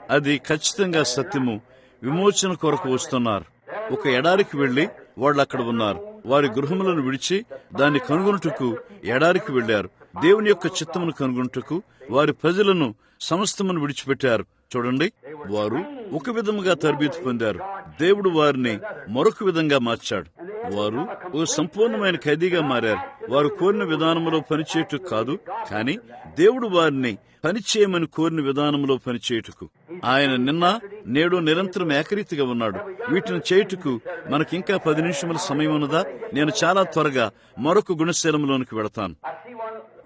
అది ఖచ్చితంగా సత్యము. విమోచన కొరకు వస్తున్నారు. ఒక ఎడారికి వెళ్లి వాళ్ళు అక్కడ ఉన్నారు. వారి గృహములను విడిచి దాన్ని కనుగొనుటకు ఎడారికి వెళ్లారు. దేవుని యొక్క చిత్తమును కనుగొనుటకు వారి ప్రజలను సమస్తమును విడిచిపెట్టారు. చూడండి. వారు ఒక విధముగా తరబీదు పొందారు. దేవుడు వారిని మరొక విధంగా మార్చాడు. వారు ఒక సంపూర్ణమైన ఖైదీగా మారారు. వారు కోరిన విధానంలో పనిచేయటకు కాదు, కానీ దేవుడు వారిని పనిచేయమని కోరిన విధానంలో పనిచేయుటకు. ఆయన నిన్న నేడు నిరంతరం ఏకరీతిగా ఉన్నాడు. వీటిని చేయుటకు మనకింకా 10 నిమిషముల సమయం ఉన్నదా? నేను చాలా త్వరగా మరొక గుణశీలంలోనికి వెళతాను.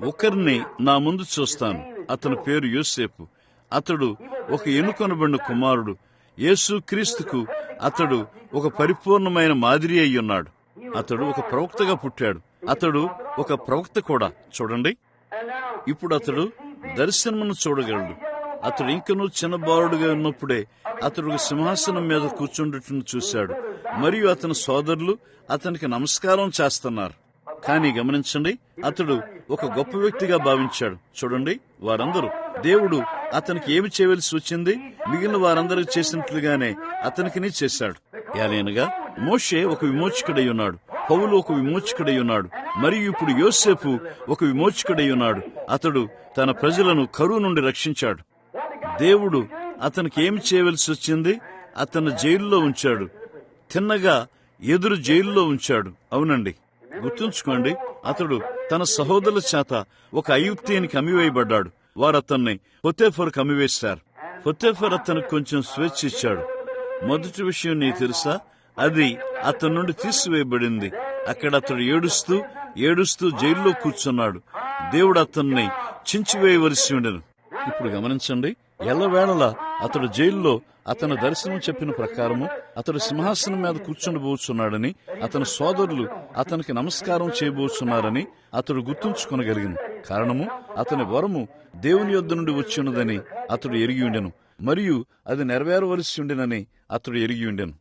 ఒకరిని నా ముందు చూస్తాను. అతని పేరు యోసేపు. అతడు ఒక ఎన్నుకొనబడిన కుమారుడు. యేసు క్రీస్తుకు అతడు ఒక పరిపూర్ణమైన మాదిరి అయి ఉన్నాడు. అతడు ఒక ప్రవక్తగా పుట్టాడు. అతడు ఒక ప్రవక్త కూడా. చూడండి. ఇప్పుడు అతడు దర్శనమును చూడగలడు. అతడు ఇంకనూ చిన్న బాలుడుగా ఉన్నప్పుడే అతడు ఒక సింహాసనం మీద కూర్చుండుటను చూశాడు. మరియు అతని సోదరులు అతనికి నమస్కారం చేస్తున్నారు. కానీ గమనించండి, అతడు ఒక గొప్ప వ్యక్తిగా భావించాడు. చూడండి. వారందరూ దేవుడు అతనికి ఏమి చేయవలసి వచ్చింది? మిగిలిన వారందరికి చేసినట్లుగానే అతనికి చేశాడు. ఏలైనగా మోషే ఒక విమోచకుడై ఉన్నాడు, పౌలు ఒక విమోచకుడై ఉన్నాడు, మరియు ఇప్పుడు యోసేపు ఒక విమోచకుడై ఉన్నాడు. అతడు తన ప్రజలను కరువు నుండి రక్షించాడు. దేవుడు అతనికి ఏమి చేయవలసి వచ్చింది? అతను జైల్లో ఉంచాడు, తిన్నగా ఎదురు జైల్లో ఉంచాడు. అవునండి, గుర్తుంచుకోండి, అతడు తన సహోదరుల చేత ఒక ఐగుప్తీయునికి అమ్మివేయబడ్డాడు. వారు అతన్ని పొతేఫరుకు అమ్మివేశారు. పొతేఫర్ అతనికి కొంచెం స్వేచ్ఛ ఇచ్చాడు. మొదటి విషయం నీకు తెలుసా? అది అతని నుండి తీసివేయబడింది. అక్కడ అతడు ఏడుస్తూ జైల్లో కూర్చున్నాడు. దేవుడు అతన్ని చించివేయవలసి ఉండెను. ఇప్పుడు గమనించండి, ఎల్లవేళలా అతడు జైల్లో అతని దర్శనం చెప్పిన ప్రకారము అతడు సింహాసనం మీద కూర్చుండబోతున్నాడని, అతని సోదరులు అతనికి నమస్కారం చేయబోతున్నారని అతడు గుర్తుంచుకొనగలిగిన కారణము అతని వరము దేవుని యొద్ద నుండి వచ్చి ఉన్నదని అతడు ఎరిగి ఉండెను, మరియు అది నెరవేరవలసి ఉండెనని అతడు ఎరిగి ఉండెను.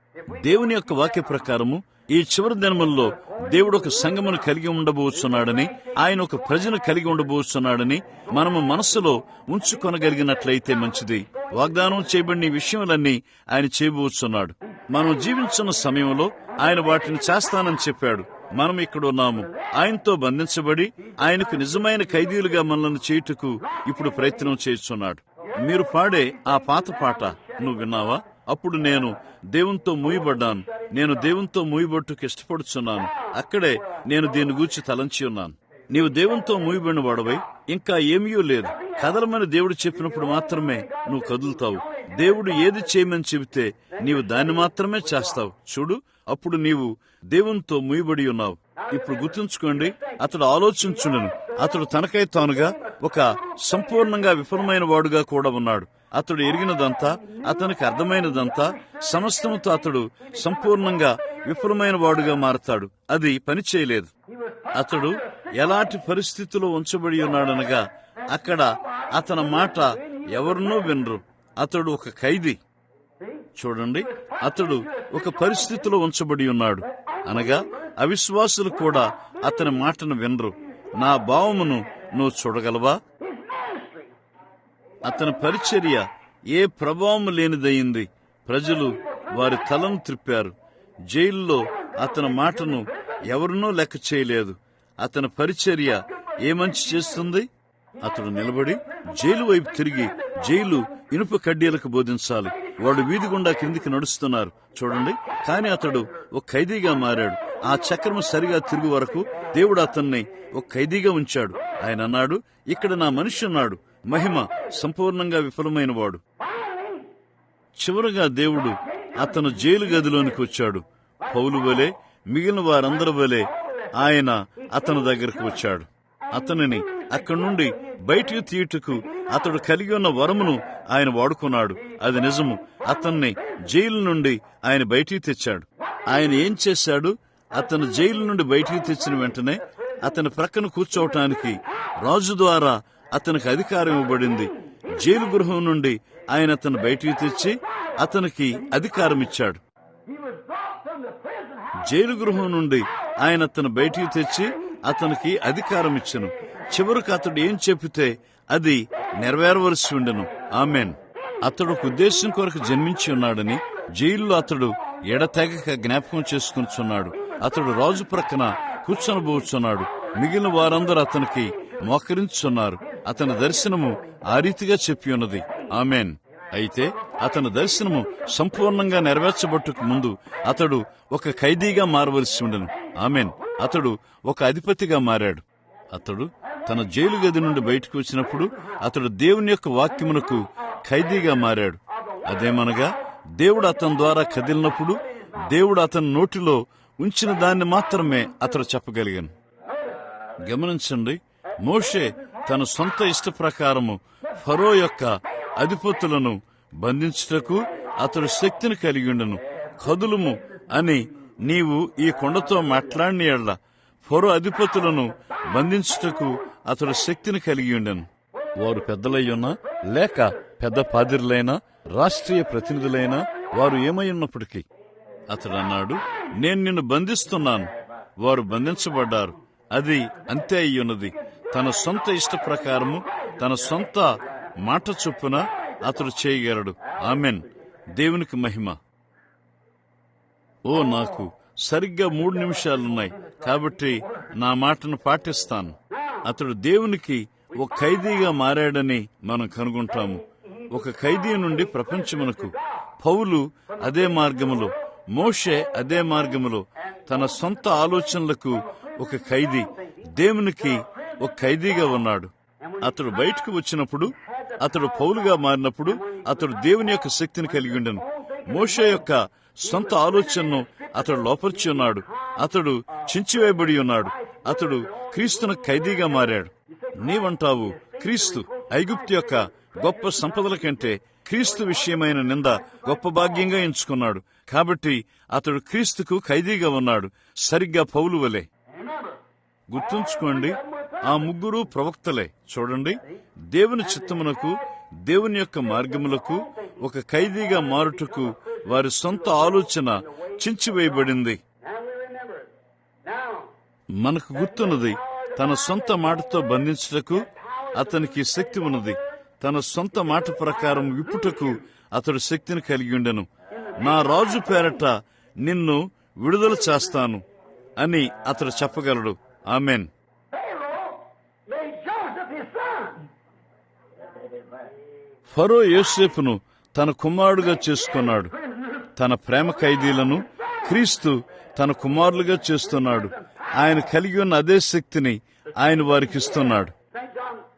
దేవుని యొక్క వాక్య ప్రకారము ఈ చివరి దినముల్లో దేవుడు ఒక సంఘమును కలిగి ఉండబోతున్నాడని, ఆయన ఒక ప్రజను కలిగి ఉండబోతున్నాడని మనము మనస్సులో ఉంచుకొనగలిగినట్లయితే మంచిది. వాగ్దానం చేయబడిన విషయములన్నీ ఆయన చేయబోతున్నాడు. మనం జీవించున్న సమయంలో ఆయన వాటిని చేస్తానని చెప్పాడు. మనం ఇక్కడ ఉన్నాము, ఆయనతో బంధించబడి ఆయనకు నిజమైన ఖైదీలుగా మనల్ని చేయుటకు ఇప్పుడు ప్రయత్నం చేస్తున్నాడు. మీరు పాడే ఆ పాత పాట నువ్వు విన్నావా? అప్పుడు నేను దేవునితో మూయబడ్డాను, నేను దేవునితో మూయబట్టుకు ఇష్టపడుచున్నాను, అక్కడే నేను దీని గూర్చి తలంచి ఉన్నాను. నీవు దేవునితో మూయబడిన వాడవై ఇంకా ఏమీ లేదు. కదలమని దేవుడు చెప్పినప్పుడు మాత్రమే నువ్వు కదులుతావు. దేవుడు ఏది చేయమని చెబితే నీవు దాన్ని మాత్రమే చేస్తావు. చూడు, అప్పుడు నీవు దేవునితో మూయబడి ఉన్నావు. ఇప్పుడు గుర్తుంచుకోండి, అతడు ఆలోచించుండెను. అతడు తనకై తానుగా ఒక సంపూర్ణంగా విఫలమైన వాడుగా కూడా ఉన్నాడు. అతడు ఎరిగినదంతా, అతనికి అర్థమైనదంతా సమస్తముతో అతడు సంపూర్ణంగా విఫలమైన వాడుగా మారతాడు. అది పని చేయలేదు. అతడు ఎలాంటి పరిస్థితిలో ఉంచబడి ఉన్నాడనగా అక్కడ అతని మాట ఎవరినూ వినరు. అతడు ఒక ఖైదీ. చూడండి, అతడు ఒక పరిస్థితిలో ఉంచబడి ఉన్నాడు అనగా అవిశ్వాసులు కూడా అతని మాటను వినరు. నా భావమును నువ్వు చూడగలవా? అతని పరిచర్య ఏ ప్రభావం లేనిదయింది. ప్రజలు వారి తలను త్రిప్పారు. జైల్లో అతని మాటను ఎవరినూ లెక్క చేయలేదు. అతని పరిచర్య ఏ మంచి చేస్తుంది? అతడు నిలబడి జైలు వైపు తిరిగి జైలు ఇనుప కడ్డీలకు బోధించాలి. వాడు వీధి గుండా కిందికి నడుస్తున్నారు చూడండి. కాని అతడు ఒక ఖైదీగా మారాడు. ఆ చక్రము సరిగా తిరుగు వరకు దేవుడు అతన్ని ఒక ఖైదీగా ఉంచాడు. ఆయన అన్నాడు, ఇక్కడ నా మనిషి ఉన్నాడు, మహిమ సంపూర్ణంగా విఫలమైన వాడు. చివరగా దేవుడు అతను జైలు గదిలోనికి వచ్చాడు. పౌలు వలె మిగిలిన వారందరి వలె ఆయన అతని దగ్గరకు వచ్చాడు. అతనిని అక్కడి నుండి బయటికి తీయుటకు అతడు కలిగి ఉన్న వరమును ఆయన వాడుకున్నాడు. అది నిజము. అతన్ని జైలు నుండి ఆయన బయటికి తెచ్చాడు. ఆయన ఏం చేశాడు? అతను జైలు నుండి బయటికి తెచ్చిన వెంటనే అతని ప్రక్కన కూర్చోవటానికి రాజు ద్వారా అతనికి అధికారం ఇవ్వబడింది. జైలు గృహం నుండి ఆయన అతను బయటికి తెచ్చి అతనికి అధికారం ఇచ్చాడు. జైలు గృహం నుండి ఆయన అతను బయటికి తెచ్చి అతనికి అధికారం ఇచ్చను. చివరికి అతడు ఏం చెప్పితే అది నెరవేరవలసి ఉండెను. ఆమెన్. అతడు ఒక ఉద్దేశం కొరకు జన్మించి ఉన్నాడని జైల్లో అతడు ఎడతెగక జ్ఞాపకం చేసుకున్నాడు. అతడు రాజు ప్రక్కన కూర్చొనబోచున్నాడు. మిగిలిన వారందరూ అతనికి మోకరించున్నారు. అతని దర్శనము ఆ రీతిగా చెప్పి ఉన్నది. ఆమెన్. అయితే అతని దర్శనము సంపూర్ణంగా నెరవేర్చబట్టుకు ముందు అతడు ఒక ఖైదీగా మారవలసి ఉండెను. ఆమెన్. అతడు ఒక అధిపతిగా మారాడు. అతడు తన జైలు గది నుండి బయటకు వచ్చినప్పుడు అతడు దేవుని యొక్క వాక్యమునకు ఖైదీగా మారాడు. అదేమనగా దేవుడు అతని ద్వారా కదిలినప్పుడు దేవుడు అతని నోటిలో ఉంచిన దాన్ని మాత్రమే అతడు చెప్పగలిగాను. గమనించండి, మోషే తన సొంత ఇష్ట ప్రకారము ఫరో యొక్క అధిపతులను బంధించుటకు అతడు శక్తిని కలిగి ఉండను. కదులుము అని నీవు ఈ కొండతో మాట్లాడిన యెడల ఫరో అధిపతులను బంధించుటకు అతడు శక్తిని కలిగి ఉండను. వారు పెద్దలయ్యున్నా లేక పెద్ద పాదిరులైనా రాష్ట్రీయ ప్రతినిధులైనా వారు ఏమై ఉన్నప్పటికీ అతడు అన్నాడు, నేను నిన్ను బంధిస్తున్నాను. వారు బంధించబడ్డారు. అది అంతే అయ్యున్నది. తన సొంత ఇష్ట ప్రకారము తన సొంత మాట చొప్పున అతడు చేయగలడు. ఆమెన్. దేవునికి మహిమ. ఓ, నాకు సరిగ్గా 3 నిమిషాలున్నాయి కాబట్టి నా మాటను పాటిస్తాను. అతడు దేవునికి ఒక ఖైదీగా మారాడని మనం కనుగొంటాము. ఒక ఖైదీ నుండి ప్రపంచమునకు. పౌలు అదే మార్గములో, మోషే అదే మార్గములో తన సొంత ఆలోచనలకు ఒక ఖైదీ, దేవునికి ఒక ఖైదీగా ఉన్నాడు. అతడు బయటకు వచ్చినప్పుడు, అతడు పౌలుగా మారినప్పుడు అతడు దేవుని యొక్క శక్తిని కలిగి ఉండెను. మోషే యొక్క సొంత ఆలోచనను అతడు లోపర్చి ఉన్నాడు. అతడు చించివేయబడి ఉన్నాడు. అతడు క్రీస్తును ఖైదీగా మారాడు. నీవంటావు, క్రీస్తు ఐగుప్తు యొక్క గొప్ప సంపదల కంటే క్రీస్తు విషయమైన నింద గొప్ప భాగ్యంగా ఎంచుకున్నాడు. కాబట్టి అతడు క్రీస్తుకు ఖైదీగా ఉన్నాడు, సరిగ్గా పౌలు వలె. గుర్తుంచుకోండి, ఆ 3 ప్రవక్తలే. చూడండి, దేవుని చిత్తమునకు, దేవుని యొక్క మార్గములకు ఒక ఖైదీగా మారుటకు వారి సొంత ఆలోచన చించివేయబడింది. మనకు గుర్తున్నది, తన సొంత మాటతో బంధించుటకు అతనికి శక్తి ఉన్నది. తన సొంత మాట ప్రకారం విప్పుటకు అతడు శక్తిని కలిగి ఉండెను. నా రాజు పేరట నిన్ను విడుదల చేస్తాను అని అతడు చెప్పగలడు. ఆమెన్. ఫరో యోసేపును తన కుమారుడుగా చేసుకున్నాడు. తన ప్రేమ ఖైదీలను క్రీస్తు తన కుమారులుగా చేస్తున్నాడు. ఆయన కలిగి ఉన్న అదే శక్తిని ఆయన వారికి ఇస్తున్నాడు.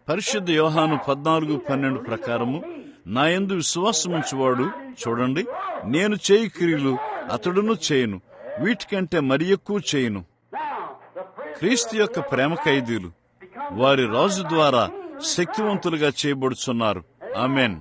పరిశుద్ధ యోహాను 14:12 ప్రకారము, నా యందు విశ్వాసముంచువాడు, చూడండి, నేను చేయు క్రియలు అతడును చేయను, వీటికంటే మరి ఎక్కువ చేయను. క్రీస్తు యొక్క ప్రేమ ఖైదీలు వారి రాజు ద్వారా శక్తివంతులుగా చేయబడుచున్నారు. ఆమెన్.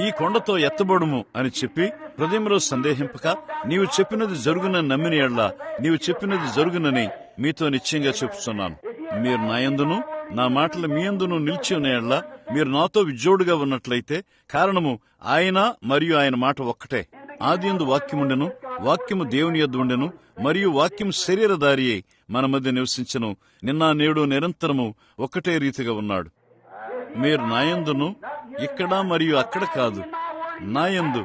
ఈ కొండతో ఎత్తబడుము అని చెప్పి హృదయంలో సందేహింపక, నీవు చెప్పినది జరుగునని నమ్మిన యెడల నీవు చెప్పినది జరుగునని మీతో నిశ్చయంగా చెప్తున్నాను. మీరు నా యందును నా మాటలు మీ యందును నిలిచి ఉన్న యెడల మీరు నాతో విజోడుగా ఉన్నట్లయితే, కారణము ఆయన మరియు ఆయన మాట ఒక్కటే. ఆదియందు వాక్యముండెను, వాక్యము దేవుని యొద్ద ఉండెను, మరియు వాక్యం శరీరధారి అయి మన మధ్య నివసించెను. నిన్న నేడు నిరంతరము ఒక్కటే రీతిగా ఉన్నాడు. మీరు నాయందును ఇక్కడ మరియు అక్కడ కాదు, నాయందు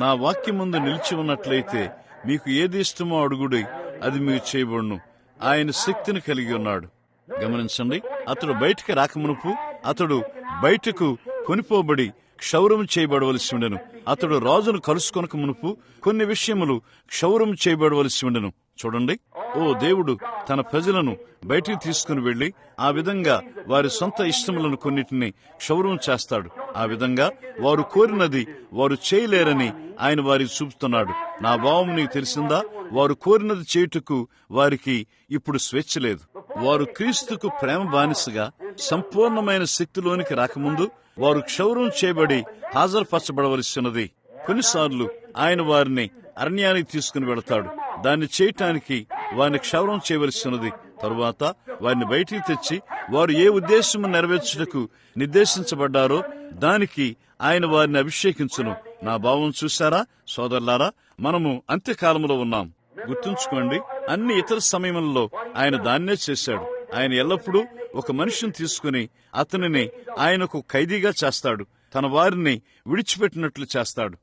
నా వాక్యముందు నిలిచి ఉన్నట్లయితే మీకు ఏది ఇష్టమో అడుగుడి, అది మీకు చేయబడును. ఆయన శక్తిని కలిగి ఉన్నాడు. గమనించండి, అతడు బయటికి రాకమునుపు అతడు బయటకు కొనిపోబడి క్షౌరము చేయబడవలసి ఉండెను. అతడు రాజును కలుసుకొనక మునుపు కొన్ని విషయములు క్షౌరము చేయబడవలసి ఉండెను. చూడండి, ఓ దేవుడు తన ప్రజలను బయటికి తీసుకుని వెళ్లి ఆ విధంగా వారి సొంత ఇష్టములను కొన్నిటిని క్షౌరం చేస్తాడు. ఆ విధంగా వారు కోరినది వారు చేయలేరని ఆయన వారికి చూపుతున్నాడు. నా భావం నీకు తెలిసిందా? వారు కోరినది చేయుటకు వారికి ఇప్పుడు స్వేచ్ఛ లేదు. వారు క్రీస్తుకు ప్రేమ బానిసగా సంపూర్ణమైన శక్తిలోనికి రాకముందు వారు క్షౌరం చేయబడి హాజరుపరచబడవలసి ఉన్నది. కొన్నిసార్లు ఆయన వారిని అరణ్యానికి తీసుకుని వెళతాడు. దాన్ని చేయటానికి వారిని క్షౌరం చేయవలసి ఉన్నది. తరువాత వారిని బయటికి తెచ్చి వారు ఏ ఉద్దేశము నెరవేర్చుటకు నిర్దేశించబడ్డారో దానికి ఆయన వారిని అభిషేకించును. నా భావం చూశారా సోదరులారా? మనము అంత్యకాలంలో ఉన్నాం. గుర్తుంచుకోండి, అన్ని ఇతర సమయములలో ఆయన దాన్నే చేశాడు. ఆయన ఎల్లప్పుడూ ఒక మనిషిని తీసుకుని అతనిని ఆయనకు ఖైదీగా చేస్తాడు. తన వారిని విడిచిపెట్టినట్లు చేస్తాడు.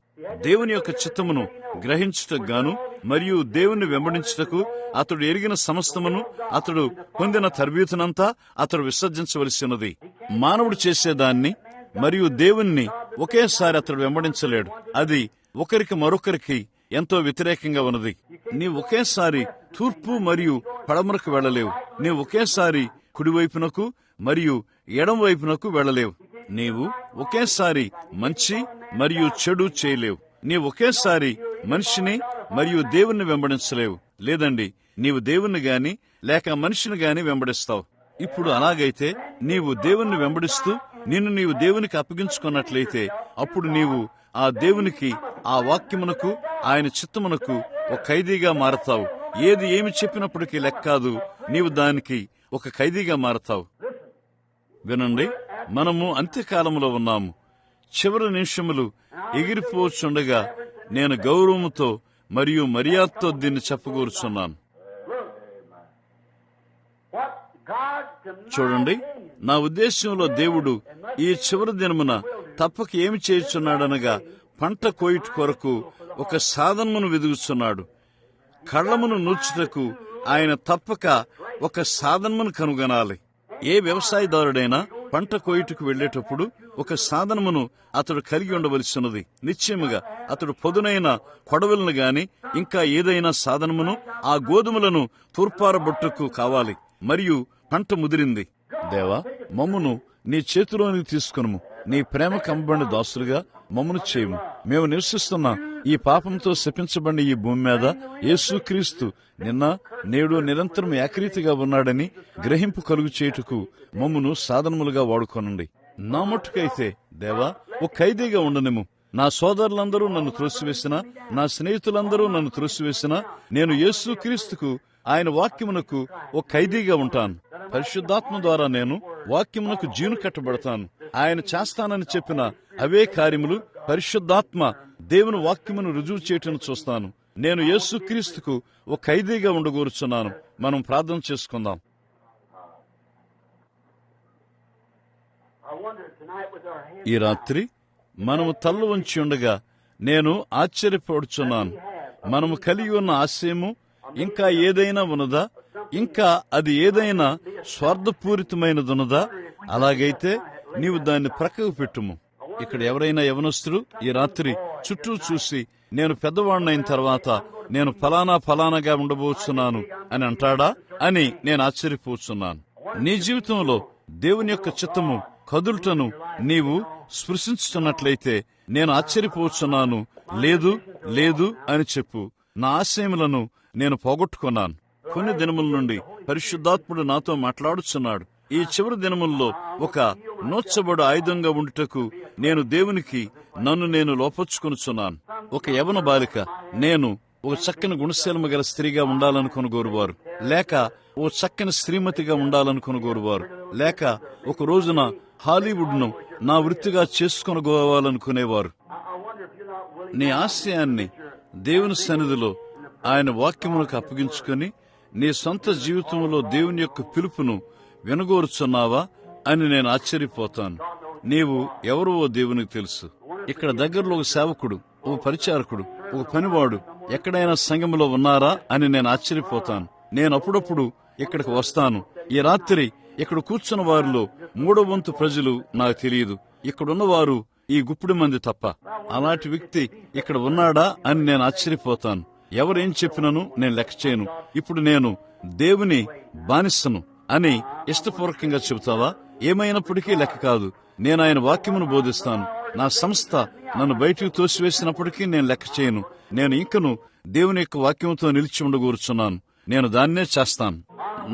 దేవుని యొక్క చిత్తమును గ్రహించుటకు గాను మరియు దేవుని వెంబడించుటకు అతడు ఎరిగిన సమస్తమును, అతడు పొందిన తరబీతునంతా అతడు విసర్జించవలసి ఉన్నది. మానవుడు చేసేదాన్ని మరియు దేవుణ్ణి ఒకేసారి అతడు వెంబడించలేడు. అది ఒకరికి మరొకరికి ఎంతో వ్యతిరేకంగా ఉన్నది. నీవు ఒకేసారి తూర్పు మరియు పడమరకు వెళ్లలేవు. నీవు ఒకేసారి కుడివైపునకు మరియు ఎడం వైపునకు వెళ్లలేవు. నీవు ఒకేసారి మంచి మరియు చెడు చేయలేవు. నీవు ఒకేసారి మనిషిని మరియు దేవుణ్ణి వెంబడించలేవు. లేదండి, నీవు దేవుణ్ణి గాని లేక మనిషిని గాని వెంబడిస్తావు. ఇప్పుడు అలాగైతే నీవు దేవుణ్ణి వెంబడిస్తూ నిన్ను నీవు దేవునికి అప్పగించుకున్నట్లయితే అప్పుడు నీవు ఆ దేవునికి, ఆ వాక్యమునకు, ఆయన చిత్తమునకు ఒక ఖైదీగా మారతావు. ఏది ఏమి చెప్పినప్పటికీ లెక్కాదు, నీవు దానికి ఒక ఖైదీగా మారతావు. వినండి, మనము అంత్యకాలంలో ఉన్నాము. చివరి నిమిషములు ఎగిరిపోచుండగా నేను గౌరవముతో మరియు మర్యాదతో దీన్ని చెప్పగూరుచున్నాను. చూడండి, నా ఉద్దేశంలో దేవుడు ఈ చివరి దినమున తప్పక ఏమి చేయుచున్నాడనగా పంట కోయుట కొరకు ఒక సాధనమును వెదుగుచున్నాడు. కళ్ళమును నూర్చుటకు ఆయన తప్పక ఒక సాధనమును కనుగొనాలి. ఏ వ్యవసాయదారుడైనా పంట కోయుటకు వెళ్లేటప్పుడు ఒక సాధనమును అతడు కలిగి ఉండవలసినది. నిశ్చయముగా అతడు పొదునైన కొడవలను గాని ఇంకా ఏదైనా సాధనమును ఆ గోధుమలను తూర్పారబొట్టుకు కావాలి. మరియు పంట ముదిరింది. దేవా, మమ్మును నీ చేతిలోనికి తీసుకును. నీ ప్రేమ కమ్మబడిన దాసులుగా మమ్మను చేయము. మేము నివసిస్తున్న ఈ పాపంతో శపించబడిన ఈ భూమి మీద యేసుక్రీస్తు నిన్న నేడు నిరంతరం ఏకరీతిగా ఉన్నాడని గ్రహింపు కలుగు చేయుటకు మమ్మను సాధనములుగా వాడుకోనండి. నా మట్టుకైతే దేవా, ఒక ఖైదీగా ఉండనిము. నా సోదరులందరూ నన్ను త్రోసివేసినా, నా స్నేహితులందరూ నన్ను త్రోసివేసినా, నేను యేసుక్రీస్తుకు ఆయన వాక్యమునకు ఒక ఖైదీగా ఉంటాను. పరిశుద్ధాత్మ ద్వారా నేను వాక్యమునకు జీను కట్టబడతాను. ఆయన చేస్తానని చెప్పిన అవే కార్యములు పరిశుద్ధాత్మ దేవుని వాక్యమును రుజువు చేయటం చూస్తాను. నేను యేసుక్రీస్తుకు ఒక ఖైదీగా ఉండగోరుచున్నాను. మనం ప్రార్థన చేసుకుందాం. ఈ రాత్రి మనము తల్లు వంచి ఉండగా నేను ఆశ్చర్యపడుచున్నాను. మనము కలిగి ఉన్న ఆశయము ఇంకా ఏదైనా ఉన్నదా? ఇంకా అది ఏదైనా స్వార్థపూరితమైనదున్నదా? అలాగైతే నీవు దాన్ని ప్రక్కకు పెట్టుము. ఇక్కడ ఎవరైనా యవనస్తుడు ఈ రాత్రి చుట్టూ చూసి నేను పెద్దవాడినైన తర్వాత నేను ఫలానాగా ఉండబోతున్నాను అని అంటాడా అని నేను ఆశ్చర్యపోతున్నాను. నీ జీవితంలో దేవుని యొక్క చిత్తము కదులుటను నీవు స్పృశించుతున్నట్లయితే నేను ఆశ్చర్యపోతున్నాను. లేదు లేదు అని చెప్పు. నా ఆశయములను నేను పోగొట్టుకున్నాను. కొన్ని దినముల నుండి పరిశుద్ధాత్ముడు నాతో మాట్లాడుచున్నాడు. ఈ చివరి దినముల్లో ఒక నోచ్చబడు ఆయుధంగా ఉండుటకు నేను దేవునికి నన్ను నేను లోపర్చుకొనుచున్నాను. ఒక యవన బాలిక నేను ఒక చక్కని గుణశీలము గల స్త్రీగా ఉండాలనుకుని కోరువారు, లేక ఓ చక్కని శ్రీమతిగా ఉండాలనుకుని కోరువారు, లేక ఒక రోజున హాలీవుడ్ ను నా వృత్తిగా చేసుకొనుకోవాలనుకునేవారు. నీ ఆశయాన్ని దేవుని సన్నిధిలో ఆయన వాక్యమునకు అప్పగించుకొని నీ సొంత జీవితంలో దేవుని యొక్క పిలుపును వినగోరుచున్నావా అని నేను ఆశ్చర్యపోతాను. నీవు ఎవరో దేవునికి తెలుసు. ఇక్కడ దగ్గరలో ఒక సేవకుడు, ఒక పరిచారకుడు, ఒక పనివాడు ఎక్కడైనా సంఘములో ఉన్నారా అని నేను ఆశ్చర్యపోతాను. నేను అప్పుడప్పుడు ఇక్కడికి వస్తాను. ఈ రాత్రి ఇక్కడ కూర్చున్న వారిలో 3/4 ప్రజలు నాకు తెలియదు. ఇక్కడున్నవారు ఈ గుప్పిడి మంది తప్ప. అలాంటి వ్యక్తి ఇక్కడ ఉన్నాడా అని నేను ఆశ్చర్యపోతాను. ఎవరేం చెప్పినను నేను లెక్క చేయను. ఇప్పుడు నేను దేవుని బానిసను అని ఇష్టపూర్వకంగా చెబుతావా? ఏమైనప్పటికీ లెక్క కాదు. నేను ఆయన వాక్యమును బోధిస్తాను. నా సంస్థ నన్ను బయటికి తోసివేసినప్పటికీ నేను లెక్క చేయను. నేను ఇంకను దేవుని యొక్క వాక్యంతో నిలిచి ఉండగోరుచున్నాను. నేను దాన్నే చేస్తాను.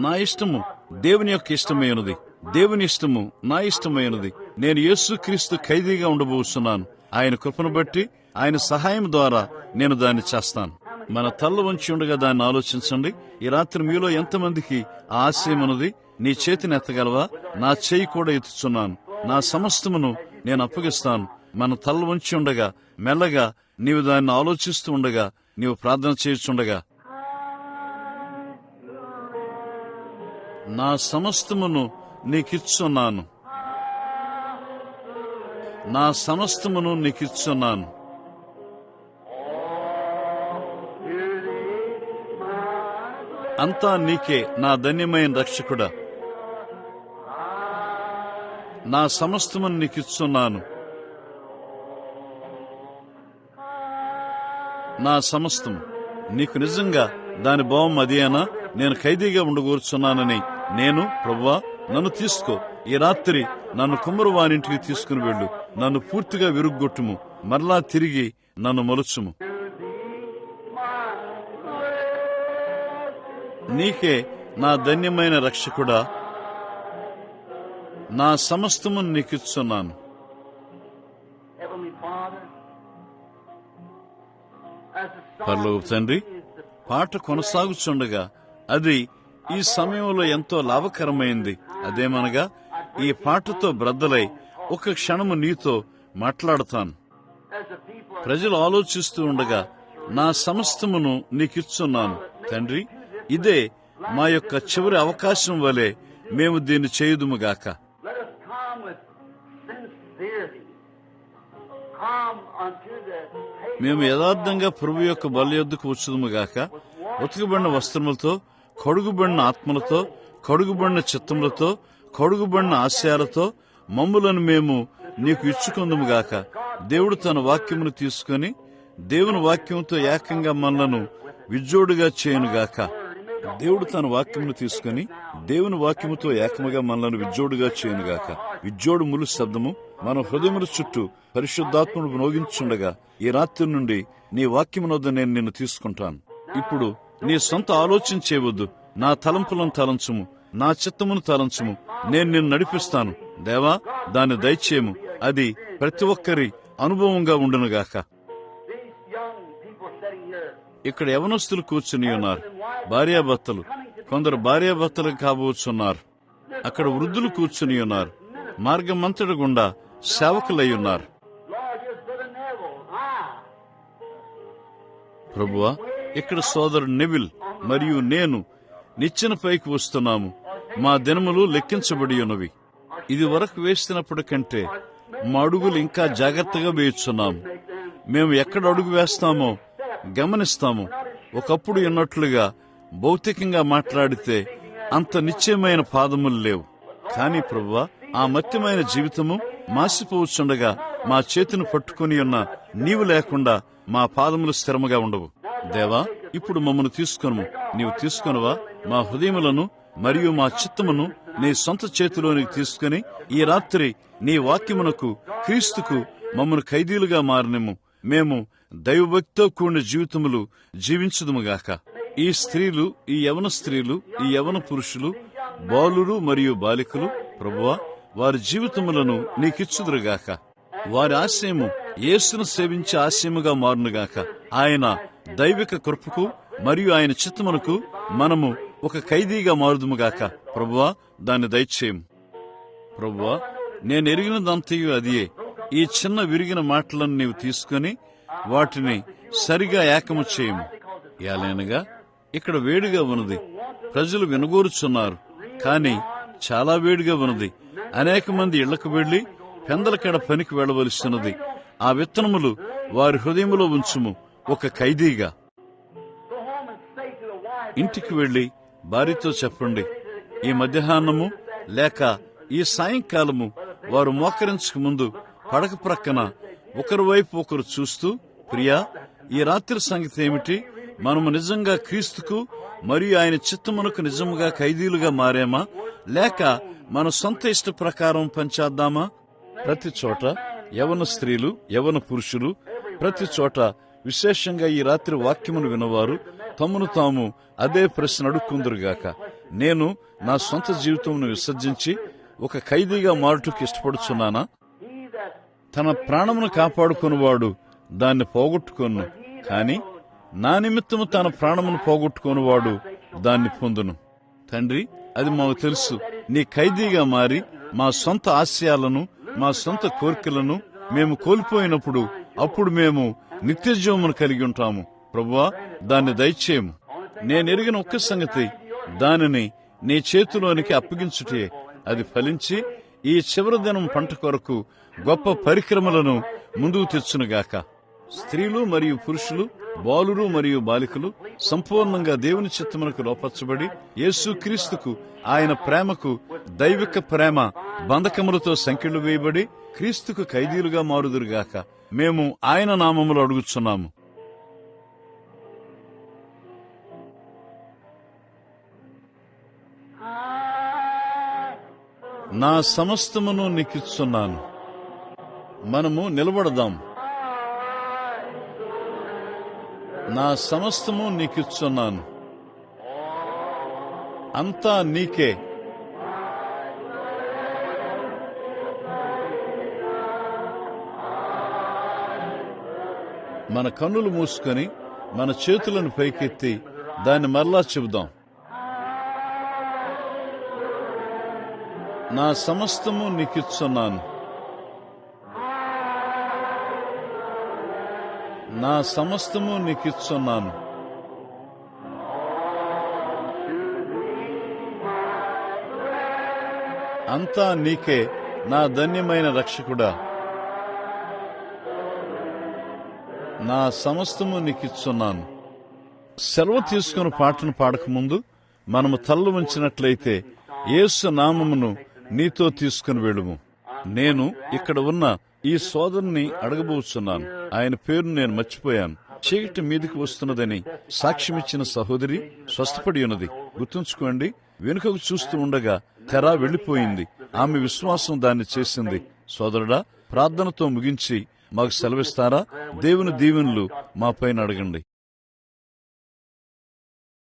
నా ఇష్టము దేవుని యొక్క ఇష్టమైనది, దేవుని ఇష్టము నా ఇష్టమైనది. నేను యేసుక్రీస్తు ఖైదీగా ఉండబోతున్నాను. ఆయన కృపను బట్టి ఆయన సహాయం ద్వారా నేను దాన్ని చేస్తాను. మన తల్ల వంచి ఉండగా దాన్ని ఆలోచించండి. ఈ రాత్రి మీలో ఎంతమందికి ఆ ఆశయం ఉన్నది? నీ చేతిని ఎత్తగలవా? నా చేయి కూడా ఎత్తుచున్నాను. నా సమస్తమును నేను అప్పగిస్తాను. మన తల్ల వంచి ఉండగా మెల్లగా నీవు దాన్ని ఆలోచిస్తూ ఉండగా, నీవు ప్రార్థన చేయుచుండగా, నా సమస్తమును నీకిచ్చున్నాను, నా సమస్తమును నీకిచ్చున్నాను. అంతా నీకే నా ధన్యమైన రక్షకుడా. నా సమస్తమును నీకిచ్చున్నాను. నా సమస్తము నీకు నిజంగా దాని భావం అదేనా? నేను ఖైదీగా ఉండగోరుచున్నానని నేను, ప్రభువా నన్ను తీసుకో, ఈ రాత్రి నన్ను కుమ్మరివానింటికి తీసుకుని వెళ్ళు, నన్ను పూర్తిగా విరుగ్గొట్టుము, మరలా తిరిగి నన్ను మలుచుము. నీకే నా ధన్యమైన రక్షకుడా, నా సమస్తము నీకిచ్చున్నాను. పరలోకపు తండ్రి, పాట కొనసాగుచుండగా అది ఈ సమయంలో ఎంతో లాభకరమైంది. అదేమనగా ఈ పాటతో బ్రద్దలై ఒక క్షణము నీతో మాట్లాడతాను. ప్రజలు ఆలోచిస్తూ ఉండగా నా సమస్తమును నీకిచ్చున్నాను. తండ్రి, ఇదే మా యొక్క చివరి అవకాశం వలె మేము దీన్ని చేయుదుముగాక. మేము యథార్థంగా ప్రభు యొక్క బల్ల యొద్దకు వచ్చుదుముగాక, ఉతకబడిన వస్త్రములతో, కడుగుబడిన ఆత్మలతో, కడుగుబడిన చిత్తములతో, కడుగుబడిన ఆశయాలతో మమ్ములను మేము నీకు ఇచ్చుకొందుముగాక. దేవుడు తన వాక్యమును తీసుకుని దేవుని వాక్యంతో ఏకంగా మనలను విజ్జోడుగా చేయునుగాక. దేవుడు తన వాక్యమును తీసుకుని దేవుని వాక్యముతో ఏకముగా మనలను విజ్జోడుగా చేయునుగాక. విజ్జోడు ములు శబ్దము మన హృదయముల చుట్టూ పరిశుద్ధాత్మను మ్రోగించుండగా ఈ రాత్రి నుండి నీ వాక్యమునొద్ద నేను నిన్ను తీసుకుంటాను. ఇప్పుడు నీ సొంత ఆలోచన చేయవద్దు. నా తలంపులను తలంచుము, నా చిత్తమును తలంచుము. నేను నిన్ను నడిపిస్తాను. దేవా, దాన్ని దయచేయము. అది ప్రతి ఒక్కరి అనుభవంగా ఉండునుగాక. ఇక్కడ యవనస్తులు కూర్చుని ఉన్నారు, భార్యాభర్తలు. కొందరు భార్యాభర్తలు కాబోచున్నారు. అక్కడ వృద్ధులు కూర్చుని ఉన్నారు. మార్గమంతటి గుండా సేవకులై ఉన్నారు. ప్రభువా, ఇక్కడ సోదరుడు నెవిల్ మరియు నేను నిచ్చెన పైకి వస్తున్నాము. మా దినములు లెక్కించబడి ఉన్నవి. ఇది వరకు వేస్తున్నప్పటికంటే మా అడుగులు ఇంకా జాగ్రత్తగా వేయుచున్నాము. మేము ఎక్కడ అడుగు వేస్తామో గమనిస్తాము. ఒకప్పుడు ఉన్నట్లుగా భౌతికంగా మాట్లాడితే అంత నిశ్చయమైన పాదములు లేవు. కానీ ప్రభువా, ఆ మత్యమైన జీవితము మాసిపోవచ్చుండగా మా చేతిని పట్టుకుని ఉన్న నీవు లేకుండా మా పాదములు స్థిరముగా ఉండవు. దేవా, ఇప్పుడు మమ్మను తీసుకొనుము. నీవు తీసుకొనవా? మా హృదయములను మరియు మా చిత్తమును నీ సొంత చేతిలోనికి తీసుకుని ఈ రాత్రి నీ వాక్యమునకు, క్రీస్తుకు మమ్మను ఖైదీలుగా మారినము. మేము దైవభక్తితో కూడిన జీవితములు జీవించుదుముగాక. ఈ స్త్రీలు, ఈ యవన స్త్రీలు, ఈ యవన పురుషులు, బాలురు మరియు బాలికలు, ప్రభువా, వారి జీవితములను నీకిచ్చుదురుగాక. వారి ఆశయము యేసును సేవించే ఆశయముగా మారునుగాక. ఆయన దైవిక కృపకు మరియు ఆయన చిత్తమునకు మనము ఒక ఖైదీగా మారుదుముగాక. ప్రభువా, దాన్ని దయచేయము. ప్రభువా, నేను ఎరిగినదంతయు అదియే. ఈ చిన్న విరిగిన మాటలను నీవు తీసుకుని వాటిని సరిగా ఏకము చేయము. ఏలైనగా ఇక్కడ వేడిగా ఉన్నది. ప్రజలు వినగోరుచున్నారు, కానీ చాలా వేడిగా ఉన్నది. అనేక మంది ఇళ్లకు వెళ్లి పెందలకడ పనికి వెళ్లవలసినది. ఆ విత్తనములు వారి హృదయములో ఉంచుము, ఒక ఖైదీగా. ఇంటికి వెళ్లి భార్యతో చెప్పండి, ఈ మధ్యాహ్నము లేక ఈ సాయంకాలము వారు మోకరించక ముందు పడక ప్రక్కన ఒకరి వైపు ఒకరు చూస్తూ, ప్రియా, ఈ రాత్రి సంగతి ఏమిటి? మనము నిజంగా క్రీస్తుకు మరియు ఆయన చిత్తమునకు నిజముగా ఖైదీలుగా మారామా, లేక మన సొంత ఇష్ట ప్రకారం పనిచేద్దామా? ప్రతి చోట యవన స్త్రీలు, యవన పురుషులు, ప్రతి చోట విశేషంగా ఈ రాత్రి వాక్యమును వినవారు తమను తాము అదే ప్రశ్న అడుక్కుందురుగాక. నేను నా సొంత జీవితమును విసర్జించి ఒక ఖైదీగా మారుటకు ఇష్టపడుచున్నానా? తన ప్రాణమును కాపాడుకునివాడు దాన్ని పోగొట్టుకొను, కాని నా నిమిత్తము తన ప్రాణమును పోగొట్టుకునివాడు దాన్ని పొందును. తండ్రి, అది మాకు తెలుసు. నీ ఖైదీగా మారి మా సొంత ఆశయాలను, మా సొంత కోరికలను మేము కోల్పోయినప్పుడు అప్పుడు మేము నిత్యజీవమును కలిగి ఉంటాము. ప్రభువా, దాన్ని దయచేయము. నేనెరిగిన ఒక్క సంగతి, దానిని నీ చేతిలోనికి అప్పగించుటే అది ఫలించి ఈ చివరి దినం పంట కొరకు గొప్ప పరిక్రమలను ముందుకు తెచ్చునుగాక. స్త్రీలు మరియు పురుషులు, బాలురు మరియు బాలికలు సంపూర్ణంగా దేవుని చిత్తమునకు లోపరచబడి యేసుక్రీస్తుకు, ఆయన ప్రేమకు, దైవిక ప్రేమ బంధకములతో సంకెళ్లు వేయబడి క్రీస్తుకు ఖైదీలుగా మారుదురుగాక. మేము ఆయన నామములో అడుగుచున్నాము. నా సమస్తమును నీకిచ్చున్నాను. మనము నిలబడదాం. నా సమస్తము నీకిచ్చున్నాను. అంతా నీకే. మన కన్నులు మూసుకొని మన చేతులను పైకెత్తి దాన్ని మరలా చెబుదాం. నా సమస్తము నీకిచ్చున్నాను. నా సమస్తము నీకిచ్చున్నాను. అంతా నీకే, నా ధన్యమైన రక్షకుడా. నా సమస్తము నీకిచ్చున్నాను. సెలవు తీసుకుని పాటను పాడకముందు మనము తల్లు ఉంచినట్లయితే యేసు నామమును నీతో తీసుకుని వెళ్ళుము. నేను ఇక్కడ ఉన్న ఈ సోదరుని అడగబోతున్నాను. ఆయన పేరు నేను మర్చిపోయాను. చీకటి మీదికి వస్తున్నదని సాక్ష్యమిచ్చిన సహోదరి స్వస్థపడి ఉన్నది. గుర్తుంచుకోండి, వెనుకకు చూస్తూ ఉండగా తెర వెళ్లిపోయింది. ఆమె విశ్వాసం దాన్ని చేసింది. సోదరుడా, ప్రార్థనతో ముగించి మాకు సెలవిస్తారా? దేవుని దీవెనలు మా పైన అడగండి.